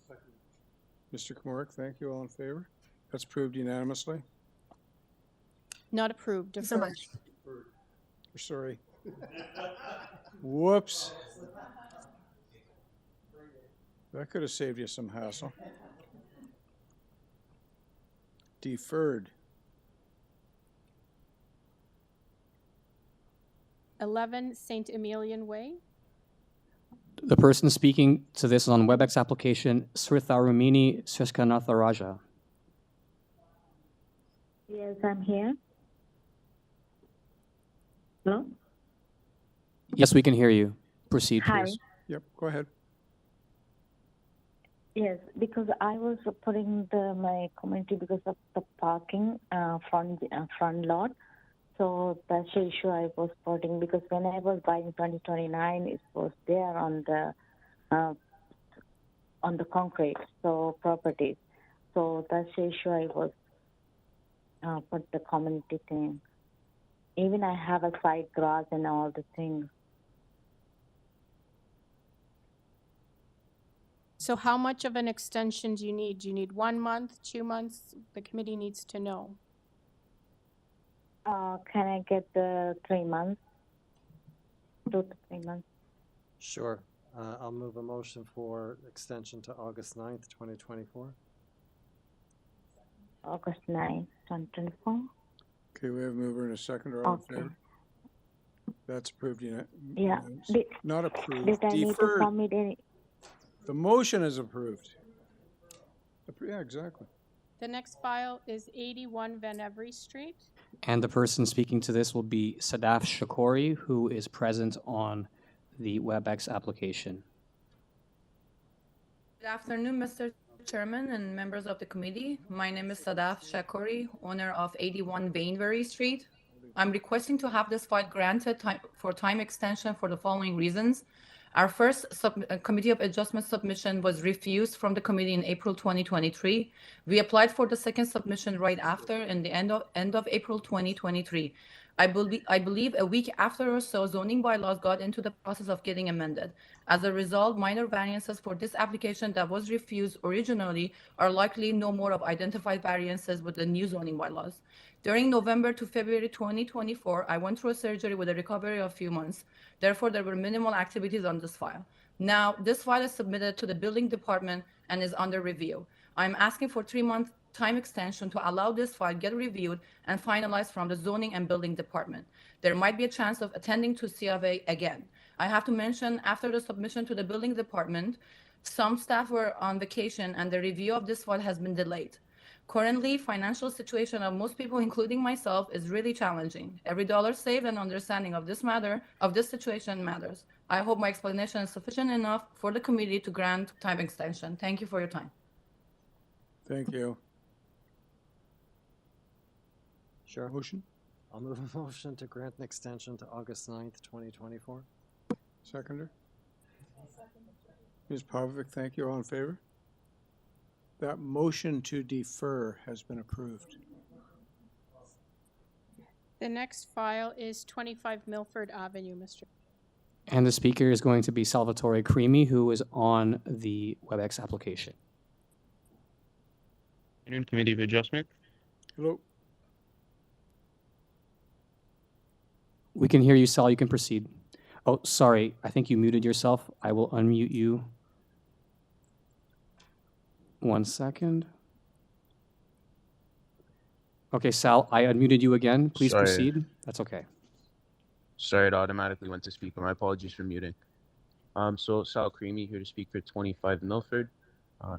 S1: Mr. Kamoric, thank you. All in favor? That's approved unanimously.
S4: Not approved,
S9: Thank you so
S4: deferred.
S9: much.
S1: Sorry. Whoops. That could have saved you some hassle. Deferred.
S4: 11 St. Emilion Way.
S7: The person speaking to this on WebEx application, Sritharumini Sriskanatha.
S19: Yes, I'm here. Hello?
S7: Yes, we can hear you. Proceed,
S19: Hi.
S7: please.
S1: Yep, go ahead.
S19: Yes, because I was putting my commentary because of the parking front lot. So that's the issue I was putting, because when I was buying 2029, it was there on the concrete, so property. So that's the issue I was put the community thing. Even I have a side grass and all the things.
S4: So how much of an extension do you need? Do you need 1 month, 2 months? The committee needs to know.
S19: Can I get the 3 months? 2 to 3 months.
S2: Sure. I'll move a motion for extension to August 9th, 2024.
S19: August 9th, 2024.
S1: Okay, we have a mover and a seconder. All in
S19: Okay.
S1: favor? That's approved.
S19: Yeah.
S1: Not approved.
S19: Did I need to
S1: Deferred.
S19: submit any?
S1: The motion is approved. Yeah, exactly.
S4: The next file is 81 Van Every Street.
S7: And the person speaking to this will be Sadaf Shakori, who is present on the WebEx application.
S10: Good afternoon, Mr. Chairman and members of the committee. My name is Sadaf Shakori, owner of 81 Bainbury Street. I'm requesting to have this file granted time extension for the following reasons. Our first Committee of Adjustment submission was refused from the committee in April 2023. We applied for the second submission right after in the end of April 2023. I believe a week after or so, zoning bylaws got into the process of getting amended. As a result, minor variances for this application that was refused originally are likely no more of identified variances with the new zoning bylaws. During November to February 2024, I went through a surgery with a recovery of a few months. Therefore, there were minimal activities on this file. Now, this file is submitted to the building department and is under review. I'm asking for 3-month time extension to allow this file get reviewed and finalized from the zoning and building department. There might be a chance of attending to CFA again. I have to mention, after the submission to the building department, some staff were on vacation and the review of this file has been delayed. Currently, financial situation of most people, including myself, is really challenging. Every dollar saved and understanding of this situation matters. I hope my explanation is sufficient enough for the committee to grant time extension. Thank you for your time.
S1: Thank you.
S2: Sure.
S1: Motion?
S2: I'll move a motion to grant an extension to August 9th, 2024.
S1: Seconder? Ms. Pavlovic, thank you. All in favor? That motion to defer has been approved.
S4: The next file is 25 Milford Avenue, Mr.
S7: And the speaker is going to be Salvatore Cremi, who is on the WebEx application.
S18: Afternoon, Committee of Adjustment.
S1: Hello.
S7: We can hear you, Sal. You can proceed. Oh, sorry. I think you muted yourself. I will unmute you. 1 second. Okay, Sal, I unmuted you again. Please
S18: Sorry.
S7: proceed. That's okay.
S18: Sorry, it automatically went to speaker. My apologies for muting. So Sal Creamy here to speak for 25 Milford,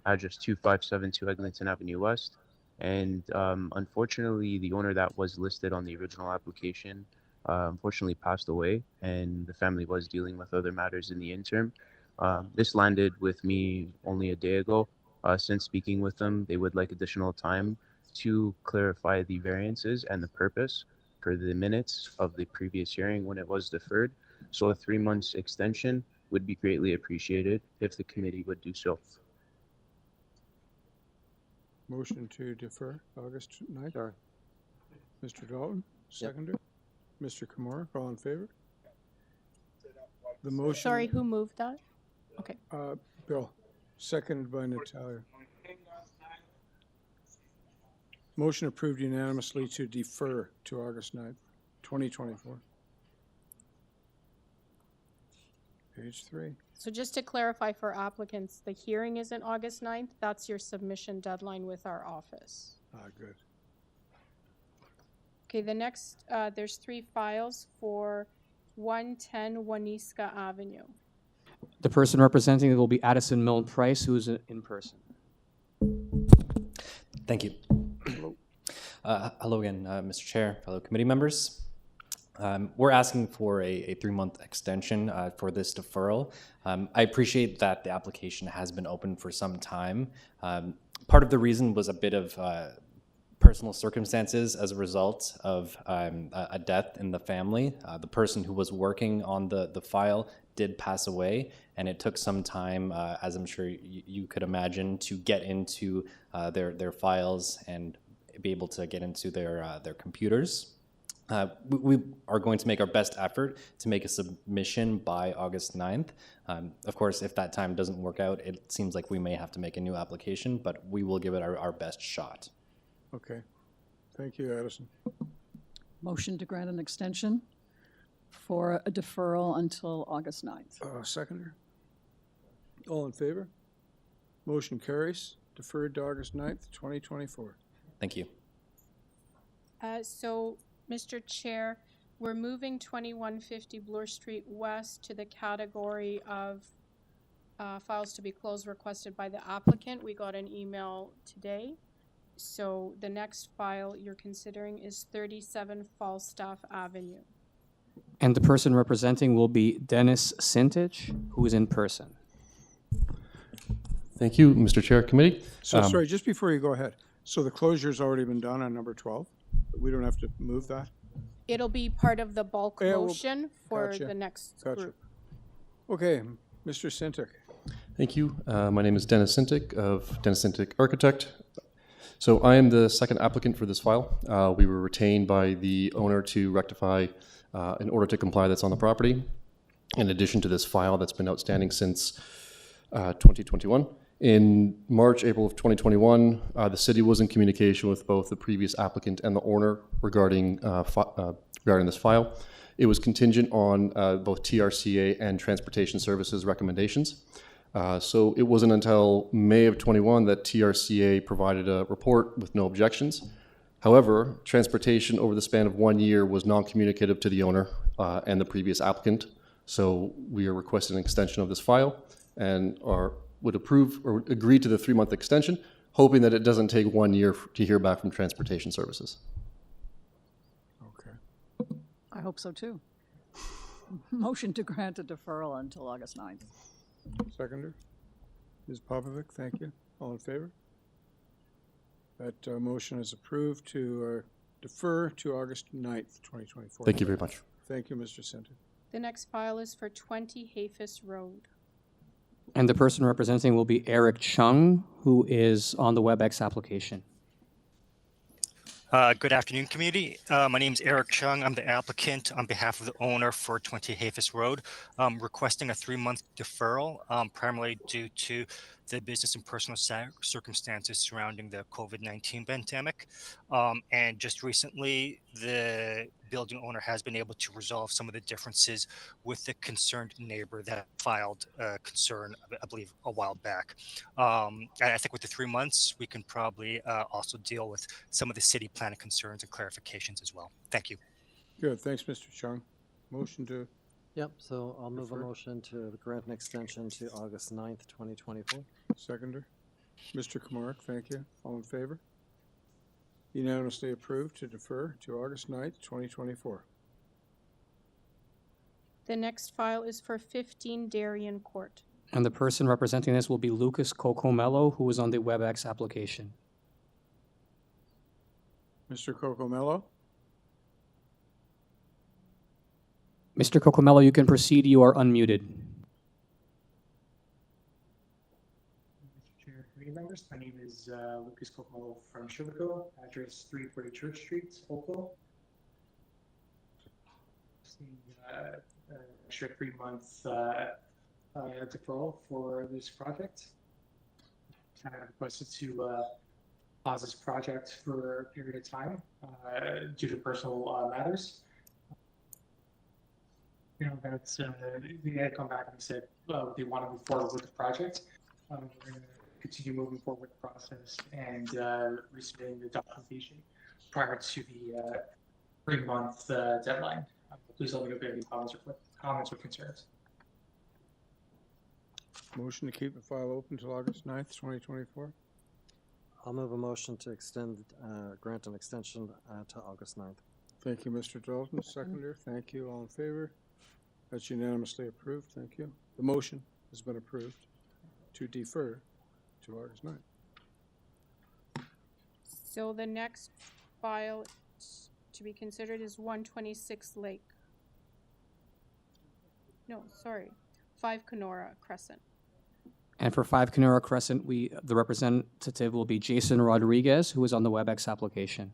S18: address 2572 Eglinton Avenue West. And unfortunately, the owner that was listed on the original application unfortunately passed away, and the family was dealing with other matters in the interim. This landed with me only a day ago. Since speaking with them, they would like additional time to clarify the variances and the purpose for the minutes of the previous hearing when it was deferred. So a 3 months extension would be greatly appreciated if the committee would do so.
S1: Motion to defer August 9th.
S2: Sure.
S1: Mr. Dalton, seconder. Mr. Kamara, all in favor? The motion.
S4: Sorry, who moved that? Okay.
S1: Bill, seconded by Natalia. Motion approved unanimously to defer to August 9th, 2024. Page 3.
S4: So just to clarify for applicants, the hearing isn't August 9th. That's your submission deadline with our office.
S1: Good.
S4: Okay, the next, there's 3 files for 110 Waniska Avenue.
S7: The person representing it will be Addison Milne Price, who is in person.
S11: Thank you. Hello again, Mr. Chair, fellow committee members. We're asking for a 3-month extension for this deferral. I appreciate that the application has been open for some time. Part of the reason was a bit of personal circumstances as a result of a death in the family. The person who was working on the file did pass away, and it took some time, as I'm sure you could imagine, to get into their files and be able to get into their computers. We are going to make our best effort to make a submission by August 9th. Of course, if that time doesn't work out, it seems like we may have to make a new application, but we will give it our best shot.
S1: Okay. Thank you, Addison.
S3: Motion to grant an extension for a deferral until August 9th.
S1: Seconder? All in favor? Motion carries. Deferred to August 9th, 2024.
S11: Thank you.
S4: So, Mr. Chair, we're moving 2150 Bloor Street West to the category of files to be closed requested by the applicant. We got an email today. So the next file you're considering is 37 Falstaff Avenue.
S7: And the person representing will be Dennis Sintich, who is in person.
S12: Thank you, Mr. Chair, Committee.
S1: So, sorry, just before you go ahead. So the closure's already been done on number 12? We don't have to move that?
S4: It'll be part of the bulk
S1: Yeah, well,
S4: motion for
S1: gotcha,
S4: the next
S1: gotcha.
S4: group.
S1: Okay, Mr. Sintic.
S12: Thank you. My name is Dennis Sintic of Dennis Sintic Architect. So I am the second applicant for this file. We were retained by the owner to rectify an order to comply that's on the property, in addition to this file that's been outstanding since 2021. In March, April of 2021, the city was in communication with both the previous applicant and the owner regarding this file. It was contingent on both TRCA and Transportation Services recommendations. So it wasn't until May of 21 that TRCA provided a report with no objections. However, Transportation over the span of 1 year was non-communicative to the owner and the previous applicant. So we are requesting an extension of this file and would approve or agree to the 3-month extension, hoping that it doesn't take 1 year to hear back from Transportation Services.
S1: Okay.
S3: I hope so too. Motion to grant a deferral until August 9th.
S1: Seconder? Ms. Popovic, thank you. All in favor? That motion is approved to defer to August 9th, 2024.
S12: Thank you very much.
S1: Thank you, Mr. Sintic.
S4: The next file is for 20 Hafis Road.
S7: And the person representing will be Eric Chung, who is on the WebEx application.
S14: Good afternoon, community. My name is Eric Chung. I'm the applicant on behalf of the owner for 20 Hafis Road, requesting a 3-month deferral, primarily due to the business and personal circumstances surrounding the COVID-19 pandemic. And just recently, the building owner has been able to resolve some of the differences with the concerned neighbor that filed a concern, I believe, a while back. I think with the 3 months, we can probably also deal with some of the city planning concerns and clarifications as well. Thank you.
S1: Good. Thanks, Mr. Chung. Motion to...
S2: Yep, so I'll move a
S1: Defer.
S2: motion to grant an extension to August 9th, 2024.
S1: Seconder? Mr. Kamark, thank you. All in favor? Unanimously approved to defer to August 9th, 2024.
S4: The next file is for 15 Darien Court.
S7: And the person representing this will be Lucas Cocomello, who is on the WebEx application.
S1: Mr. Cocomello?
S7: Mr. Cocomello, you can proceed. You are unmuted.
S23: Mr. Chair, committee members, my name is Lucas Cocomello from Etobicoke, address 340 Church Street, Oakville. Extra 3-month deferral for this project. I requested to pause this project for a period of time due to personal matters. You know, that's they had come back and said they want to move forward with the project. We're going to continue moving forward with the process and resubmitting the documentation prior to the 3-month deadline. Please let me know if you have any comments or concerns.
S1: Motion to keep the file open until August 9th, 2024.
S2: I'll move a motion to grant an extension to August 9th.
S1: Thank you, Mr. Dalton. Seconder, thank you. All in favor? That's unanimously approved. Thank you. The motion has been approved to defer to August 9th.
S4: So the next file to be considered is 126 Lake. No, sorry, 5 Kenora Crescent.
S7: And for 5 Kenora Crescent, the representative will be Jason Rodriguez, who is on the WebEx application.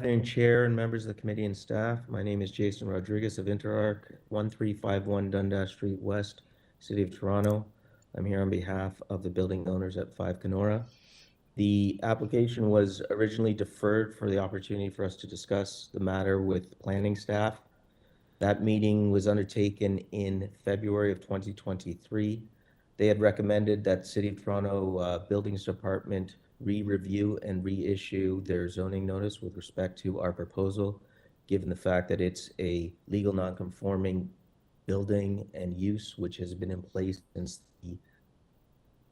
S13: afternoon, Chair and members of the committee and staff. My name is Jason Rodriguez of InterArc, 1351 Dundas Street West, City of Toronto. I'm here on behalf of the building owners at 5 Kenora. The application was originally deferred for the opportunity for us to discuss the matter with planning staff. That meeting was undertaken in February of 2023. They had recommended that City of Toronto Buildings Department re-review and reissue their zoning notice with respect to our proposal, given the fact that it's a legal non-conforming building and use which has been in place since the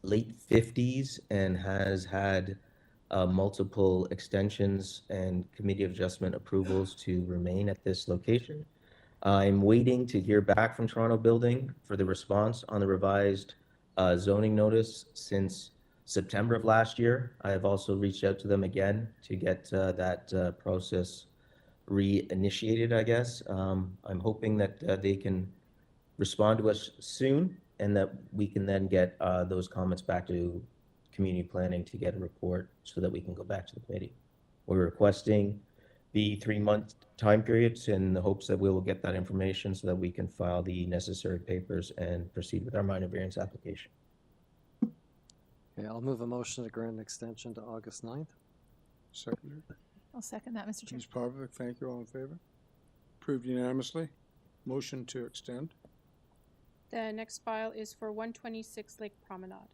S13: late 50s and has had multiple extensions and committee of adjustment approvals to remain at this location. I'm waiting to hear back from Toronto Building for the response on the revised zoning notice since September of last year. I have also reached out to them again to get that process reinitiated, I guess. I'm hoping that they can respond to us soon and that we can then get those comments back to community planning to get a report so that we can go back to the committee. We're requesting the 3-month time periods in the hopes that we will get that information so that we can file the necessary papers and proceed with our minor variance application.
S2: Okay, I'll move a motion to grant an extension to August 9th.
S1: Seconder.
S15: I'll second that, Mr. Chair.
S1: Ms. Pavlik, thank you. All in favor? Approved unanimously. Motion to extend.
S4: The next file is for 126 Lake Promenade.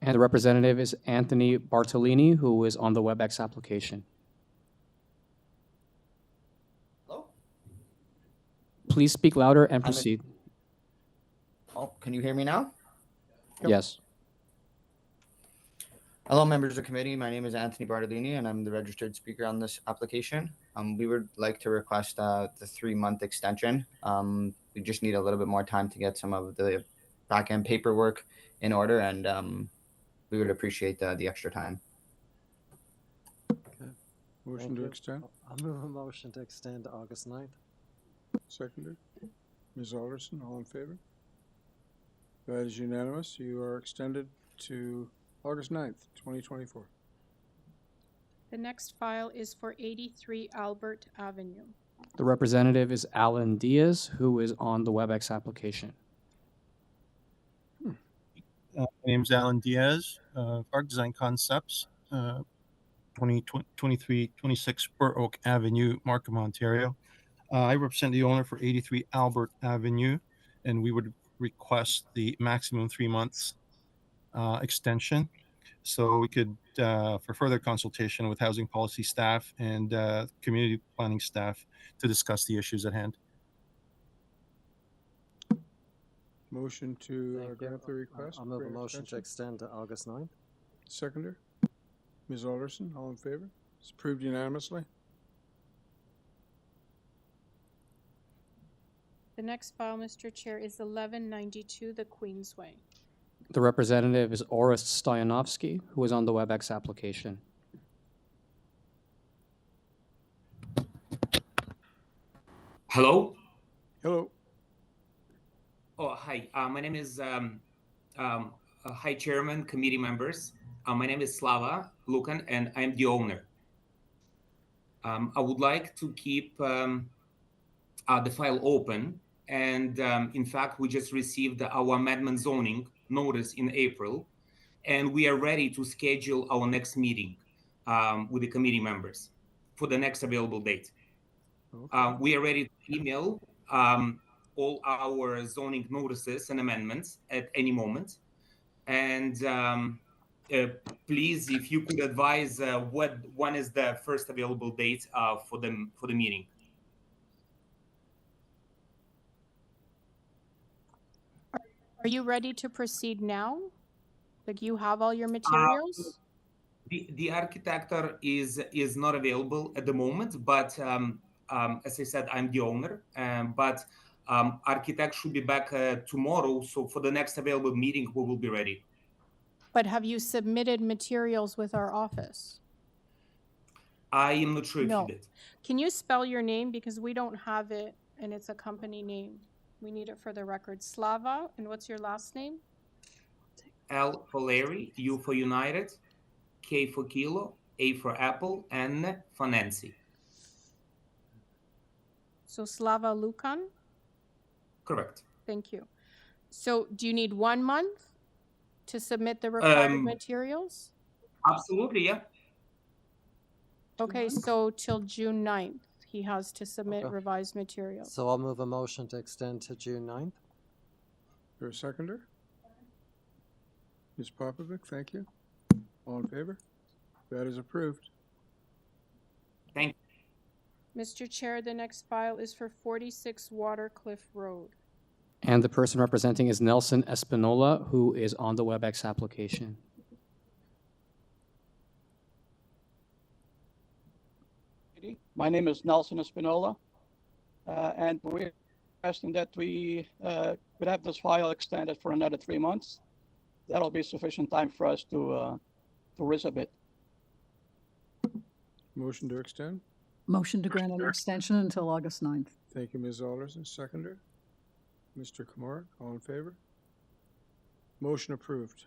S7: And the representative is Anthony Bartolini, who is on the WebEx application.
S16: Hello?
S7: Please speak louder and proceed.
S16: Oh, can you hear me now?
S7: Yes.
S16: Hello, members of the committee. My name is Anthony Bartolini, and I'm the registered speaker on this application. We would like to request the 3-month extension. We just need a little bit more time to get some of the back-end paperwork in order, and we would appreciate the extra time.
S2: Okay.
S1: Motion
S2: Thank
S1: to
S2: you.
S1: extend.
S2: I'll move a motion to extend to August 9th.
S1: Seconder. Ms. Alderson, all in favor? That is unanimous. You are extended to August 9th, 2024.
S4: The next file is for 83 Albert Avenue.
S7: The representative is Alan Diaz, who is on the WebEx application.
S24: My name is Alan Diaz, Arc Design Concepts, 2326 Spur Oak Avenue, Markham, Ontario. I represent the owner for 83 Albert Avenue, and we would request the maximum 3 months extension, so we could, for further consultation with housing policy staff and community planning staff to discuss the issues at hand.
S1: Motion to grant the request.
S2: I'll move
S1: for
S2: a
S1: an
S2: motion to
S1: extension.
S2: extend to August 9th.
S1: Seconder. Ms. Alderson, all in favor? It's approved unanimously.
S4: The next file, Mr. Chair, is 1192 The Queensway.
S7: The representative is Orest Stoyanovsky, who is on the WebEx application.
S25: Hello?
S1: Hello.
S25: Oh, hi. My name is, hi, Chairman, committee members. My name is Slava Lukan, and I'm the owner. I would like to keep the file open. And in fact, we just received our amendment zoning notice in April, and we are ready to schedule our next meeting with the committee members for the next available date. Okay. We are ready to email all our zoning notices and amendments at any moment. And please, if you could advise when is the first available date for the meeting.
S4: Are you ready to proceed now? Like, you have all your materials?
S25: The architect is not available at the moment, but as I said, I'm the owner. But architect should be back tomorrow, so for the next available meeting, we will be ready.
S4: But have you submitted materials with our office?
S25: I am not sure if you did.
S4: Can you spell your name, because we don't have it and it's a company name? We need it for the record. Slava, and what's your last name?
S25: L for Larry, U for United, K for Kilo, A for Apple, N for Nancy.
S4: So Slava Lukan?
S25: Correct.
S4: Thank you. So do you need 1 month to submit the required materials?
S25: Absolutely, yeah.
S4: Okay, so till June 9th, he has to submit
S2: Okay.
S4: revised materials.
S2: So I'll move a motion to extend to June 9th.
S1: For a seconder? Ms. Popovic, thank you. All in favor? That is approved.
S25: Thank you.
S4: Mr. Chair, the next file is for 46 Watercliff Road.
S7: And the person representing is Nelson Espinola, who is on the WebEx application.
S6: My name is Nelson Espinola, and we're requesting that we could have this file extended for another 3 months. That'll be sufficient time for us to resubmit.
S1: Motion to extend?
S3: Motion to grant an extension until August 9th.
S1: Thank you, Ms. Alderson. Seconder? Mr. Kamara, all in favor? Motion approved.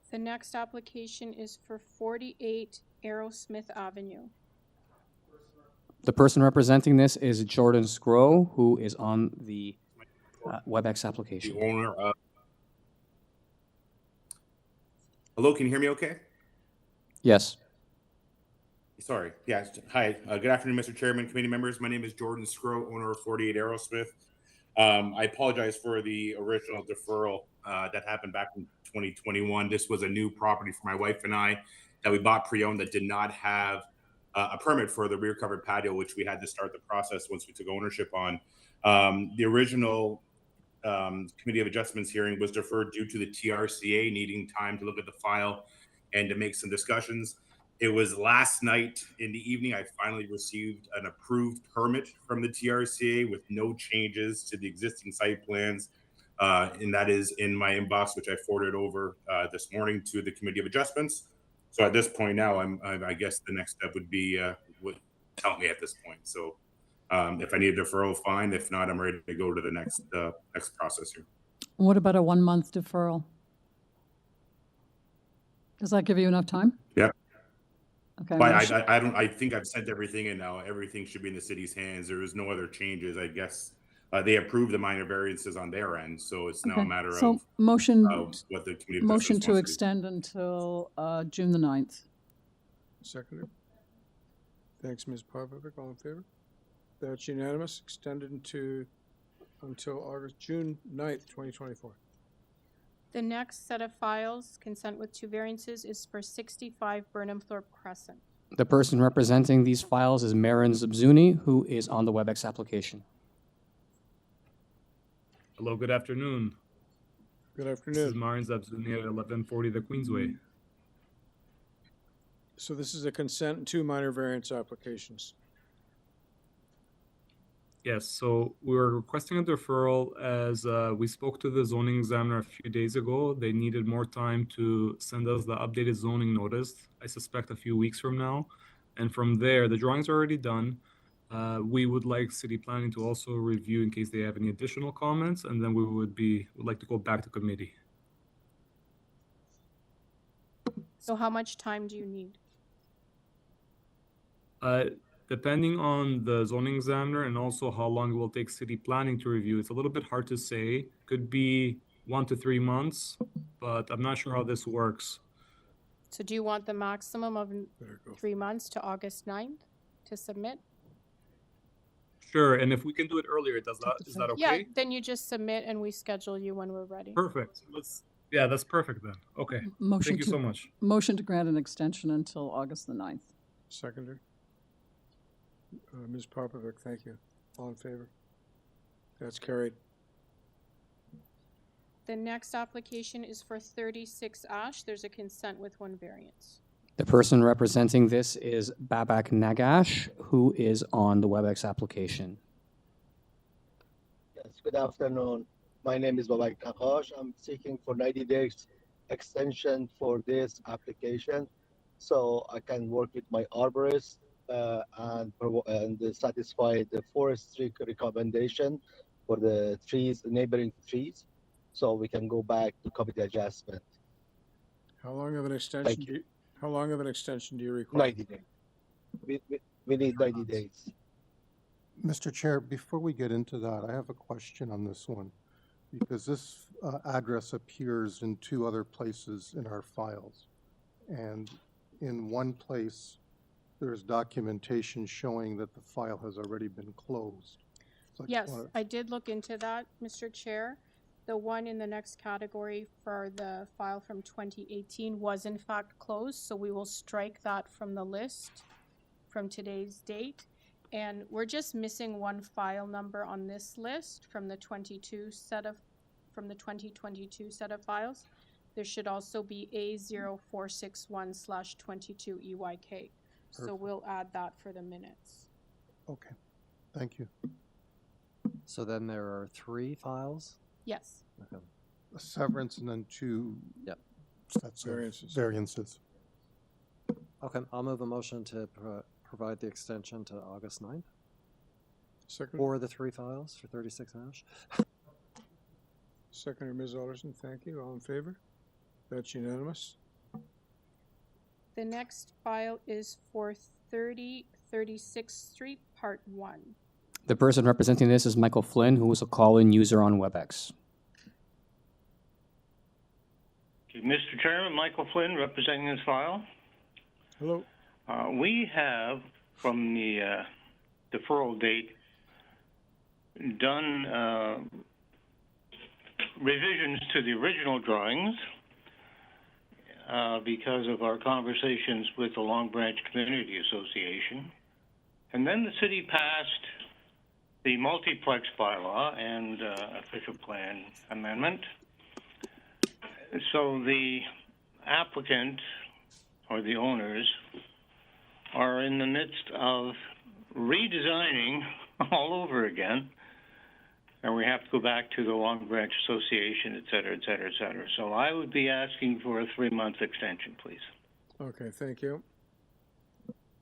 S4: The next application is for 48 Aerosmith Avenue.
S7: The person representing this is Jordan Scrow, who is on the WebEx application.
S15: The owner of... Hello, can you hear me okay?
S7: Yes.
S15: Sorry. Yes. Hi. Good afternoon, Mr. Chairman, committee members. My name is Jordan Scrow, owner of 48 Aerosmith. I apologize for the original deferral that happened back in 2021. This was a new property for my wife and I that we bought pre-owned that did not have a permit for the rear covered patio, which we had to start the process once we took ownership on. The original Committee of Adjustments hearing was deferred due to the TRCA needing time to look at the file and to make some discussions. It was last night in the evening, I finally received an approved permit from the TRCA with no changes to the existing site plans. And that is in my inbox, which I forwarded over this morning to the Committee of Adjustments. So at this point now, I guess the next step would be would help me at this point. So if I need a deferral, fine. If not, I'm ready to go to the next process here.
S3: What about a 1 month deferral? Does that give you enough time?
S15: Yeah.
S3: Okay.
S15: But I think I've sent everything in now. Everything should be in the city's hands. There is no other changes. I guess they approved the minor variances on their end, so it's now a matter of
S3: motion
S15: what the community
S3: motion to
S15: wants
S3: extend until June the 9th.
S1: Seconder? Thanks, Ms. Popovic. All in favor? That's unanimous. Extended until June 9th, 2024.
S4: The next set of files, consent with 2 variances, is for 65 Burnhamthorpe Crescent.
S7: The person representing these files is Marin Zabzuni, who is on the WebEx application.
S17: Hello, good afternoon.
S1: Good afternoon.
S17: This is Marin Zabzuni at 1140 the Queensway.
S1: So this is a consent and 2 minor variance applications.
S17: Yes, so we were requesting a deferral as we spoke to the zoning examiner a few days ago. They needed more time to send us the updated zoning notice, I suspect a few weeks from now. And from there, the drawings are already done. We would like city planning to also review in case they have any additional comments, and then we would like to go back to committee.
S4: So how much time do you need?
S17: Depending on the zoning examiner and also how long it will take city planning to review, it's a little bit hard to say. Could be 1 to 3 months, but I'm not sure how this works.
S4: So do you want the maximum of 3 months to August 9th to submit?
S17: Sure, and if we can do it earlier, is that okay?
S4: Yeah, then you just submit and we schedule you when we're ready.
S17: Perfect. Yeah, that's perfect then. Okay. Thank you so much.
S3: Motion to grant an extension until August the 9th.
S1: Seconder? Ms. Popovic, thank you. All in favor? That's carried.
S4: The next application is for 36 Ash. There's a consent with 1 variance.
S7: The person representing this is Babak Nagash, who is on the WebEx application.
S20: Yes, good afternoon. My name is Babak Nagash. I'm seeking for 90 days extension for this application so I can work with my arborist and satisfy the forestry recommendation for the trees, neighboring trees, so we can go back to committee adjustment.
S1: How long of an extension how long of an extension do you require?
S20: 90 days. We need 90 days.
S5: Mr. Chair, before we get into that, I have a question on this one, because this address appears in two other places in our files. And in one place, there's documentation showing that the file has already been closed. So
S4: Yes, I did look into that, Mr. Chair. The one in the next category for the file from 2018 was in fact closed, so we will strike that from the list from today's date. And we're just missing one file number on this list from the 2022 set of files. There should also be A0461/22EYK. So
S5: Perfect.
S4: we'll add that for the minutes.
S5: Okay, thank you.
S2: So then there are 3 files?
S4: Yes.
S2: Okay.
S5: A severance and then 2 sets of variances.
S2: Okay, I'll move a motion to provide the extension to August 9th.
S1: Second.
S2: For the 3 files for 36 Ash.
S1: Seconder, Ms. Alderson, thank you. All in favor? That's unanimous.
S4: The next file is for 36th Street, Part 1.
S7: The person representing this is Michael Flynn, who was a call-in user on WebEx.
S8: Mr. Chairman, Michael Flynn representing this file.
S1: Hello.
S8: We have, from the deferral date, done revisions to the original drawings because of our conversations with the Long Branch Community Association. And then the city passed the multiplex bylaw and official plan amendment. So the applicant or the owners are in the midst of redesigning all over again, and we have to go back to the Long Branch Association, et cetera, et cetera, et cetera. So I would be asking for a 3-month extension, please.
S1: Okay, thank you.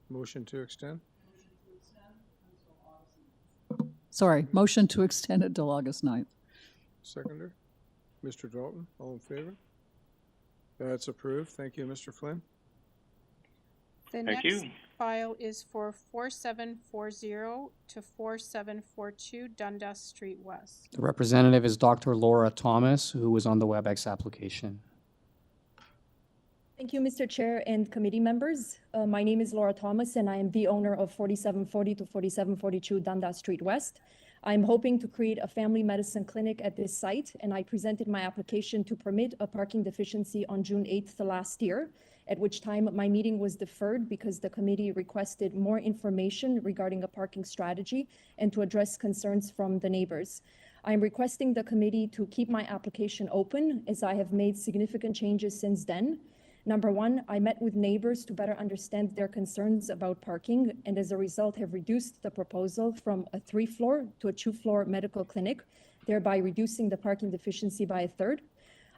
S1: Motion to extend?
S3: Sorry, motion to extend it till August 9th.
S1: Seconder, Mr. Dalton, all in favor? That's approved. Thank you, Mr. Flynn.
S4: The
S8: Thank
S4: next
S8: you.
S4: file is for 4740 to 4742 Dundas Street West.
S7: The representative is Dr. Laura Thomas, who was on the WebEx application.
S9: Thank you, Mr. Chair and committee members. My name is Laura Thomas, and I am the owner of 4740 to 4742 Dundas Street West. I'm hoping to create a family medicine clinic at this site, and I presented my application to permit a parking deficiency on June 8th last year, at which time my meeting was deferred because the committee requested more information regarding a parking strategy and to address concerns from the neighbors. I'm requesting the committee to keep my application open as I have made significant changes since then. Number 1, I met with neighbors to better understand their concerns about parking, and as a result have reduced the proposal from a 3-floor to a 2-floor medical clinic, thereby reducing the parking deficiency by 1/3.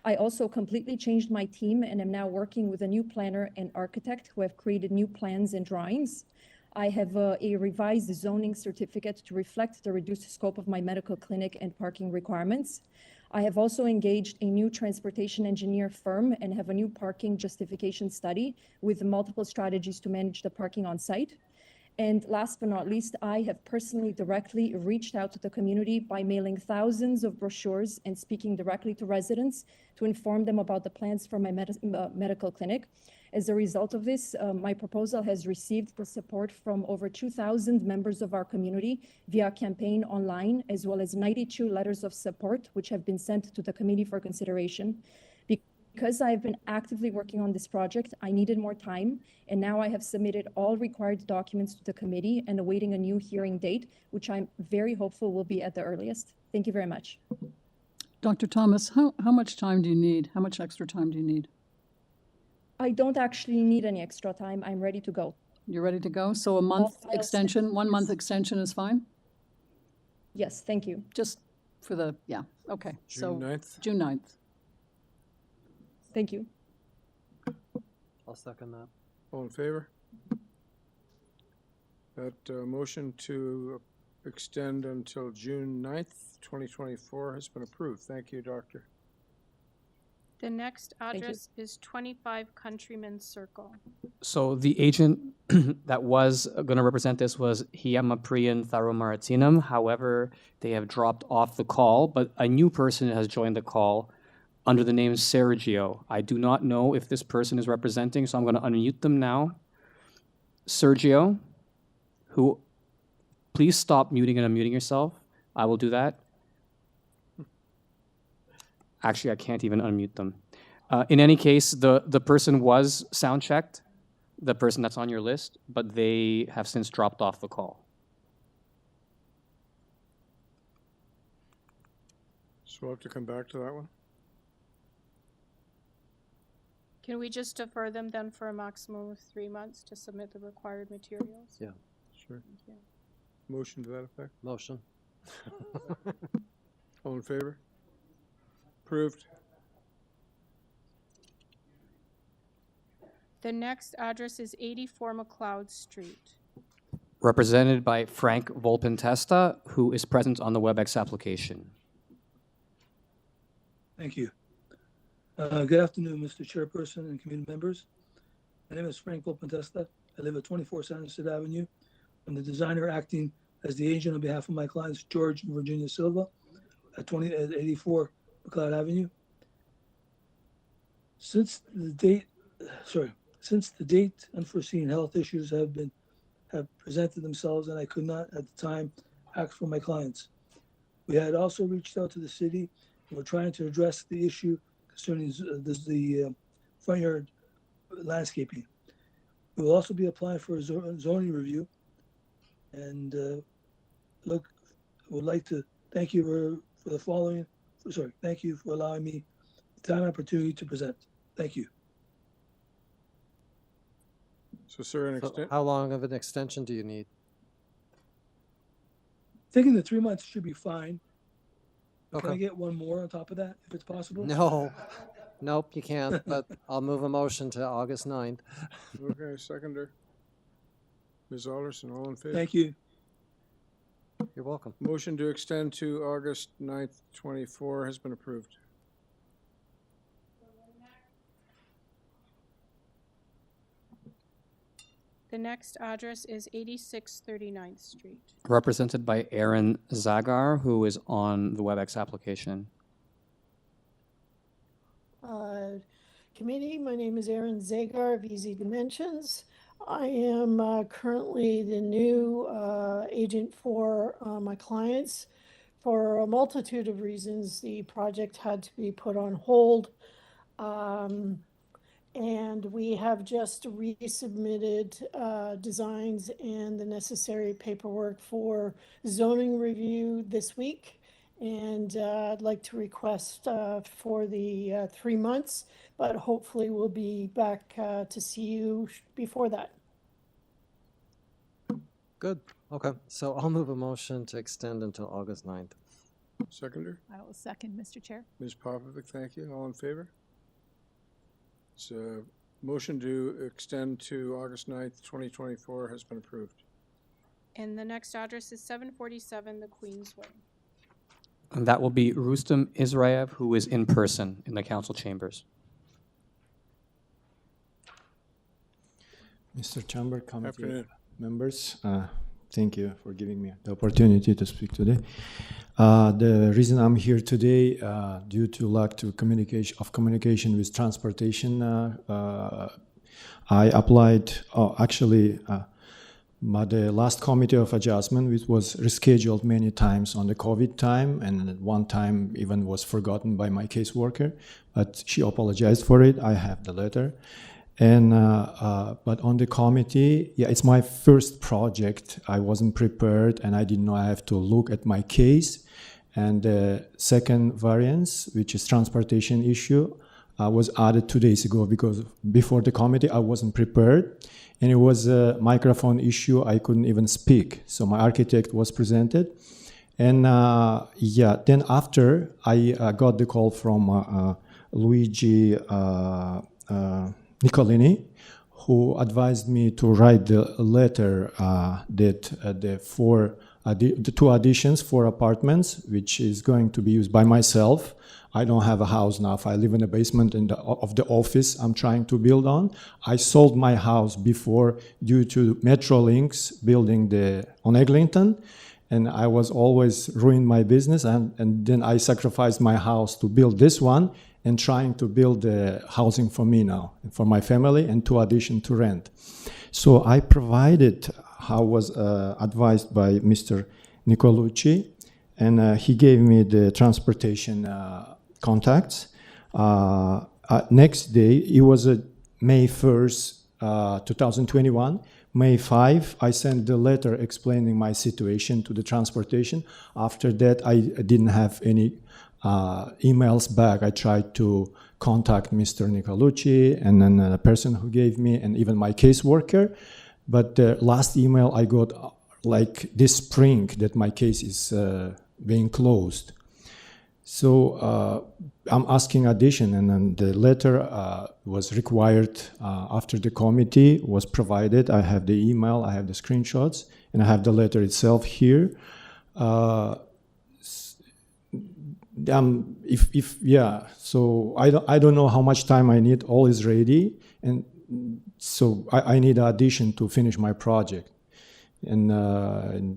S9: I also completely changed my team and am now working with a new planner and architect who have created new plans and drawings. I have a revised zoning certificate to reflect the reduced scope of my medical clinic and parking requirements. I have also engaged a new transportation engineer firm and have a new parking justification study with multiple strategies to manage the parking on site. And last but not least, I have personally directly reached out to the community by mailing thousands of brochures and speaking directly to residents to inform them about the plans for my medical clinic. As a result of this, my proposal has received the support from over 2,000 members of our community via campaign online, as well as 92 letters of support, which have been sent to the committee for consideration. Because I've been actively working on this project, I needed more time, and now I have submitted all required documents to the committee and awaiting a new hearing date, which I'm very hopeful will be at the earliest. Thank you very much.
S3: Dr. Thomas, how much time do you need? How much extra time do you need?
S9: I don't actually need any extra time. I'm ready to go.
S3: You're ready to go? So a month extension, 1 month extension is fine?
S9: Yes, thank you.
S3: Just for the, yeah, okay. So
S1: June 9th?
S3: June 9th.
S9: Thank you.
S2: I'll second that.
S1: All in favor? That motion to extend until June 9th, 2024 has been approved. Thank you, Doctor.
S4: The next
S3: you.
S4: address is 25 Countryman Circle.
S7: So the agent that was going to represent this was Hiamaprian Tharomaratinam. However, they have dropped off the call, but a new person has joined the call under the name Sergio. I do not know if this person is representing, so I'm going to unmute them now. Sergio, please stop muting and unmuting yourself. I will do that. Actually, I can't even unmute them. In any case, the person was sound checked, the person that's on your list, but they have since dropped off the call.
S1: So we'll have to come back to that one.
S4: Can we just defer them then for a maximum of 3 months to submit the required materials?
S2: Yeah.
S1: Sure.
S4: Thank you.
S1: Motion to that effect.
S2: Motion.
S1: All in favor? Approved.
S4: The next address is 84 McLeod Street.
S7: Represented by Frank Volpentesta, who is present on the WebEx application.
S10: Thank you. Good afternoon, Mr. Chairperson and committee members. My name is Frank Volpentesta. I live at 24 Sanderson Avenue. I'm the designer acting as the agent on behalf of my clients, George and Virginia Silva, at 84 McLeod Avenue. Since the date, unforeseen health issues have presented themselves, and I could not at the time act for my clients. We had also reached out to the city, and we're trying to address the issue concerning the front yard landscaping. We will also be applying for a zoning review, and would like to thank you for the following. Thank you for allowing me the time and opportunity to present. Thank you.
S1: So, sir,
S2: How long of an extension do you need?
S10: Thinking the 3 months should be fine.
S2: Okay.
S10: Can I get one more on top of that, if it's possible?
S2: No. Nope, you can't, but I'll move a motion to August 9th.
S1: Okay, seconder. Ms. Alderson, all in favor?
S10: Thank you.
S2: You're welcome.
S1: Motion to extend to August 9th, 24 has been approved.
S4: The next address is 86 39th Street.
S7: Represented by Aaron Zagar, who is on the WebEx application.
S18: Committee, my name is Aaron Zagar of Easy Dimensions. I am currently the new agent for my clients. For a multitude of reasons, the project had to be put on hold. And we have just resubmitted designs and the necessary paperwork for zoning review this week. And I'd like to request for the 3 months, but hopefully we'll be back to see you before that.
S2: Good. Okay. So I'll move a motion to extend until August 9th.
S1: Seconder.
S19: I will second, Mr. Chair.
S1: Ms. Popovic, thank you. All in favor? It's a motion to extend to August 9th, 2024 has been approved.
S4: And the next address is 747 the Queensway.
S7: And that will be Rustam Israev, who is in person in the council chambers.
S21: Mr. Chamber, committee
S1: Afternoon.
S21: members, thank you for giving me the opportunity to speak today. The reason I'm here today, due to lack of communication with transportation, I applied. But the last committee of adjustment, which was rescheduled many times on the COVID time, and at one time even was forgotten by my caseworker, but she apologized for it. I have the letter. And but on the committee, yeah, it's my first project. I wasn't prepared, and I didn't know I have to look at my case. And the second variance, which is transportation issue, was added 2 days ago because before the committee I wasn't prepared, and it was a microphone issue. I couldn't even speak. So my architect was presented, and then after I got the call from Luigi Nicolini, who advised me to write the letter that the two additions, 4 apartments, which is going to be used by myself I don't have a house now. If I live in the basement of the office I'm trying to build on. I sold my house before due to Metrolinx building on Eglinton, and I was always ruined my business, and then I sacrificed my house to build this one and trying to build the housing for me now, for my family, and to addition to rent. So I provided, I was advised by Mr. Nicolucci, and he gave me the transportation contacts. Next day, it was May 1st, 2021. May 5, I sent the letter explaining my situation to the transportation. After that, I didn't have any emails back. I tried to contact Mr. Nicolucci and then the person who gave me, and even my caseworker. But the last email I got like this spring that my case is being closed. So I'm asking addition, and then the letter was required after the committee was provided. I have the email, I have the screenshots, and I have the letter itself here. So I don't know how much time I need. All is ready, and so I need addition to finish my project. And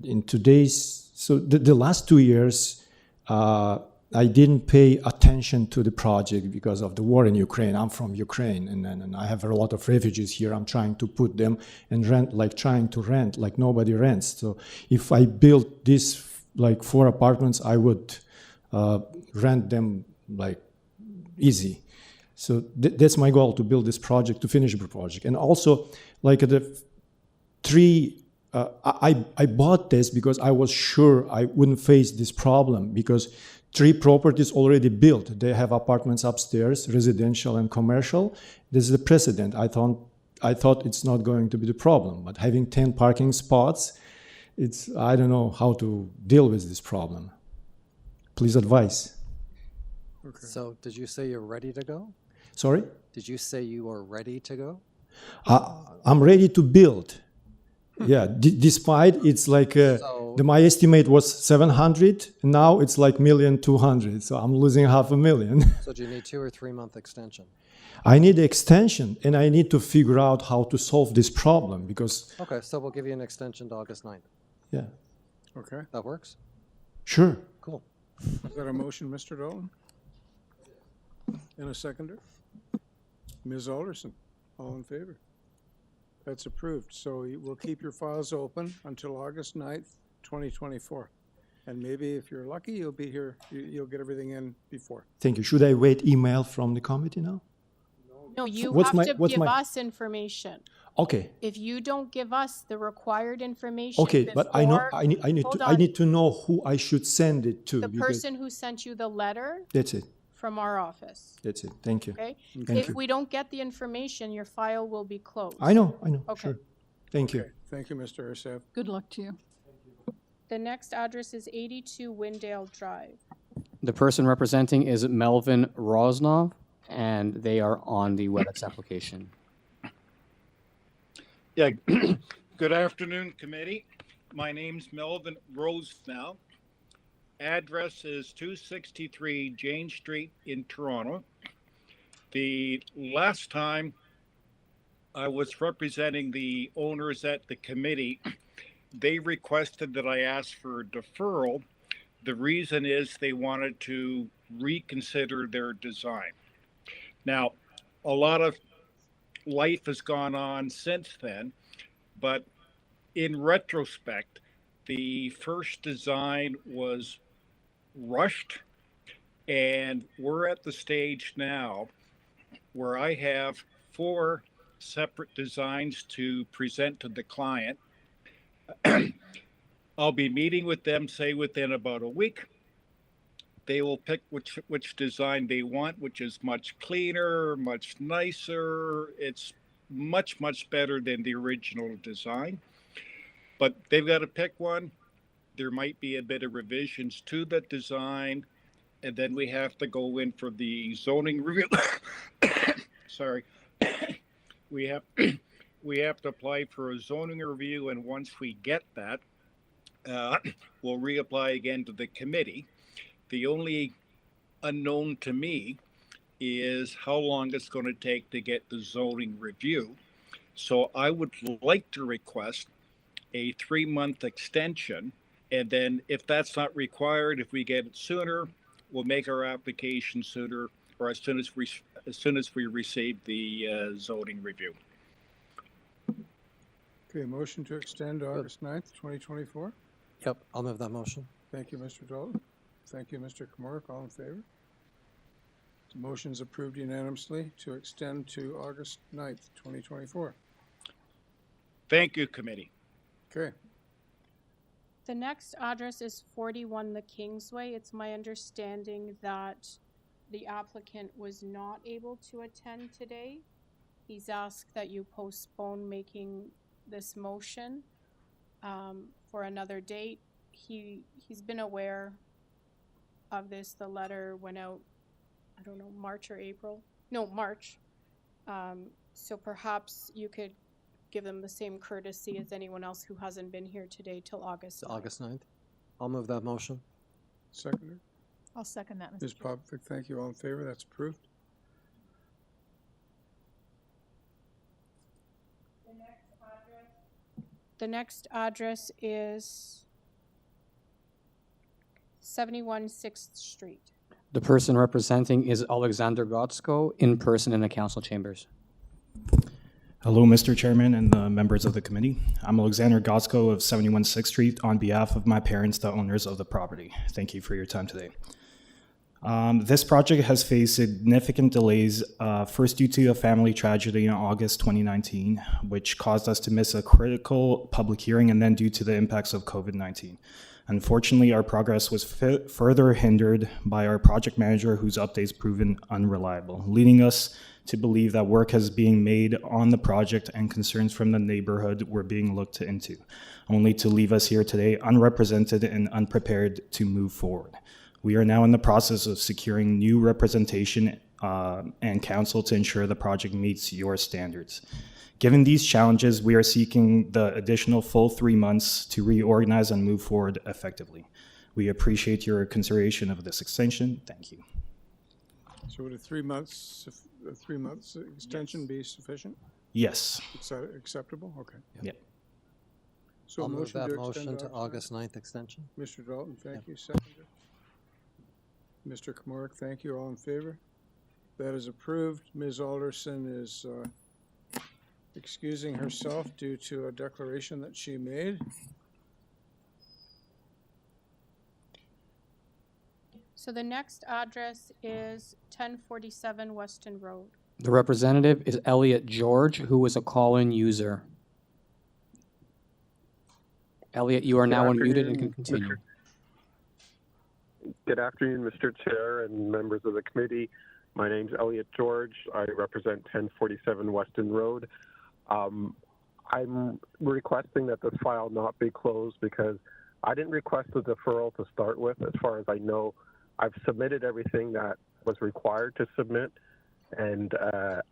S21: in today's, so the last 2 years, I didn't pay attention to the project because of the war in Ukraine. I'm from Ukraine, and I have a lot of refugees here. I'm trying to put them and trying to rent like nobody rents. So if I built this like 4 apartments, I would rent them like easy. So that's my goal, to build this project, to finish the project. And also like the 3, I bought this because I was sure I wouldn't face this problem, because 3 properties already built. They have apartments upstairs, residential and commercial. This is the precedent. I thought it's not going to be the problem, but having 10 parking spots, I don't know how to deal with this problem. Please advise.
S2: Okay. So did you say you're ready to go?
S21: Sorry?
S2: Did you say you are ready to go?
S21: I'm ready to build. Yeah, despite it's like my estimate was 700, now it's like 1,200,000, so I'm losing $500,000.
S2: So do you need 2 or 3 month extension?
S21: I need extension, and I need to figure out how to solve this problem, because...
S2: Okay, so we'll give you an extension to August 9th.
S21: Yeah.
S1: Okay.
S2: That works?
S21: Sure.
S2: Cool.
S1: Is that a motion, Mr. Dalton? And a seconder? Ms. Alderson, all in favor? That's approved. So we'll keep your files open until August 9th, 2024. And maybe if you're lucky, you'll be here, you'll get everything in before.
S21: Thank you. Should I wait email from the committee now?
S4: No, you
S21: What's
S4: have
S21: my-
S4: to
S21: what's
S4: give
S21: my-
S4: us information.
S21: Okay.
S4: If you don't give us the required information
S21: Okay, but I know
S4: before- hold
S21: I
S4: on.
S21: need to know who I should send it to.
S4: The
S21: because-
S4: person who sent you the letter
S21: That's it.
S4: from our office.
S21: That's it. Thank you.
S4: Okay?
S21: Thank
S4: If
S21: you.
S4: we don't get the information, your file will be closed.
S21: I know.
S4: Okay.
S21: Sure. Thank you.
S1: Thank you, Mr. Ursev.
S3: Good luck to you.
S4: The next address is 82 Windale Drive.
S7: The person representing is Melvin Rosnov, and they are on the WebEx application.
S11: Yeah, good afternoon, committee. My name's Melvin Rosenau. Address is 263 Jane Street in Toronto. The last time I was representing the owners at the committee, they requested that I ask for a deferral. The reason is they wanted to reconsider their design. Now, a lot of life has gone on since then, but in retrospect, the first design was rushed, and we're at the stage now where I have 4 separate designs to present to the client. I'll be meeting with them, say, within about a week. They will pick which design they want, which is much cleaner, much nicer. It's much, much better than the original design. But they've got to pick one. There might be a bit of revisions to the design, and then we have to go in for the zoning review. Sorry. We have to apply for a zoning review, and once we get that, we'll reapply again to the committee. The only unknown to me is how long it's going to take to get the zoning review. So I would like to request a 3-month extension. And then if that's not required, if we get it sooner, we'll make our application sooner or as soon as we receive the zoning review.
S1: Okay, motion to extend August 9th, 2024.
S2: Yep, I'll move that motion.
S1: Thank you, Mr. Dalton. Thank you, Mr. Kamoric. All in favor? The motion's approved unanimously to extend to August 9th, 2024.
S11: Thank you, committee.
S1: Okay.
S4: The next address is 41 the Kingsway. It's my understanding that the applicant was not able to attend today. He's asked that you postpone making this motion for another date. He's been aware of this. The letter went out, I don't know, March or April? No, March. So perhaps you could give them the same courtesy as anyone else who hasn't been here today till August 9th.
S2: August 9th. I'll move that motion.
S1: Seconder.
S12: I'll second that, Mr.
S1: Ms. Popovic, thank you. All in favor? That's approved.
S4: The next address is 71 6th Street.
S7: The person representing is Alexander Gotsko in person in the council chambers.
S14: Hello, Mr. Chairman and the members of the committee. I'm Alexander Gotsko of 71 6th Street on behalf of my parents, the owners of the property. Thank you for your time today. This project has faced significant delays, first due to a family tragedy in August 2019, which caused us to miss a critical public hearing, and then due to the impacts of COVID-19. Unfortunately, our progress was further hindered by our project manager, whose updates proven unreliable, leading us to believe that work is being made on the project and concerns from the neighborhood were being looked into, only to leave us here today unrepresented and unprepared to move forward. We are now in the process of securing new representation and counsel to ensure the project meets your standards. Given these challenges, we are seeking the additional full 3 months to reorganize and move forward effectively. We appreciate your consideration of this extension. Thank you.
S1: So would a 3 months extension be sufficient?
S14: Yes.
S1: Acceptable? Okay.
S14: Yep.
S1: So
S2: I'll move that
S1: to
S2: motion
S1: extend
S2: to August 9th extension.
S1: Mr. Dalton, thank you. Seconder. Mr. Kamoric, thank you. All in favor? That is approved. Ms. Alderson is excusing herself due to a declaration that she made.
S4: So the next address is 1047 Weston Road.
S7: The representative is Elliot George, who was a call-in user. Elliot, you are now unmuted and can continue.
S19: Good afternoon, Mr. Chair and members of the committee. My name's Elliot George. I represent 1047 Weston Road. I'm requesting that this file not be closed because I didn't request the deferral to start with. As far as I know, I've submitted everything that was required to submit, and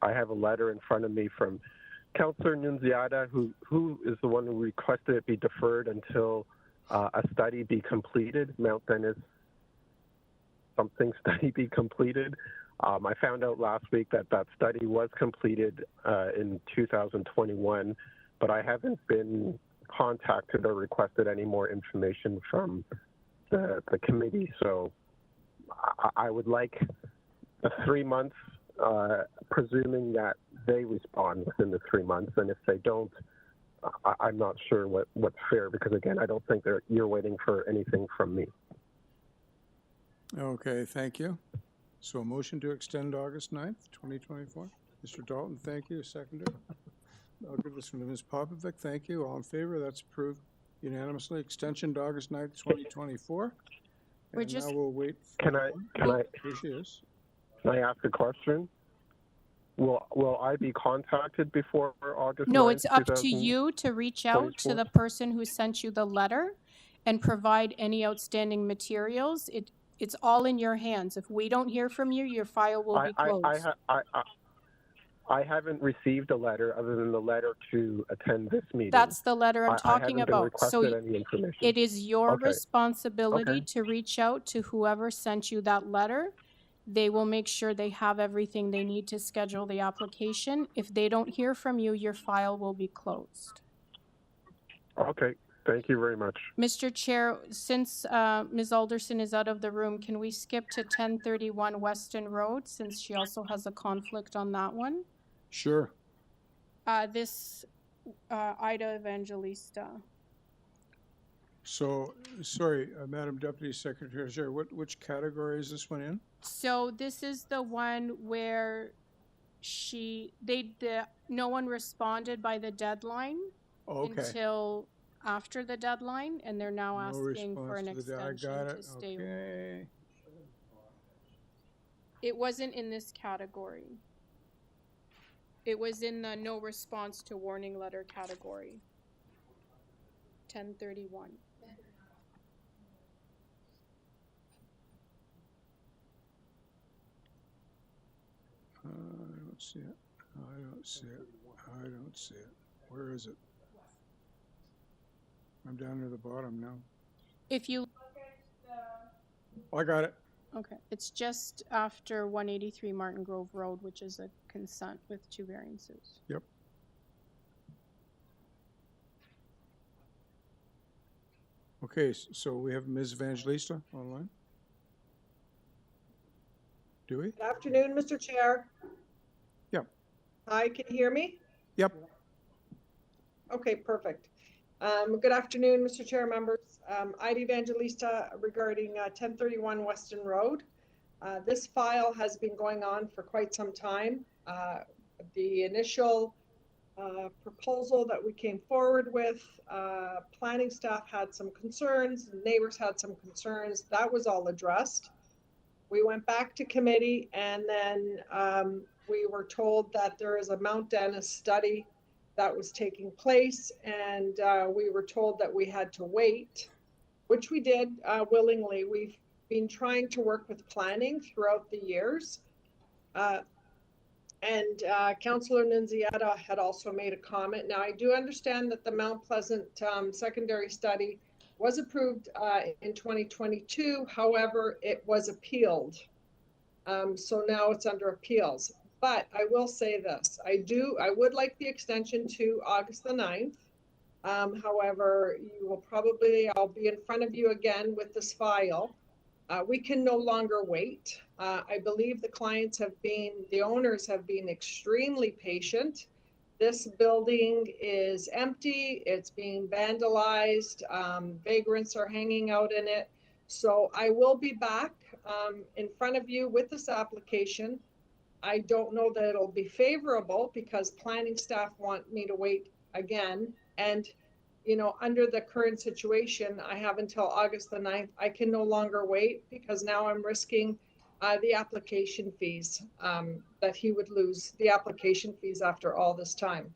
S19: I have a letter in front of me from Councillor Nunziata, who is the one who requested it be deferred until a study be completed. Mount Dennis something study be completed. I found out last week that that study was completed in 2021, but I haven't been contacted or requested any more information from the committee. So I would like the 3 months, presuming that they respond within the 3 months. And if they don't, I'm not sure what's fair, because again, I don't think you're waiting for anything from me.
S1: Okay, thank you. So a motion to extend August 9th, 2024. Mr. Dalton, thank you. Seconder. I'll give this one to Ms. Popovic. Thank you. All in favor? That's approved unanimously. Extension to August 9th, 2024.
S4: We're just.
S1: Now we'll wait.
S19: Can I
S1: Here she is.
S19: Can I ask a question? Will I be contacted before August 9th?
S4: No, it's up to you to reach out to the person who sent you the letter and provide any outstanding materials. It's all in your hands. If we don't hear from you, your file will be closed.
S19: I haven't received a letter other than the letter to attend this meeting.
S4: That's the letter I'm talking about. So
S19: any information.
S4: it is your
S19: Okay.
S4: responsibility
S19: Okay.
S4: to reach out to whoever sent you that letter They will make sure they have everything they need to schedule the application. If they don't hear from you, your file will be closed.
S19: Okay, thank you very much.
S4: Mr. Chair, since Ms. Alderson is out of the room, can we skip to 1031 Weston Road since she also has a conflict on that one?
S1: Sure.
S4: This Ida Evangelista.
S1: So, sorry, Madam Deputy Secretary, which category is this one in?
S4: So this is the one where no one responded by the deadline until after the deadline, and they're now asking for an extension to stay.
S1: Okay.
S4: It wasn't in this category. It was in the no response to warning letter category. 1031.
S1: I don't see it. I don't see it. I don't see it. Where is it? I'm down near the bottom now.
S4: If you look
S1: Oh, I got it.
S4: okay, it's just after 183 Martin Grove Road, which is a consent with 2 variances.
S1: Yep. Okay, so we have Ms. Evangelista online. Do we?
S12: Good afternoon, Mr. Chair.
S1: Yep.
S12: Hi, can you hear me?
S1: Yep.
S12: Okay, perfect. Good afternoon, Mr. Chair, members. Ida Evangelista regarding 1031 Weston Road. This file has been going on for quite some time. The initial proposal that we came forward with, planning staff had some concerns, neighbors had some concerns. That was all addressed. We went back to committee, and then we were told that there is a Mount Dennis study that was taking place, and we were told that we had to wait, which we did willingly. We've been trying to work with planning throughout the years. And Councillor Nunziata had also made a comment. Now, I do understand that the Mount Pleasant secondary study was approved in 2022. However, it was appealed. So now it's under appeals. But I will say this, I would like the extension to August the 9th. However, I'll be in front of you again with this file. We can no longer wait. I believe the owners have been extremely patient. This building is empty, it's being vandalized, vagrants are hanging out in it. So I will be back in front of you with this application. I don't know that it'll be favorable because planning staff want me to wait again. And, you know, under the current situation, I have until August the 9th. I can no longer wait because now I'm risking the application fees, that he would lose the application fees after all this time.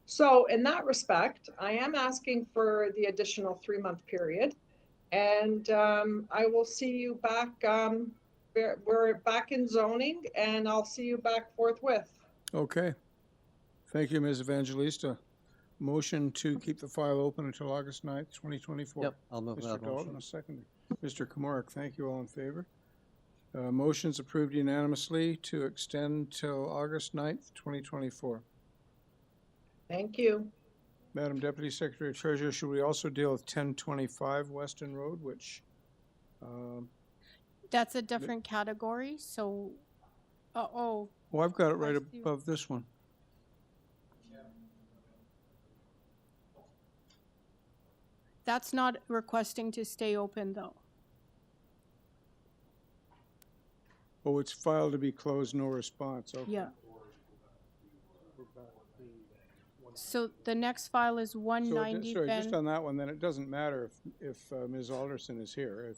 S12: So in that respect, I am asking for the additional 3-month period. And I will see you back. We're back in zoning, and I'll see you back forthwith.
S1: Okay. Thank you, Ms. Evangelista. Motion to keep the file open until August 9th, 2024.
S2: Yep, I'll move that
S1: Mr. Dalton,
S2: motion.
S1: a second. Mr. Komarek, thank you. All in favor? Motion's approved unanimously to extend till August 9th, 2024.
S12: Thank you.
S1: Madam Deputy Secretary Treasurer, should we also deal with 1025 Weston Road, which
S4: That's a different category, so,
S1: well, I've got it right above this one.
S4: that's not requesting to stay open though.
S1: Oh, it's filed to be closed, no response. Okay.
S4: Yeah. So the next file is
S1: So,
S4: 190
S1: sorry,
S4: Ben.
S1: just on that one, then it doesn't matter if Ms. Alderson is here.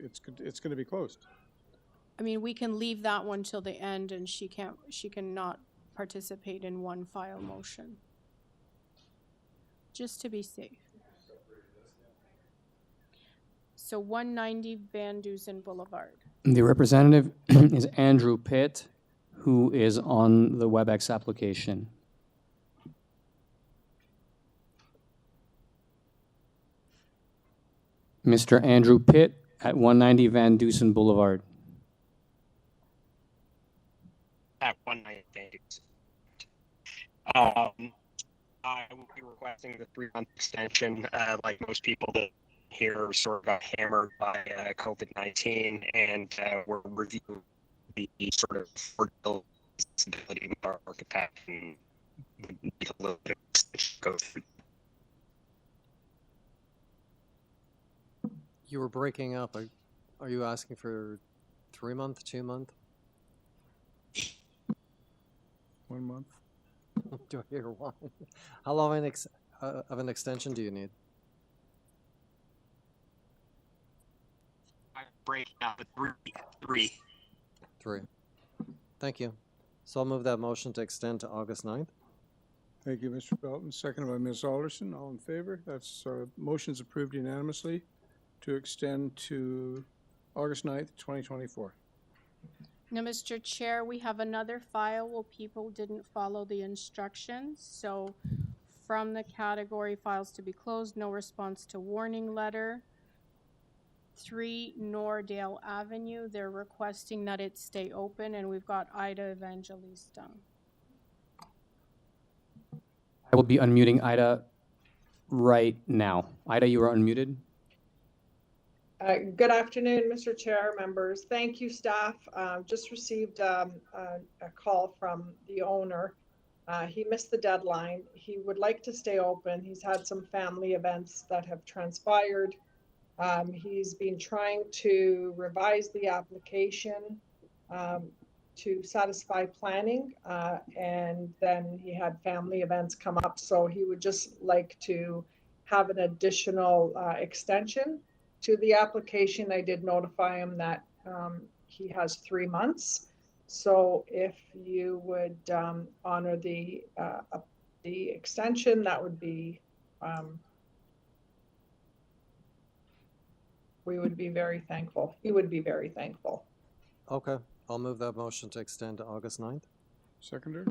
S1: It's going to be closed.
S4: I mean, we can leave that one till the end, and she cannot participate in one file motion. Just to be safe. So 190 Van Dusen Boulevard.
S7: The representative is Andrew Pitt, who is on the WebEx application. Mr. Andrew Pitt, at 190 Van Dusen Boulevard.
S13: At 190. I will be requesting the 3-month extension. Like most people that here sort of got hammered by COVID-19, and we're reviewing the sort of affordability of our architect and make a little bit of extension go through.
S2: You were breaking up. Are you asking for 3-month, 2-month?
S1: 1 month.
S2: Do I hear one? How long of an extension do you need?
S13: I'm breaking up at 3.
S2: 3. Thank you. So I'll move that motion to extend to August 9th.
S1: Thank you, Mr. Belton. Seconded by Ms. Alderson. All in favor? That's motion's approved unanimously to extend to August 9th, 2024.
S4: Now, Mr. Chair, we have another file where people didn't follow the instructions. So from the category files to be closed, no response to warning letter. 3 Nordale Avenue, they're requesting that it stay open, and we've got Ida Evangelista.
S7: I will be unmuting Ida right now. Ida, you are unmuted.
S12: Good afternoon, Mr. Chair, members. Thank you, staff. Just received a call from the owner. He missed the deadline. He would like to stay open. He's had some family events that have transpired. He's been trying to revise the application to satisfy planning, and then he had family events come up. So he would just like to have an additional extension to the application. I did notify him that he has 3 months. So if you would honor the extension, that would be, we would be very thankful. He would be very thankful.
S2: Okay. I'll move that motion to extend to August 9th.
S1: Seconder?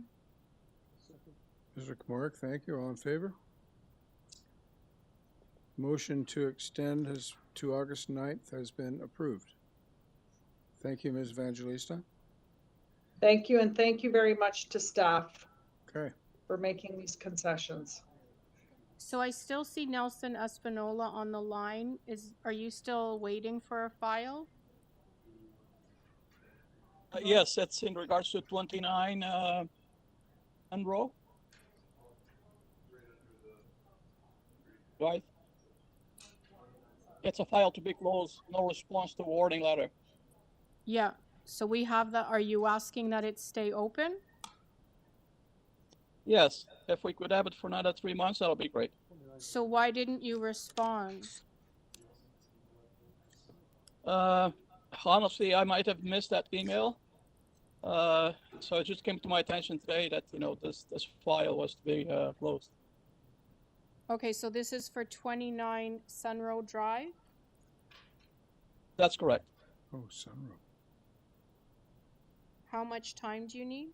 S1: Mr. Kamoric, thank you. All in favor? Motion to extend to August 9th has been approved. Thank you, Ms. Evangelista.
S12: Thank you, and thank you very much to staff for making these concessions.
S4: So I still see Nelson Espinola on the line. Are you still waiting for a file?
S6: Yes, that's in regards to 29 Monroe. Right. It's a file to be closed. No response to warning letter.
S4: Yeah. So we have that. Are you asking that it stay open?
S6: Yes. If we could have it for another 3 months, that'll be great.
S4: So why didn't you respond?
S6: Honestly, I might have missed that email. So it just came to my attention today that, this file was to be closed.
S4: Okay, so this is for 29 Sunrow Drive?
S6: That's correct.
S1: Oh, Sunrow.
S4: How much time do you need?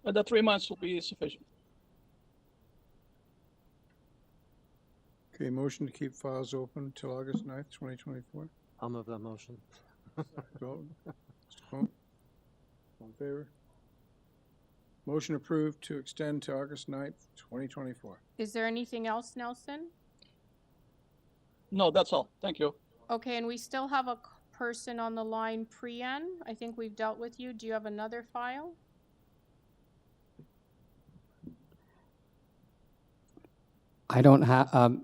S6: The 3 months will be sufficient.
S1: Okay, motion to keep files open until August 9th, 2024.
S2: I'll move that motion.
S1: Mr. Cohn? All in favor? Motion approved to extend to August 9th, 2024.
S4: Is there anything else, Nelson?
S6: No, that's all. Thank you.
S4: Okay, and we still have a person on the line, Priyan. I think we've dealt with you. Do you have another file?
S7: I don't have,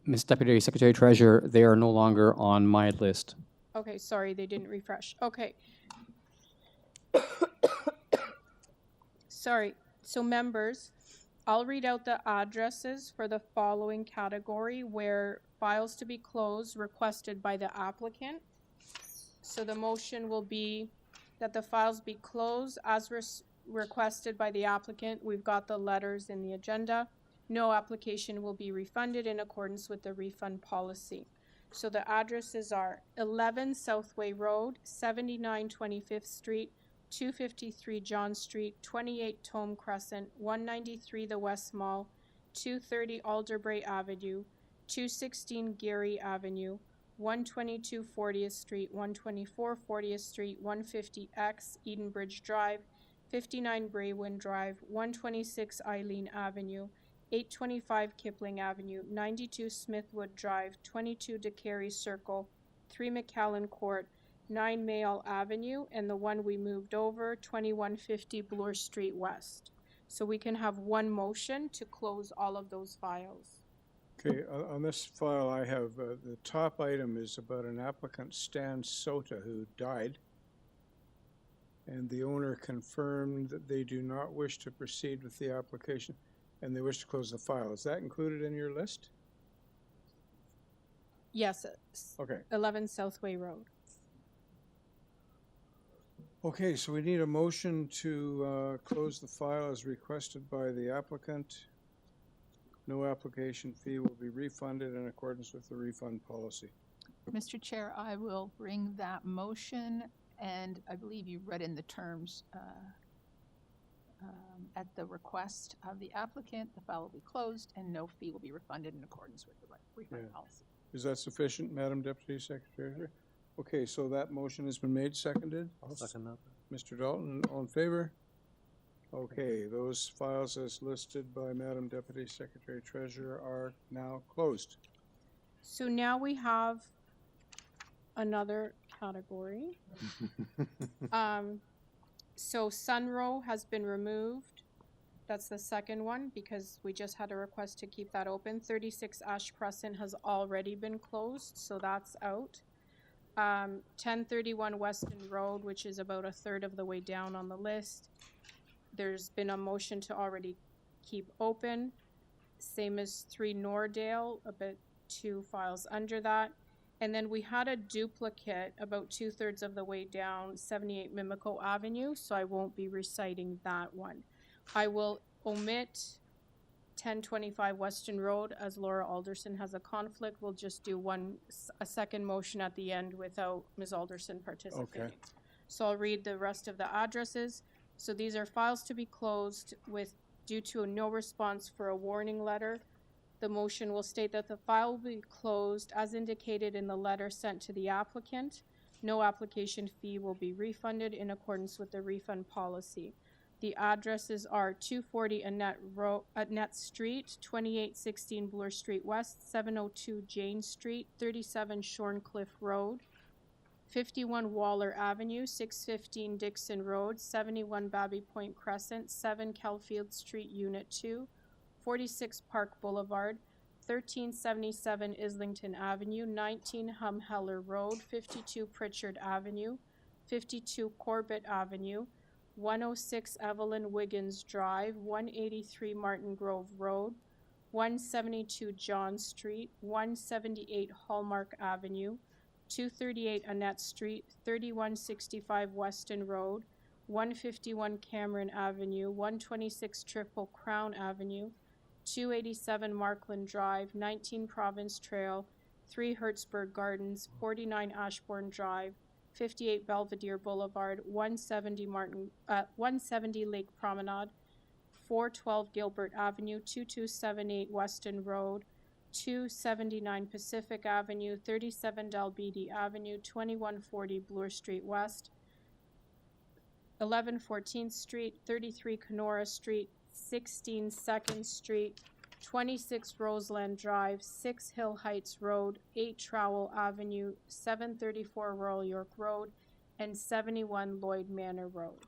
S7: Ms. Deputy Secretary Treasurer, they are no longer on my list.
S4: Okay, sorry, they didn't refresh. Okay. Sorry. So members, I'll read out the addresses for the following category where files to be closed requested by the applicant. So the motion will be that the files be closed as requested by the applicant. We've got the letters in the agenda. No application will be refunded in accordance with the refund policy. So the addresses are 11 Southway Road, 79 25th Street, 253 John Street, 28 Tome Crescent, 193 The West Mall, 230 Alderbray Avenue, 216 Geary Avenue, 122 40th Street, 124 40th Street, 150X Edenbridge Drive, 59 Braywin Drive, 126 Eileen Avenue, 825 Kipling Avenue, 92 Smithwood Drive, 22 DeCary Circle, 3 McAllen Court, 9 Mayall Avenue, and the one we moved over, 2150 Bloor Street West. So we can have one motion to close all of those files.
S1: Okay, on this file, I have, the top item is about an applicant, Stan Sota, who died. And the owner confirmed that they do not wish to proceed with the application and they wish to close the file. Is that included in your list?
S4: Yes, it's
S1: Okay.
S4: 11 Southway Road.
S1: Okay, so we need a motion to close the file as requested by the applicant. No application fee will be refunded in accordance with the refund policy.
S16: Mr. Chair, I will bring that motion, and I believe you read in the terms at the request of the applicant, the file will be closed and no fee will be refunded in accordance with the refund policy.
S1: Is that sufficient, Madam Deputy Secretary? Okay, so that motion has been made, seconded.
S2: I'll second that.
S1: Mr. Dalton, all in favor? Okay, those files as listed by Madam Deputy Secretary Treasurer are now closed.
S4: So now we have another category. So Sunrow has been removed. That's the second one because we just had a request to keep that open. 36 Ash Crescent has already been closed, so that's out. 1031 Weston Road, which is about a third of the way down on the list. There's been a motion to already keep open. Same as 3 Nordale, about 2 files under that. And then we had a duplicate about 2/3 of the way down 78 Mimico Avenue, so I won't be reciting that one. I will omit 1025 Weston Road as Laura Alderson has a conflict. We'll just do a second motion at the end without Ms. Alderson participating.
S1: Okay.
S4: So I'll read the rest of the addresses. So these are files to be closed with due to a no response for a warning letter. The motion will state that the file will be closed as indicated in the letter sent to the applicant. No application fee will be refunded in accordance with the refund policy. The addresses are 240 Annette Street, 2816 Bloor Street West, 702 Jane Street, 37 Shorncliffe Road, 51 Waller Avenue, 615 Dixon Road, 71 Babby Point Crescent, 7 Kelfield Street, Unit 2, 46 Park Boulevard, 1377 Islington Avenue, 19 Humheller Road, 52 Pritchard Avenue, 52 Corbett Avenue, 106 Evelyn Wiggins Drive, 183 Martin Grove Road, 172 John Street, 178 Hallmark Avenue, 238 Annette Street, 3165 Weston Road, 151 Cameron Avenue, 126 Triple Crown Avenue, 287 Markland Drive, 19 Province Trail, 3 Hertzberg Gardens, 49 Ashbourne Drive, 58 Belvedere Boulevard, 170 Lake Promenade, 412 Gilbert Avenue, 2278 Weston Road, 279 Pacific Avenue, 37 Dalbeattie Avenue, 2140 Bloor Street West, 11 14th Street, 33 Kenora Street, 16 2nd Street, 26 Roseland Drive, 6 Hill Heights Road, 8 Trowell Avenue, 734 Royal York Road, and 71 Lloyd Manor Road.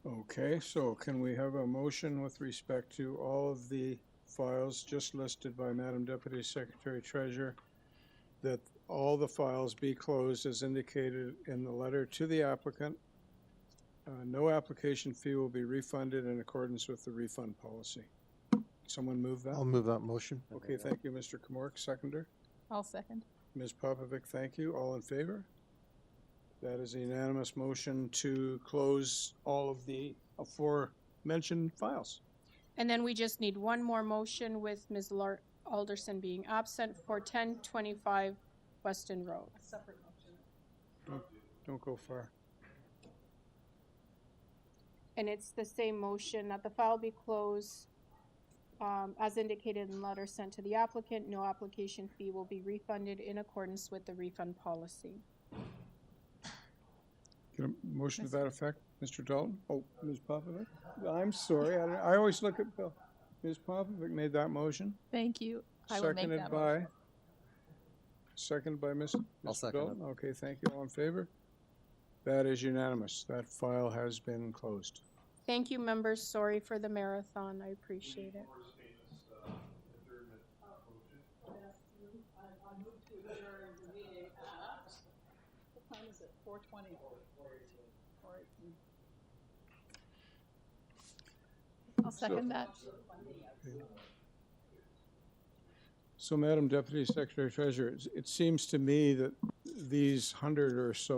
S1: Okay, so can we have a motion with respect to all of the files just listed by Madam Deputy Secretary Treasurer, that all the files be closed as indicated in the letter to the applicant? No application fee will be refunded in accordance with the refund policy. Someone move that?
S5: I'll move that motion.
S1: Okay, thank you, Mr. Komork. Seconder?
S16: I'll second.
S1: Ms. Popovic, thank you. All in favor? That is a unanimous motion to close all of the aforementioned files.
S4: And then we just need one more motion with Ms. Alderson being absent for 1025 Weston Road. A separate motion.
S1: Don't go far.
S4: And it's the same motion that the file be closed As indicated in letter sent to the applicant, no application fee will be refunded in accordance with the refund policy.
S1: Get a motion to that effect, Mr. Dalton? Oh, Ms. Popovic? I'm sorry, I always look at Bill. Ms. Popovic made that motion.
S16: Thank you. I will make
S1: Seconded
S16: that
S1: by,
S16: motion.
S1: seconded by
S2: I'll
S1: Mr.
S2: second
S1: Dalton. Okay, thank you. All in favor? That is unanimous. That file has been closed.
S4: Thank you, members. Sorry for the marathon. I appreciate it.
S3: What time is it? 4:20.
S16: I'll second that.
S1: So, Madam Deputy Secretary Treasurer, it seems to me that these 100 or so